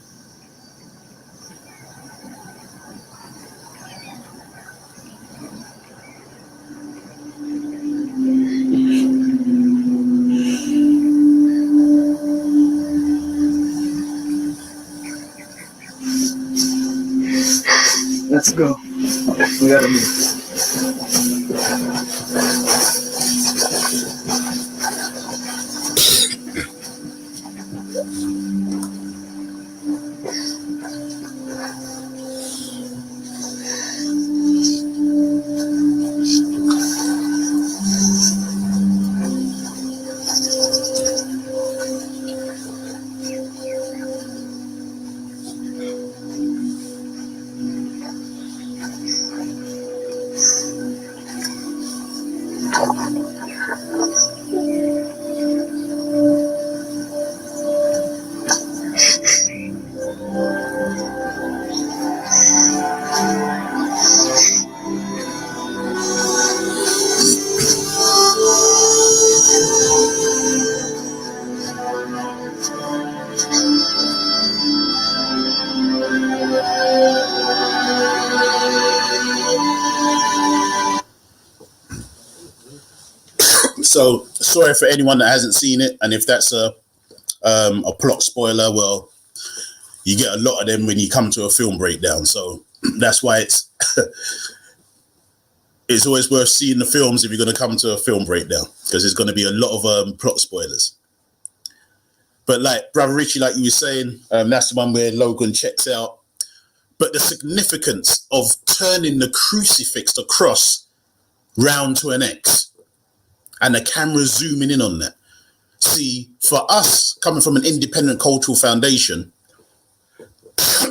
Speaker 9: Let's go. We gotta move.
Speaker 4: So sorry for anyone that hasn't seen it, and if that's a plot spoiler, well, you get a lot of them when you come to a film breakdown. So that's why it's it's always worth seeing the films if you're going to come to a film breakdown, because there's going to be a lot of plot spoilers. But like Brother Richie, like you were saying, that's the one where Logan checks out. But the significance of turning the crucifix, the cross, round to an X, and the camera zooming in on that. See, for us, coming from an independent cultural foundation,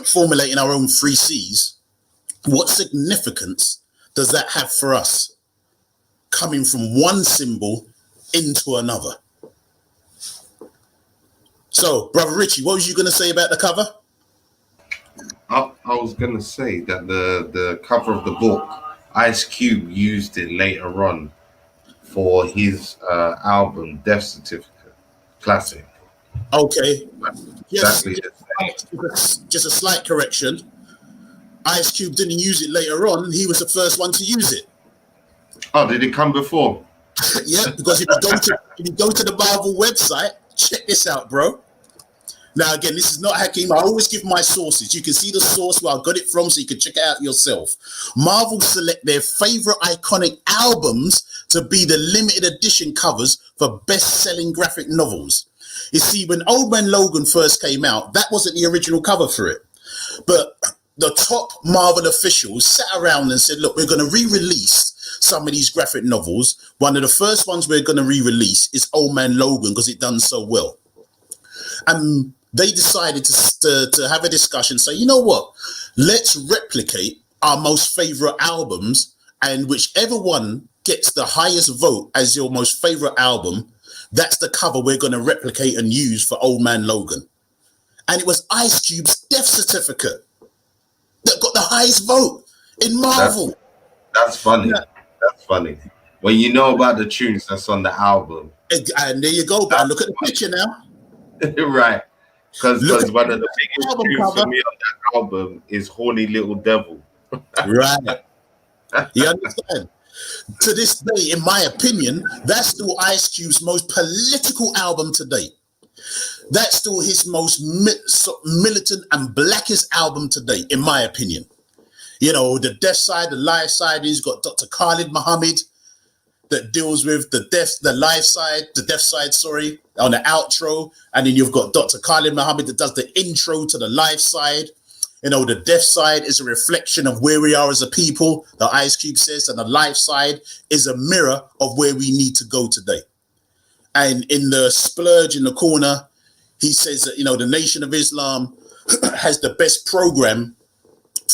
Speaker 4: formulating our own 3 Cs, what significance does that have for us? Coming from one symbol into another. So, Brother Richie, what was you going to say about the cover?
Speaker 2: I was going to say that the cover of the book, Ice Cube used it later on for his album, Death Certificate, classic.
Speaker 4: Okay.
Speaker 2: Exactly.
Speaker 4: Just a slight correction. Ice Cube didn't use it later on. He was the first one to use it.
Speaker 2: Oh, did it come before?
Speaker 4: Yeah, because if you go to the Marvel website, check this out, bro. Now, again, this is not Hakim. I always give my sources. You can see the source where I got it from, so you can check it out yourself. Marvel select their favorite iconic albums to be the limited edition covers for best-selling graphic novels. You see, when Old Man Logan first came out, that wasn't the original cover for it. But the top Marvel officials sat around and said, look, we're going to re-release some of these graphic novels. One of the first ones we're going to re-release is Old Man Logan because it done so well. And they decided to have a discussion, say, you know what, let's replicate our most favorite albums, and whichever one gets the highest vote as your most favorite album, that's the cover we're going to replicate and use for Old Man Logan. And it was Ice Cube's Death Certificate that got the highest vote in Marvel.
Speaker 2: That's funny. Yeah. That's funny. When you know about the tunes that's on the album.
Speaker 4: And there you go, but look at the picture now.
Speaker 2: Right. Because one of the biggest tunes for me on that album is Horny Little Devil.
Speaker 4: Right. You understand? To this day, in my opinion, that's still Ice Cube's most political album to date. That's still his most militant and blackest album to date, in my opinion. You know, the death side, the life side, he's got Dr. Khalid Muhammad that deals with the death side, sorry, on the outro. And then you've got Dr. Khalid Muhammad that does the intro to the life side. You know, the death side is a reflection of where we are as a people, the Ice Cube says, and the life side is a mirror of where we need to go today. And in the splurge in the corner, he says that, you know, the Nation of Islam has the best program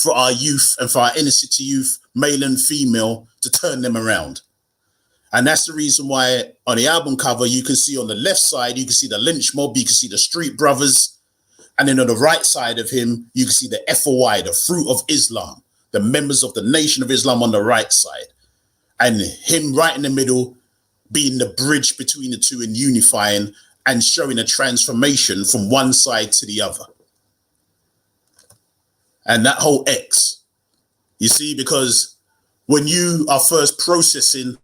Speaker 4: for our youth and for our inner city youth, male and female, to turn them around. And that's the reason why on the album cover, you can see on the left side, you can see the lynch mob, you can see the street brothers. And then on the right side of him, you can see the FOI, the Fruit of Islam, the members of the Nation of Islam on the right side. And him right in the middle, being the bridge between the two and unifying and showing a transformation from one side to the other. And that whole X, you see, because when you are first processing,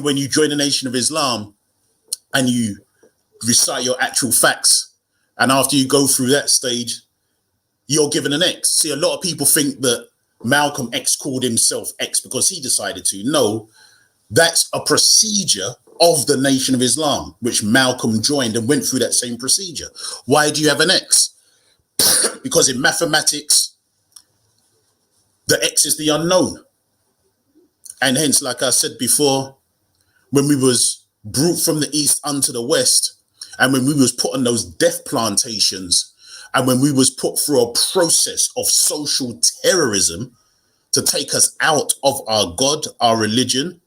Speaker 4: when you join the Nation of Islam and you recite your actual facts, and after you go through that stage, you're given an X. See, a lot of people think that Malcolm X called himself X because he decided to. No, that's a procedure of the Nation of Islam, which Malcolm joined and went through that same procedure. Why do you have an X? Because in mathematics, the X is the unknown. And hence, like I said before, when we was brought from the east unto the west, and when we was put on those death plantations, and when we was put through a process of social terrorism to take us out of our God, our religion,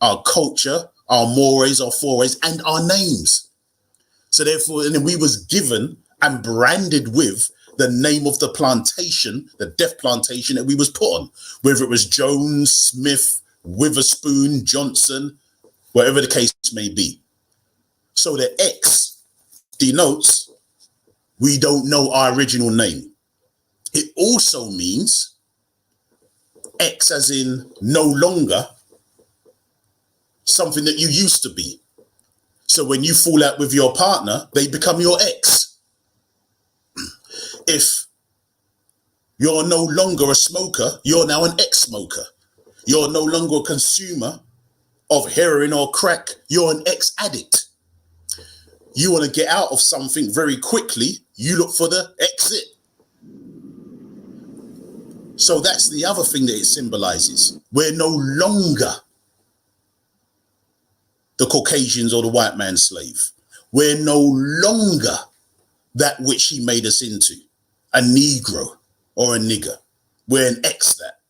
Speaker 4: our culture, our mores, our forays, and our names. So therefore, and then we was given and branded with the name of the plantation, the death plantation that we was put on, whether it was Jones, Smith, Witherspoon, Johnson, whatever the case may be. So the X denotes we don't know our original name. It also means X as in no longer. something that you used to be. So when you fall out with your partner, they become your ex. If you're no longer a smoker, you're now an ex-smoker. You're no longer a consumer of heroin or crack, you're an ex-addict. You want to get out of something very quickly, you look for the exit. So that's the other thing that it symbolizes. We're no longer the Caucasians or the white man's slave. We're no longer that which he made us into, a Negro or a nigger. We're an ex that.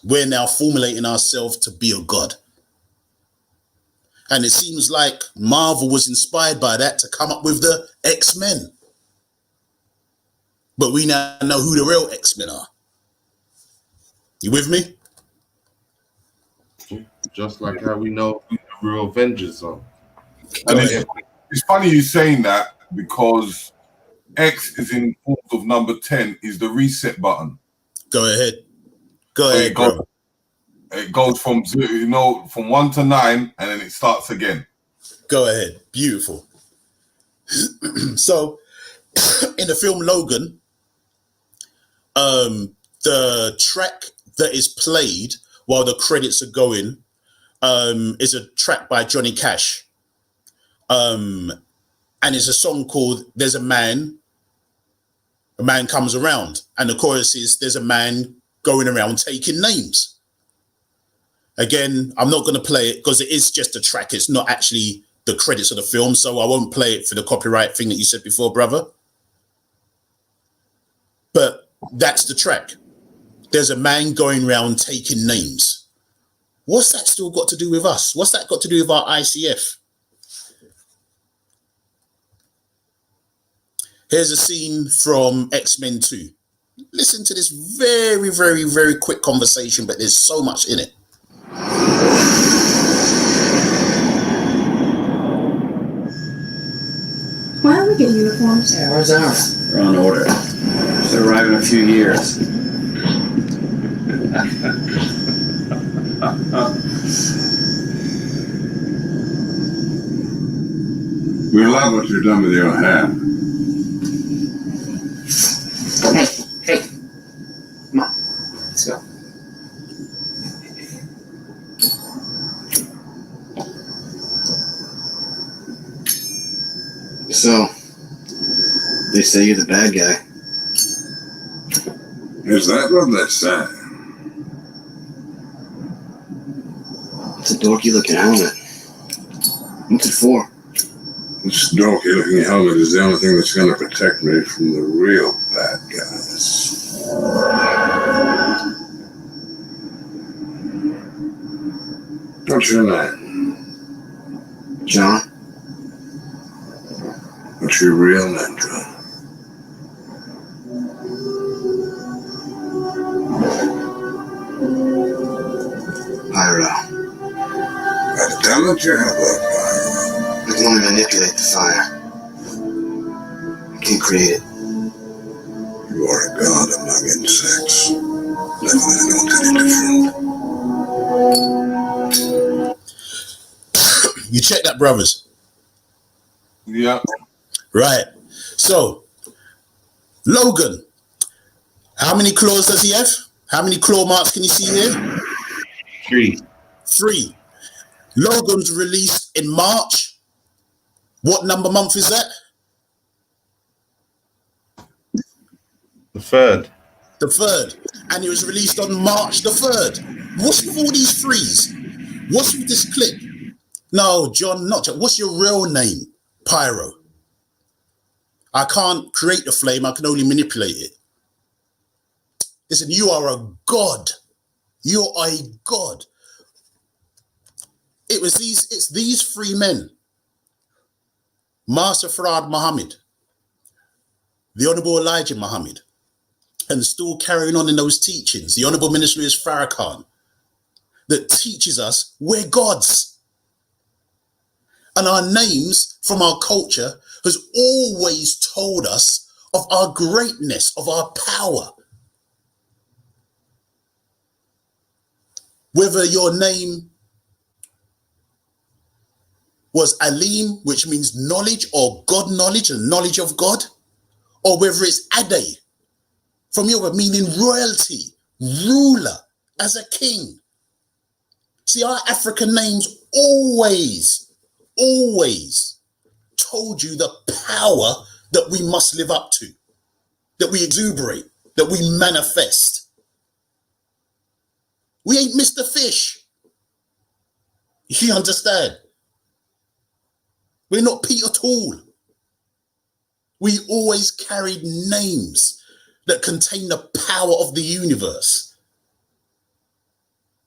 Speaker 4: We're now formulating ourselves to be a god. And it seems like Marvel was inspired by that to come up with the X-Men. But we now know who the real X-Men are. You with me?
Speaker 2: Just like how we know who the real Avengers are.
Speaker 1: And it's funny you saying that, because X is in form of number 10 is the reset button.
Speaker 4: Go ahead. Go ahead, bro.
Speaker 1: It goes from 0, from 1 to 9, and then it starts again.
Speaker 4: Go ahead. Beautiful. So, in the film Logan, the track that is played while the credits are going is a track by Johnny Cash. And it's a song called There's a Man Comes Around. And the chorus is, there's a man going around taking names. Again, I'm not going to play it because it is just a track. It's not actually the credits of the film, so I won't play it for the copyright thing that you said before, brother. But that's the track. There's a man going around taking names. What's that still got to do with us? What's that got to do with our ICF? Here's a scene from X-Men 2. Listen to this very, very, very quick conversation, but there's so much in it.
Speaker 17: Why don't we get uniforms?
Speaker 12: Yeah, where's ours? They're on order. Should arrive in a few years.
Speaker 18: We love what you've done with your hair.
Speaker 12: Hey, come on, let's go.
Speaker 13: So, they say you're the bad guy.
Speaker 18: Is that what they say?
Speaker 13: It's a dorky looking helmet. What's it for?
Speaker 18: This dorky looking helmet is the only thing that's going to protect me from the real bad guys. What's your name?
Speaker 13: John.
Speaker 18: What's your real name, John?
Speaker 13: Pyro.
Speaker 18: I tell it you have a pyro.
Speaker 13: I can only manipulate the fire. I can't create it.
Speaker 18: You are a god among insects. Definitely not any different.
Speaker 4: You check that, brothers.
Speaker 1: Yeah.
Speaker 4: Right. So, Logan, how many claws does he have? How many claw marks can you see here?
Speaker 2: 3.
Speaker 4: 3. Logan's released in March. What number month is that?
Speaker 2: The 3rd.
Speaker 4: The 3rd. And he was released on March the 3rd. What's with all these 3s? What's with this clip? No, John, not John. What's your real name? Pyro. I can't create the flame. I can only manipulate it. Listen, you are a god. You are a god. It's these 3 men. Master Farad Muhammad, the Honorable Elijah Muhammad, and still carrying on in those teachings, the Honorable Minister Louis Farrakhan, that teaches us we're gods. And our names from our culture has always told us of our greatness, of our power. Whether your name was alim, which means knowledge or God knowledge and knowledge of God, or whether it's ade, from your word meaning royalty, ruler, as a king. See, our African names always told you the power that we must live up to, that we exuberate, that we manifest. We ain't Mr. Fish. You understand? We're not Peter Tool. We always carried names that contain the power of the universe.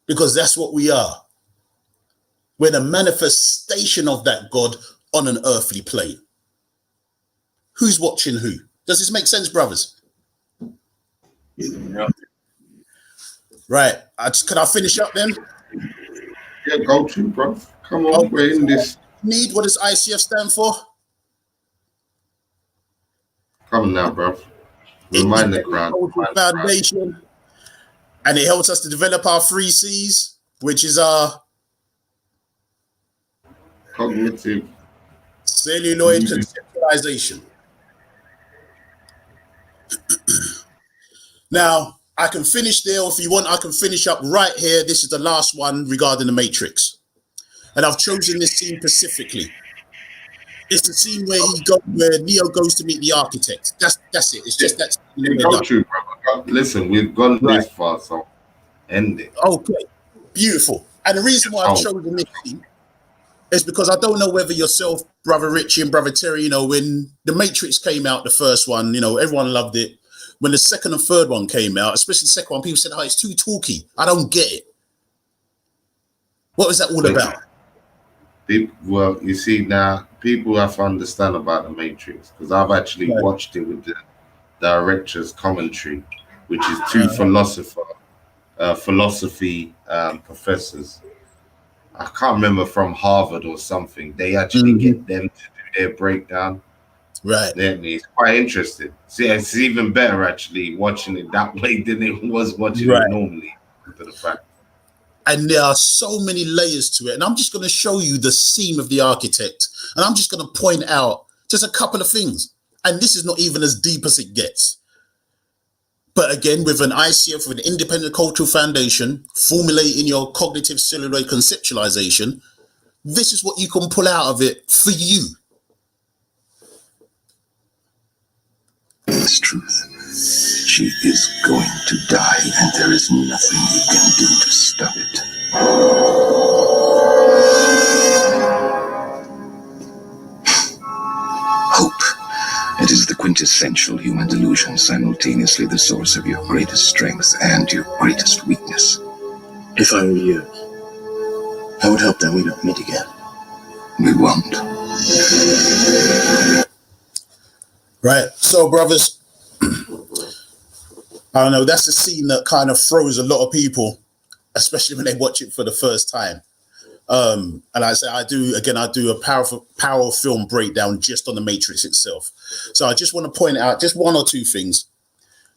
Speaker 4: Because that's what we are. We're the manifestation of that God on an earthly plane. Who's watching who? Does this make sense, brothers?
Speaker 1: Yeah.
Speaker 4: Right. Can I finish up then?
Speaker 2: Yeah, go to, bro. Come on, we're in this.
Speaker 4: Need, what does ICF stand for?
Speaker 2: Come now, bro. Remind the crowd.
Speaker 4: Foundation. And it helps us to develop our 3 C's, which is our
Speaker 2: cognitive,
Speaker 4: celluloid conceptualization. Now, I can finish there, or if you want, I can finish up right here. This is the last one regarding the Matrix. And I've chosen this scene specifically. It's the scene where where Neo goes to meet the architect. That's it. It's just that scene.
Speaker 2: Listen, we've gone this far, so end it.
Speaker 4: Okay, beautiful. And the reason why I've chosen this scene is because I don't know whether yourself, Brother Richie and Brother Terry, when the Matrix came out, the first one, everyone loved it. When the second and third one came out, especially the second one, people said, "Oh, it's too talky. I don't get it." What was that all about?
Speaker 2: Well, you see, now people have to understand about the Matrix, because I've actually watched it with the director's commentary, which is 2 philosophy professors. I can't remember, from Harvard or something. They actually get them to do their breakdown.
Speaker 4: Right.
Speaker 2: It's quite interesting. See, it's even better actually watching it that way than it was watching it normally. For the fact.
Speaker 4: And there are so many layers to it. And I'm just going to show you the seam of the architect. And I'm just going to point out just a couple of things. And this is not even as deep as it gets. But again, with an ICF, with an independent cultural foundation, formulating your cognitive celluloid conceptualization, this is what you can pull out of it for you.
Speaker 6: It's truth. She is going to die, and there is nothing you can do to stop it. Hope. It is the quintessential human delusion, simultaneously the source of your greatest strength and your greatest weakness.
Speaker 21: If I were you, I would hope that we don't meet again.
Speaker 6: We won't.
Speaker 4: Right. So, brothers, I don't know, that's a scene that kind of throws a lot of people, especially when they watch it for the first time. And I say I do a powerful film breakdown just on the Matrix itself. So I just want to point out just 1 or 2 things,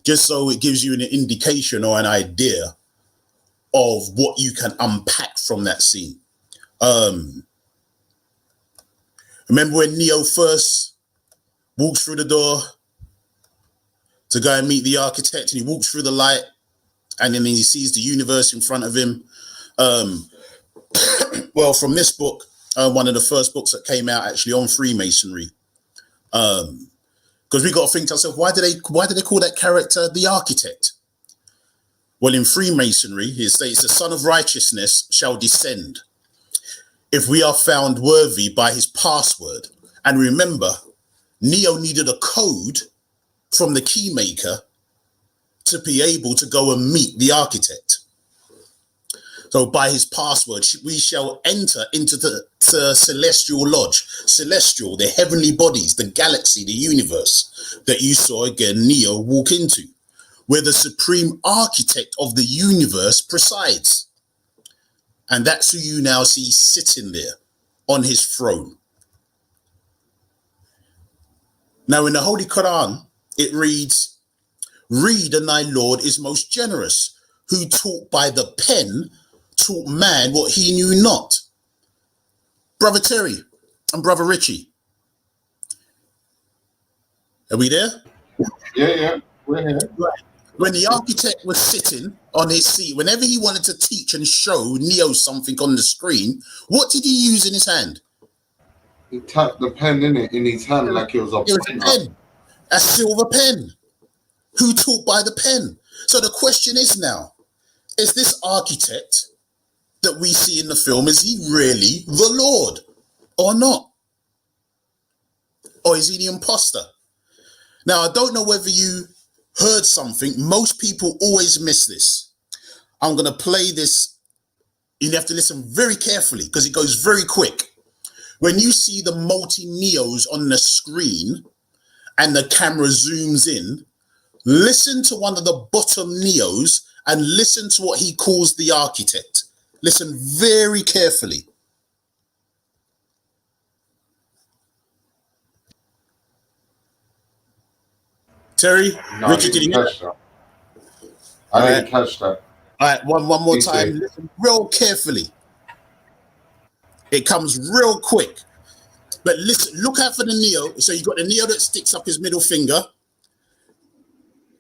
Speaker 4: just so it gives you an indication or an idea of what you can unpack from that scene. Remember when Neo first walks through the door to go and meet the architect, and he walks through the light, and then he sees the universe in front of him. Well, from this book, one of the first books that came out actually on Freemasonry, because we got to think to ourselves, why do they call that character the architect? Well, in Freemasonry, it states the Son of Righteousness shall descend if we are found worthy by his password. And remember, Neo needed a code from the keymaker to be able to go and meet the architect. So by his password, we shall enter into the celestial lodge. Celestial, the heavenly bodies, the galaxy, the universe that you saw again Neo walk into, where the supreme architect of the universe presides. And that's who you now see sitting there on his throne. Now in the Holy Quran, it reads, "Read, and thy Lord is most generous, who taught by the pen, taught man what he knew not." Brother Terry, and Brother Richie. Are we there?
Speaker 2: Yeah, we're here.
Speaker 4: Right. When the architect was sitting on his seat, whenever he wanted to teach and show Neo something on the screen, what did he use in his hand?
Speaker 2: He tapped the pen in his hand like it was a
Speaker 4: pen. A silver pen. Who taught by the pen? So the question is now, is this architect that we see in the film, is he really the Lord or not? Or is he the imposter? Now, I don't know whether you heard something. Most people always miss this. I'm going to play this. You have to listen very carefully because it goes very quick. When you see the multi-neos on the screen and the camera zooms in, listen to one of the bottom neos and listen to what he calls the architect. Listen very carefully. Terry,
Speaker 2: no,
Speaker 4: Richard, did you hear that?
Speaker 2: I didn't catch that.
Speaker 4: All right, one more time. Listen real carefully. It comes real quick. But listen, look out for the neo. So you've got the neo that sticks up his middle finger.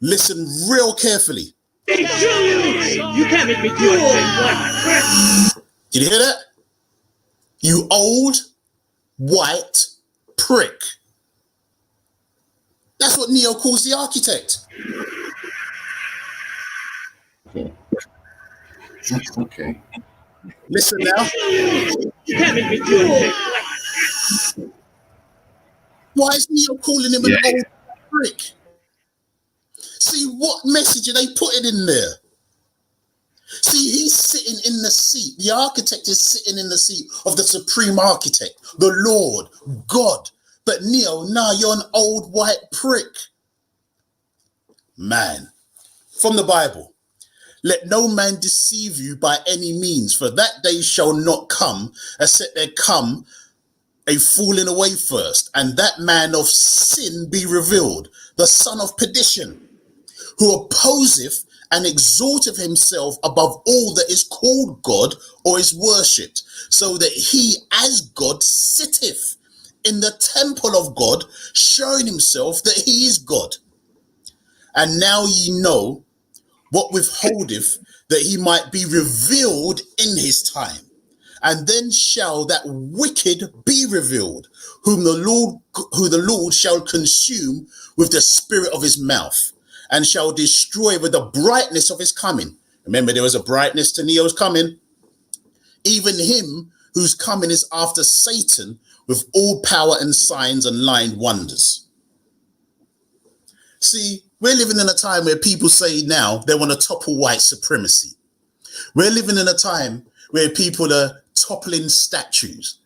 Speaker 4: Listen real carefully.
Speaker 5: Hey, you can't make me do it.
Speaker 4: Did you hear that? You old white prick. That's what Neo calls the architect.
Speaker 2: Okay.
Speaker 4: Listen now.
Speaker 5: You can't make me do it.
Speaker 4: Why is Neo calling him an old prick? See, what message are they putting in there? See, he's sitting in the seat. The architect is sitting in the seat of the supreme architect, the Lord, God. But Neo, nah, you're an old white prick. Man, from the Bible, let no man deceive you by any means, for that day shall not come, except there come a falling away first, and that man of sin be revealed, the son of perdition, who opposeth and exalteth himself above all that is called God or is worshipped, so that he as God sitteth in the temple of God, showing himself that he is God. And now ye know what withholdeth, that he might be revealed in his time. And then shall that wicked be revealed, who the Lord shall consume with the spirit of his mouth, and shall destroy with the brightness of his coming. Remember, there was a brightness to Neo's coming. Even him whose coming is after Satan, with all power and signs and lying wonders. See, we're living in a time where people say now they want to topple white supremacy. We're living in a time where people are toppling statues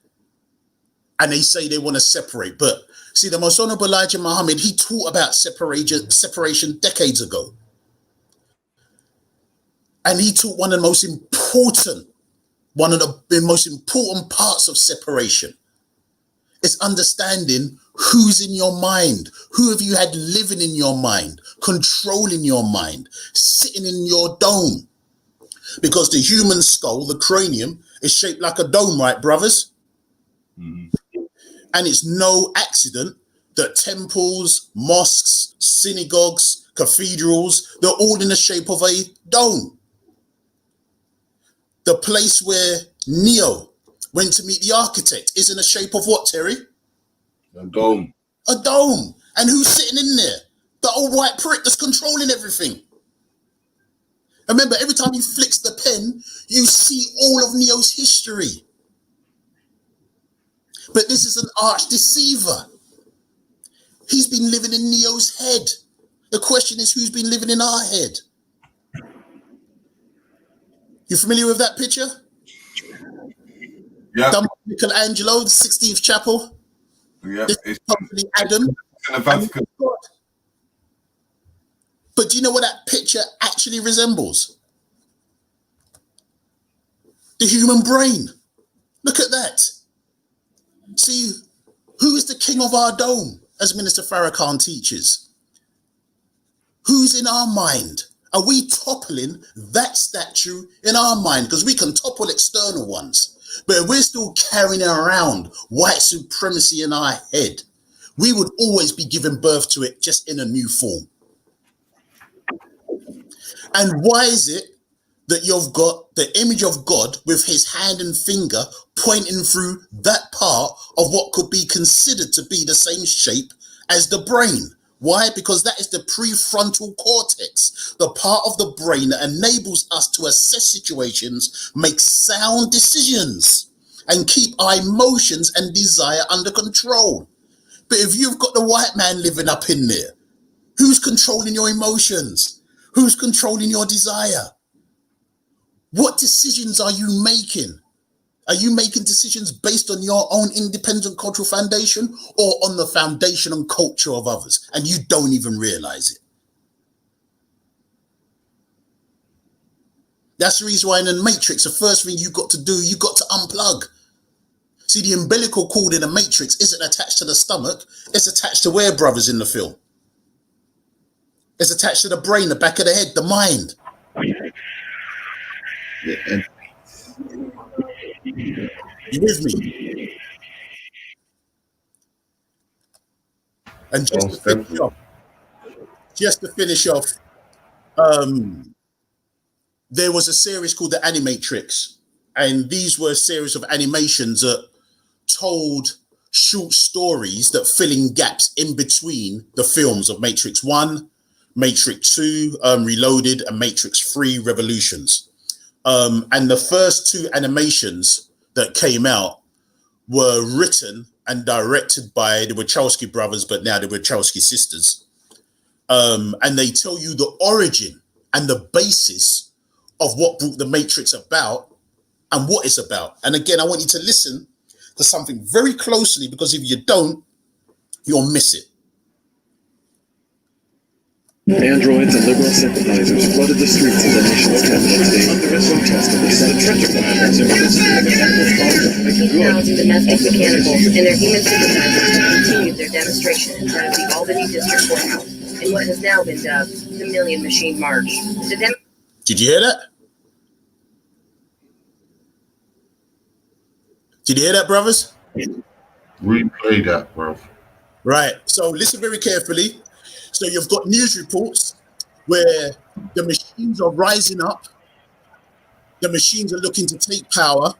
Speaker 4: and they say they want to separate. But see, the most honorable Elijah Muhammad, he taught about separation decades ago. And he taught one of the most important parts of separation. It's understanding who's in your mind. Who have you had living in your mind, controlling your mind, sitting in your dome? Because the human skull, the cranium, is shaped like a dome, right, brothers? Mm-hmm. And it's no accident that temples, mosques, synagogues, cathedrals, they're all in the shape of a dome. The place where Neo went to meet the architect is in the shape of what, Terry?
Speaker 1: A dome.
Speaker 4: A dome. And who's sitting in there? The old white prick that's controlling everything. Remember, every time he flicks the pen, you see all of Neo's history. But this is an arch deceiver. He's been living in Neo's head. The question is, who's been living in our head? You familiar with that picture?
Speaker 1: Yeah.
Speaker 4: Michelangelo, the 16th chapel.
Speaker 1: Yeah.
Speaker 4: It's probably Adam.
Speaker 1: It's in the Vatican.
Speaker 4: But do you know what that picture actually resembles? The human brain. Look at that. See, who is the king of our dome, as Minister Farrakhan teaches? Who's in our mind? Are we toppling that statue in our mind? Because we can topple external ones. But if we're still carrying around white supremacy in our head, we would always be giving birth to it just in a new form. And why is it that you've got the image of God with his hand and finger pointing through that part of what could be considered to be the same shape as the brain? Why? Because that is the prefrontal cortex, the part of the brain that enables us to assess situations, make sound decisions, and keep our emotions and desire under control. But if you've got the white man living up in there, who's controlling your emotions? Who's controlling your desire? What decisions are you making? Are you making decisions based on your own independent cultural foundation or on the foundation and culture of others? And you don't even realize it. That's the reason why in the Matrix, the first thing you got to do, you got to unplug. See, the umbilical cord in the Matrix isn't attached to the stomach. It's attached to where, brothers, in the film? It's attached to the brain, the back of the head, the mind.
Speaker 2: Yeah.
Speaker 4: You with me? And just to finish off, there was a series called the Animatrix, and these were a series of animations that told short stories that fill in gaps in between the films of Matrix 1, Matrix 2, Reloaded, and Matrix 3, Revolutions. And the first two animations that came out were written and directed by the Wachowski brothers, but now the Wachowski sisters. And they tell you the origin and the basis of what brought the Matrix about and what it's about. And again, I want you to listen to something very closely, because if you don't, you'll miss it.
Speaker 7: Androids and liberal sympathizers flooded the streets of the nation's capital today under a protest of the
Speaker 14: Thousands domestic mechanicals and their human sympathizers continued their demonstration in front of the Albany District Courthouse in what has now been dubbed the Million Machine March.
Speaker 4: Did you hear that? Did you hear that, brothers?
Speaker 2: Replay that, bro.
Speaker 4: Right. So listen very carefully. So you've got news reports where the machines are rising up. The machines are looking to take power,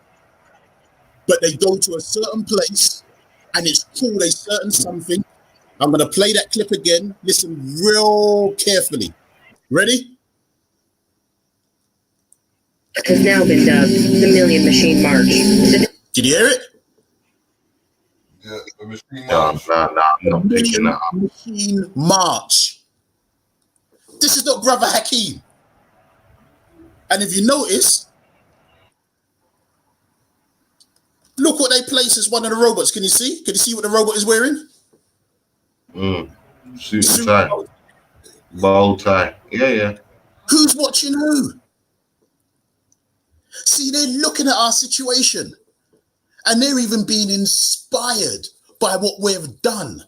Speaker 4: but they go to a certain place and it's called a certain something. I'm going to play that clip again. Listen real carefully. Ready?
Speaker 14: Has now been dubbed the Million Machine March.
Speaker 4: Did you hear it?
Speaker 1: Yeah, the machine
Speaker 2: march. No, I'm not picking that up.
Speaker 4: Machine March. This is not Brother Hakim. And if you notice, look what they place as one of the robots. Can you see? Can you see what the robot is wearing?
Speaker 2: Suit and tie. Bow tie. Yeah.
Speaker 4: Who's watching who? See, they're looking at our situation. And they're even being inspired by what we've done.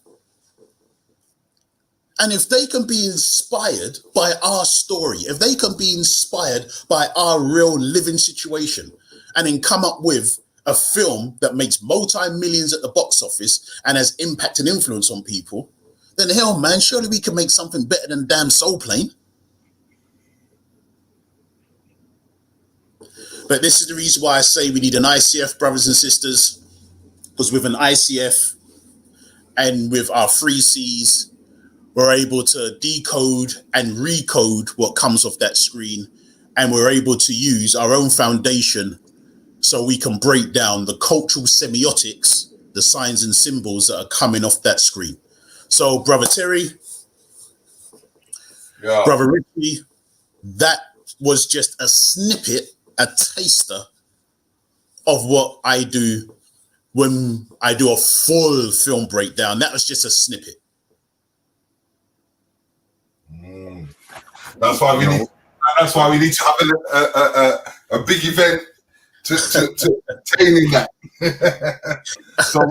Speaker 4: And if they can be inspired by our story, if they can be inspired by our real living situation, and then come up with a film that makes multi-millions at the box office and has impact and influence on people, then hell, man, surely we can make something better than damn Soul Plane. But this is the reason why I say we need an ICF, brothers and sisters, because with an ICF and with our 3 Cs, we're able to decode and recode what comes off that screen, and we're able to use our own foundation so we can break down the cultural semiotics, the signs and symbols that are coming off that screen. So, Brother Terry, Brother Richie, that was just a snippet, a taster of what I do when I do a full film breakdown. That was just a snippet.
Speaker 1: That's why we need. That's why we need to have a big event to attaining that. So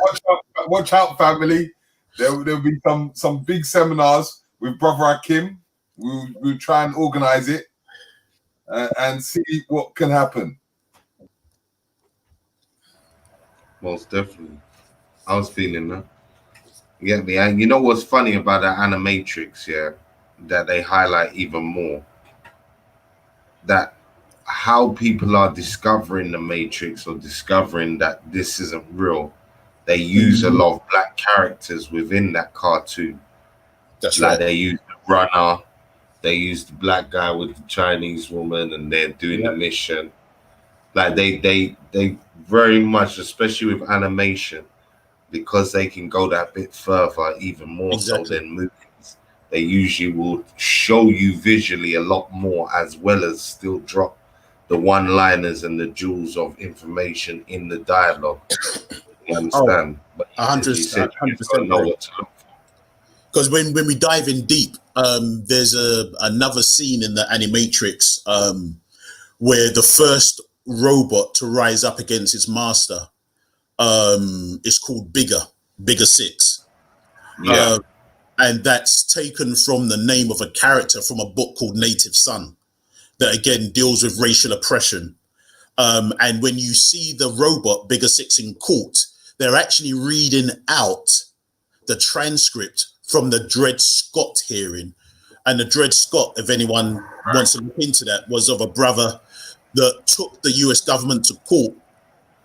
Speaker 1: watch out, family. There'll be some big seminars with Brother Hakim. We'll try and organize it and see what can happen.
Speaker 2: Most definitely. I was feeling that. You get me? And you know what's funny about the Animatrix, yeah, that they highlight even more? That how people are discovering the Matrix or discovering that this isn't real. They use a lot of black characters within that cartoon.
Speaker 4: That's
Speaker 2: like
Speaker 4: right.
Speaker 2: They use the runner, they use the black guy with the Chinese woman, and they're doing the mission. Like they very much, especially with animation, because they can go that bit further, even more so than movies. They usually will show you visually a lot more, as well as still drop the one-liners and the jewels of information in the dialogue. You understand? But
Speaker 4: 100%. Because when we dive in deep, there's another scene in the Animatrix where the first robot to rise up against its master is called Bigger 6.
Speaker 2: Yeah.
Speaker 4: And that's taken from the name of a character from a book called Native Son that again deals with racial oppression. And when you see the robot Bigger 6 in court, they're actually reading out the transcript from the Dred Scott hearing. And the Dred Scott, if anyone wants to look into that, was of a brother that took the US government to court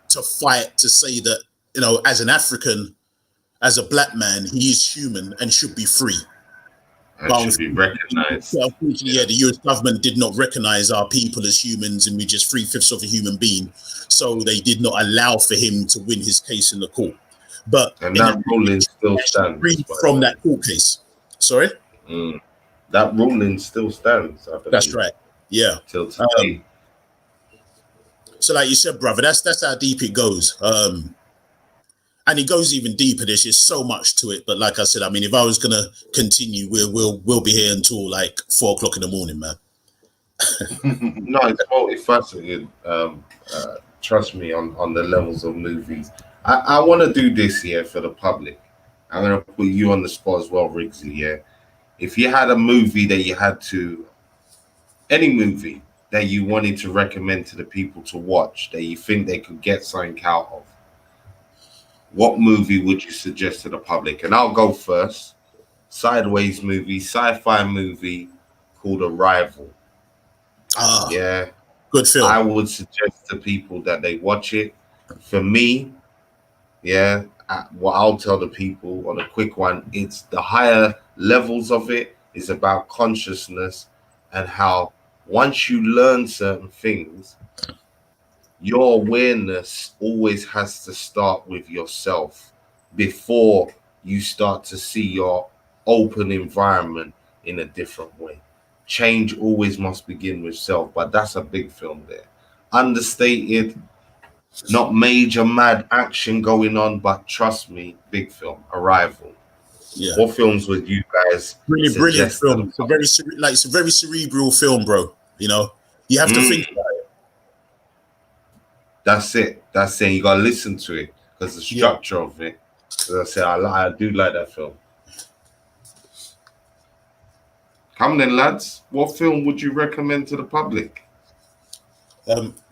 Speaker 4: to fight to say that, you know, as an African, as a black man, he is human and should be free.
Speaker 2: And should be recognized.
Speaker 4: So unfortunately, the US government did not recognize our people as humans, and we're just 3/5 of a human being. So they did not allow for him to win his case in the court. And
Speaker 2: that ruling still stands.
Speaker 4: From that court case. Sorry?
Speaker 2: That ruling still stands.
Speaker 4: That's right. Yeah.
Speaker 2: Till today.
Speaker 4: So like you said, brother, that's how deep it goes. And it goes even deeper. There's just so much to it. But like I said, I mean, if I was gonna continue, we'll be here until like 4 o'clock in the morning, man.
Speaker 2: No, it's multifaceted. Trust me on the levels of movies. I want to do this here for the public. I'm gonna put you on the spot as well, Riggsy. Yeah, if you had a movie that you had to, any movie that you wanted to recommend to the people to watch, that you think they could get something out of, what movie would you suggest to the public? And I'll go first. Sideways movie, sci-fi movie called Arrival. Yeah,
Speaker 4: good film.
Speaker 2: I would suggest to people that they watch it. For me, yeah, what I'll tell the people on a quick one, it's the higher levels of it is about consciousness and how once you learn certain things, your awareness always has to start with yourself before you start to see your open environment in a different way. Change always must begin with self, but that's a big film there. Understated, not major mad action going on, but trust me, big film. Arrival.
Speaker 4: Yeah.
Speaker 2: What films would you guys
Speaker 4: brilliant film? It's a very cerebral film, bro. You know, you have to think about it.
Speaker 2: That's it. You gotta listen to it because the structure of it. As I say, I do like that film. Come then, lads. What film would you recommend to the public?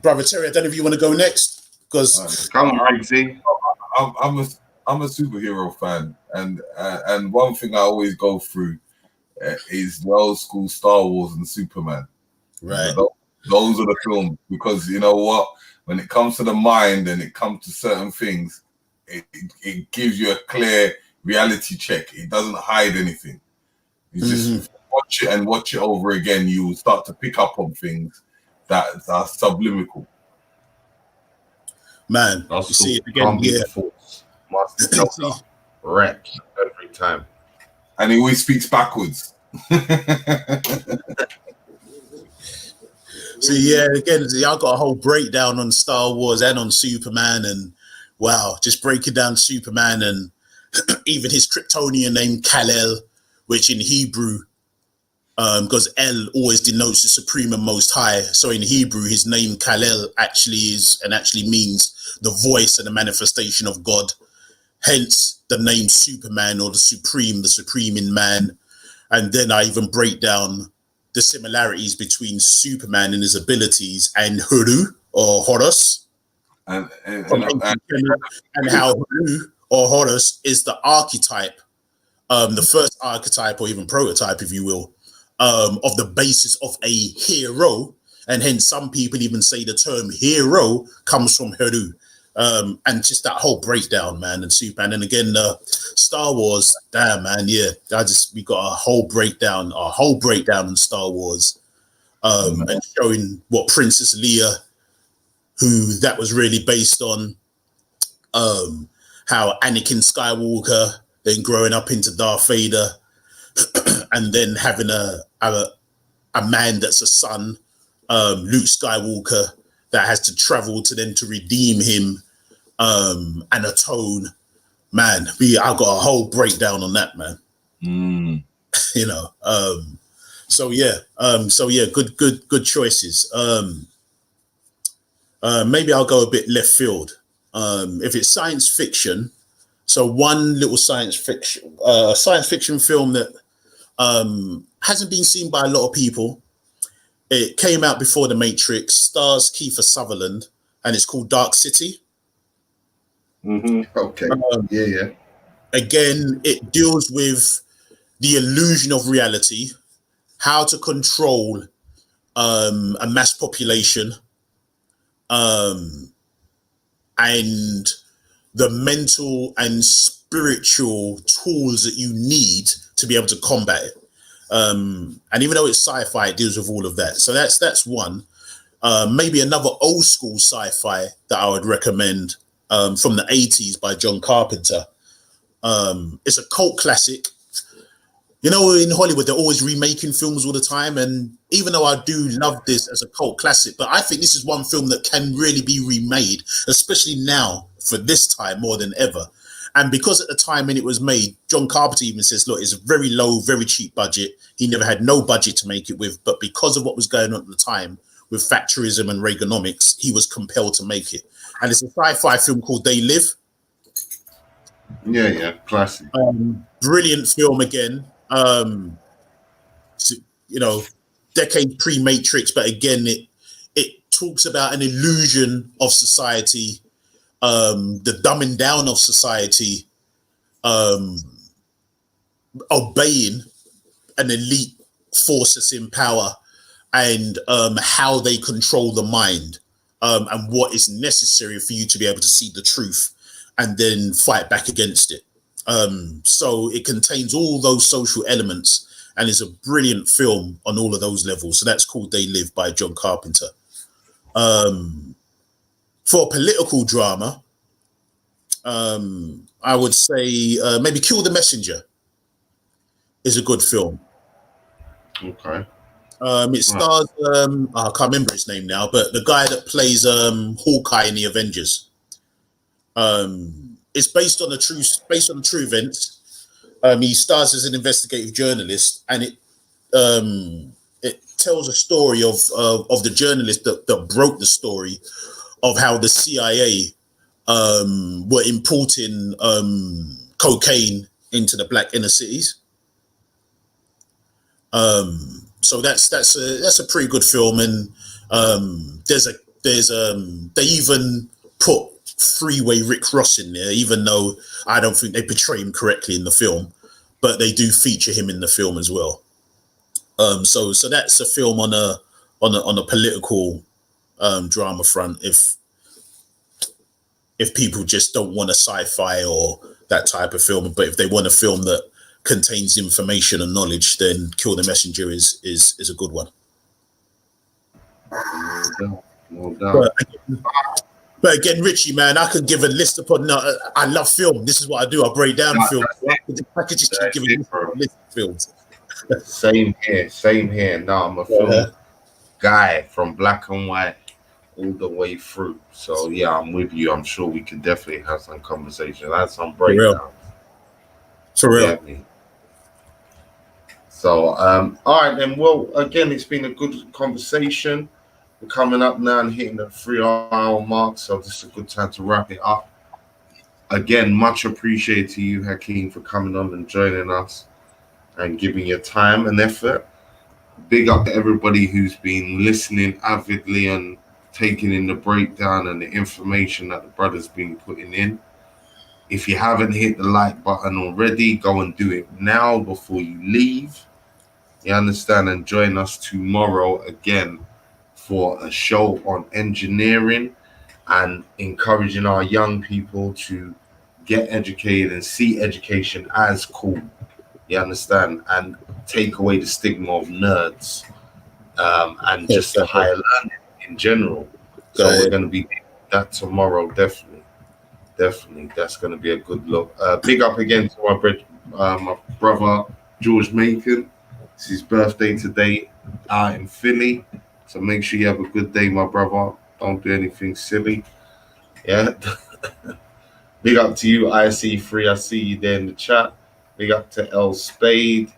Speaker 4: Brother Terry, I don't know if you want to go next because
Speaker 2: come on, Riggsy.
Speaker 1: I'm a superhero fan, and one thing I always go through is the old school Star Wars and Superman.
Speaker 4: Right.
Speaker 1: Those are the films, because you know what? When it comes to the mind and it comes to certain things, it gives you a clear reality check. It doesn't hide anything. You just watch it and watch it over again. You will start to pick up on things that are subliminal.
Speaker 4: Man, you see it again. Yeah.
Speaker 2: Reps every time.
Speaker 1: And he always speaks backwards.
Speaker 4: So yeah, again, I got a whole breakdown on Star Wars and on Superman, and wow, just breaking down Superman and even his Kryptonian name Kal-El, which in Hebrew, because El always denotes the supreme and most high. So in Hebrew, his name Kal-El actually means the voice and the manifestation of God. Hence the name Superman, or the supreme in man. And then I even break down the similarities between Superman and his abilities and Huru or Horus.
Speaker 1: and
Speaker 4: how Haru or Horus is the archetype, the first archetype or even prototype, if you will, of the basis of a hero, and hence some people even say the term hero comes from Haru. And just that whole breakdown, man, and Superman, and again, Star Wars, damn, man, yeah, we got a whole breakdown in Star Wars, and showing what Princess Leia, who that was really based on, how Anakin Skywalker then growing up into Darth Vader, and then having a man that's a son, Luke Skywalker, that has to travel to then to redeem him, and atone. Man, I got a whole breakdown on that, man. You know, so yeah, good choices. Maybe I'll go a bit left field. If it's science fiction, so one little science fiction film that hasn't been seen by a lot of people. It came out before The Matrix, stars Kiefer Sutherland, and it's called Dark City.
Speaker 2: Okay. Yeah.
Speaker 4: Again, it deals with the illusion of reality, how to control a mass population, and the mental and spiritual tools that you need to be able to combat it. And even though it's sci-fi, it deals with all of that. So that's one. Maybe another old school sci-fi that I would recommend, from the 80s by John Carpenter. It's a cult classic. You know, in Hollywood, they're always remaking films all the time. And even though I do love this as a cult classic, but I think this is one film that can really be remade, especially now for this time more than ever. And because at the time when it was made, John Carpenter even says, look, it's a very low, very cheap budget. He never had no budget to make it with. But because of what was going on at the time with Thatcherism and Reaganomics, he was compelled to make it. And it's a sci-fi film called They Live.
Speaker 2: Yeah, classic.
Speaker 4: Brilliant film again. You know, decade pre-Matrix, but again, it talks about an illusion of society, the dumbing down of society, obeying an elite force that's in power, and how they control the mind, and what is necessary for you to be able to see the truth and then fight back against it. So it contains all those social elements and is a brilliant film on all of those levels. So that's called They Live by John Carpenter. For political drama, I would say maybe Kill the Messenger is a good film.
Speaker 2: Okay.
Speaker 4: It stars, I can't remember his name now, but the guy that plays Hawkeye in the Avengers. It's based on true events. He stars as an investigative journalist, and it tells a story of the journalist that broke the story of how the CIA were importing cocaine into the black inner cities. So that's a pretty good film, and they even put Freeway Rick Ross in there, even though I don't think they portray him correctly in the film, but they do feature him in the film as well. So that's a film on a political drama front. If people just don't want a sci-fi or that type of film, but if they want a film that contains information and knowledge, then Kill the Messenger is a good one.
Speaker 2: No doubt.
Speaker 4: But again, Richie, man, I could give a list upon. I love film. This is what I do. I break down films. I could just keep giving a list of films.
Speaker 2: Same here. No, I'm a film guy from black and white all the way through. So yeah, I'm with you. I'm sure we can definitely have some conversation. Have some breakdowns.
Speaker 4: For real.
Speaker 2: So all right then. Well, again, it's been a good conversation. We're coming up now and hitting the 3-hour mark, so this is a good time to wrap it up. Again, much appreciated to you, Hakim, for coming on and joining us and giving your time and effort. Big up to everybody who's been listening avidly and taking in the breakdown and the information that the brother's been putting in. If you haven't hit the like button already, go and do it now before you leave. You understand? And join us tomorrow again for a show on engineering and encouraging our young people to get educated and see education as cool. You understand? And take away the stigma of nerds and just the higher learning in general. So we're going to be doing that tomorrow, definitely. That's going to be a good look. Big up again to my brother George Macon. It's his birthday today out in Philly. So make sure you have a good day, my brother. Don't do anything silly. Yeah. Big up to you, IC3. I see you there in the chat. Big up to L Spade,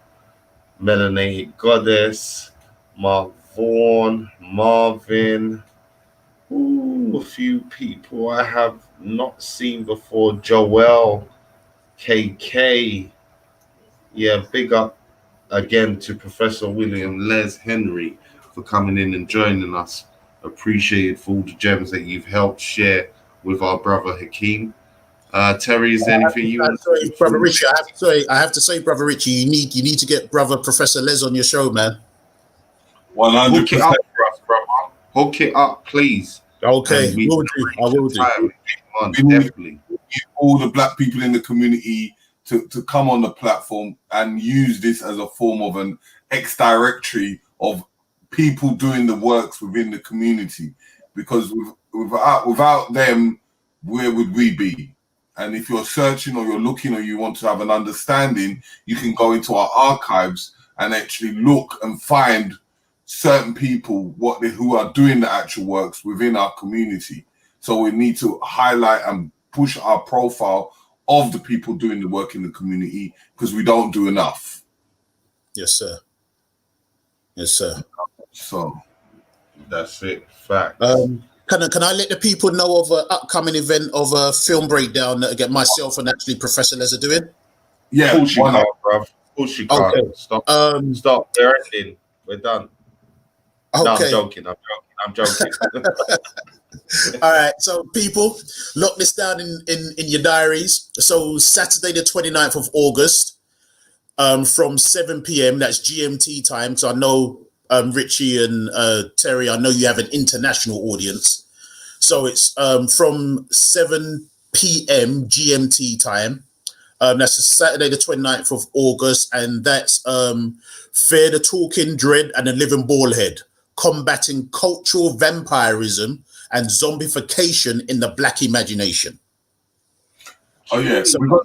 Speaker 2: Melanated Goddess, Mark Vaughan, Marvin. Ooh, a few people I have not seen before. Joel, KK. Yeah, big up again to Professor William Les Henry for coming in and joining us. Appreciated for all the gems that you've helped share with our brother Hakim. Terry, is there anything you want to say?
Speaker 4: Brother Richie, I have to say, Brother Richie, you need to get Brother Professor Les on your show, man.
Speaker 1: 100%.
Speaker 2: Hook it up for us, brother. Hook it up, please.
Speaker 4: Okay, I will do.
Speaker 2: Definitely.
Speaker 1: All the black people in the community to come on the platform and use this as a form of an ex-directory of people doing the works within the community. Because without them, where would we be? And if you're searching or you're looking or you want to have an understanding, you can go into our archives and actually look and find certain people who are doing the actual works within our community. So we need to highlight and push our profile of the people doing the work in the community because we don't do enough.
Speaker 4: Yes, sir. Yes, sir.
Speaker 1: So
Speaker 2: that's it. Fact.
Speaker 4: Can I let the people know of an upcoming event of a film breakdown that again myself and actually Professor Les are doing?
Speaker 1: Yeah,
Speaker 2: of course you can't, bruv. Of course you can't.
Speaker 4: Okay.
Speaker 2: Stop. We're ending. We're done.
Speaker 4: Okay.
Speaker 2: No, I'm joking.
Speaker 4: All right, so people, lock this down in your diaries. So Saturday the 29th of August, from 7 p.m. That's GMT time. So I know Richie and Terry, I know you have an international audience. So it's from 7 p.m. GMT time. That's Saturday the 29th of August, and that's Fear the Talking Dread and the Living Ballhead, combating cultural vampirism and zombification in the Black imagination.
Speaker 1: Oh yeah,
Speaker 4: so
Speaker 1: we got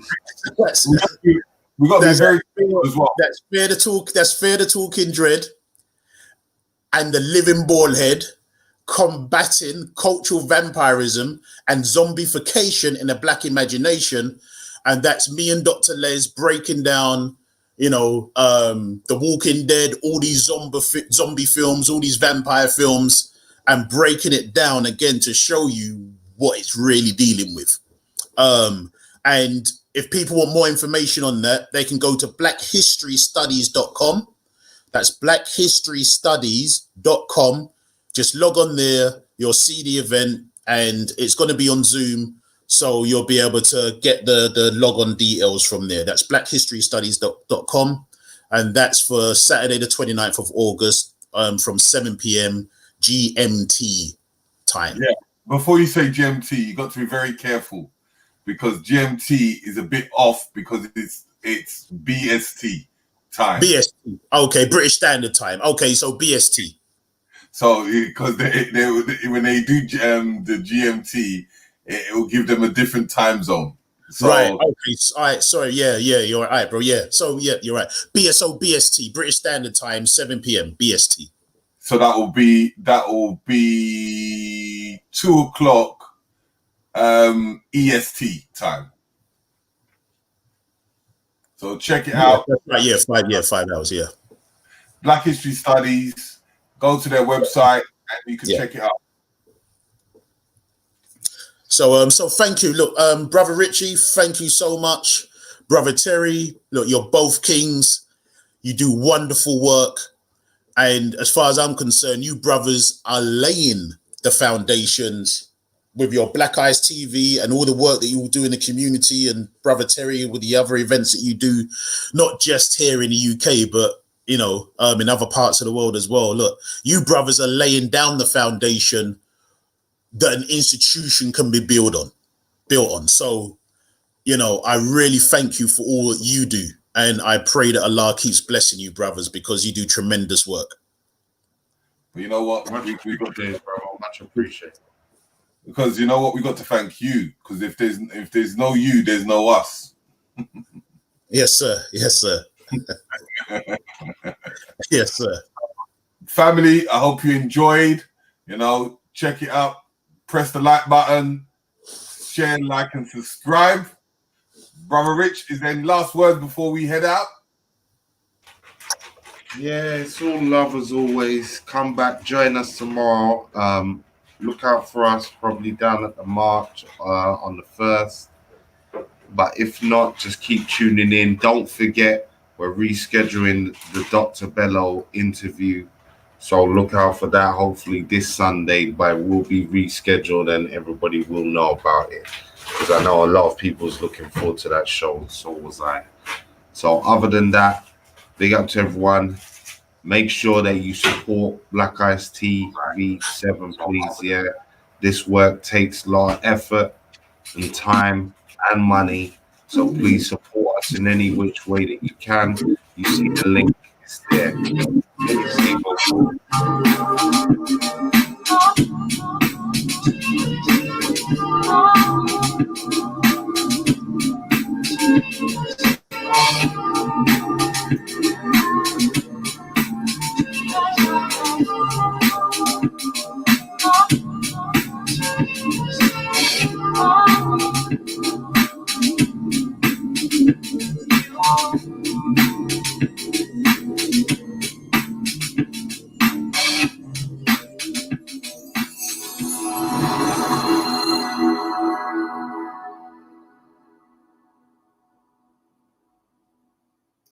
Speaker 1: to be very clear as well.
Speaker 4: That's Fear the Talking Dread and the Living Ballhead, combating cultural vampirism and zombification in the Black imagination. And that's me and Dr. Les breaking down, The Walking Dead, all these zombie films, all these vampire films, and breaking it down again to show you what it's really dealing with. And if people want more information on that, they can go to blackhistorystudies.com. That's blackhistorystudies.com. Just log on there, you'll see the event, and it's going to be on Zoom. So you'll be able to get the log-on details from there. That's blackhistorystudies.com. And that's for Saturday, the 29th of August, from 7 p.m. GMT time.
Speaker 1: Yeah. Before you say GMT, you got to be very careful because GMT is a bit off because it's BST time.
Speaker 4: BST. Okay, British Standard Time. Okay, so BST.
Speaker 1: So because when they do the GMT, it will give them a different time zone. So,
Speaker 4: right. Okay. All right. Sorry. Yeah. You're all right, bro. Yeah. So yeah, you're right. BST, British Standard Time, 7 p.m. BST.
Speaker 1: So that will be 2:00 EST time. So check it out.
Speaker 4: Right. Yeah. 5 hours. Yeah.
Speaker 1: Black History Studies. Go to their website and you can check it out.
Speaker 4: So thank you. Look, Brother Richie, thank you so much. Brother Terry, look, you're both kings. You do wonderful work. And as far as I'm concerned, you brothers are laying the foundations, with your Black Eyes TV and all the work that you will do in the community, and Brother Terry with the other events that you do, not just here in the UK, but in other parts of the world as well. Look, you brothers are laying down the foundation that an institution can be built on. So, I really thank you for all that you do. And I pray that Allah keeps blessing you, brothers, because you do tremendous work.
Speaker 1: But you know what?
Speaker 2: Much appreciated, bro. Much appreciated.
Speaker 1: Because you know what? We got to thank you. Because if there's no you, there's no us.
Speaker 4: Yes, sir. Yes, sir. Yes, sir.
Speaker 1: Family, I hope you enjoyed. Check it out. Press the like button. Share, like, and subscribe. Brother Rich, is there any last words before we head out?
Speaker 2: Yeah, it's all love as always. Come back, join us tomorrow. Look out for us probably down at the march on the 1st. But if not, just keep tuning in. Don't forget, we're rescheduling the Dr. Bello interview. So look out for that. Hopefully this Sunday, but it will be rescheduled and everybody will know about it. Because I know a lot of people's looking forward to that show. So was I. So other than that, big up to everyone. Make sure that you support Black Eyes TV7, please. Yeah, this work takes a lot of effort and time and money. So please support us in any which way that you can. You see the link is there.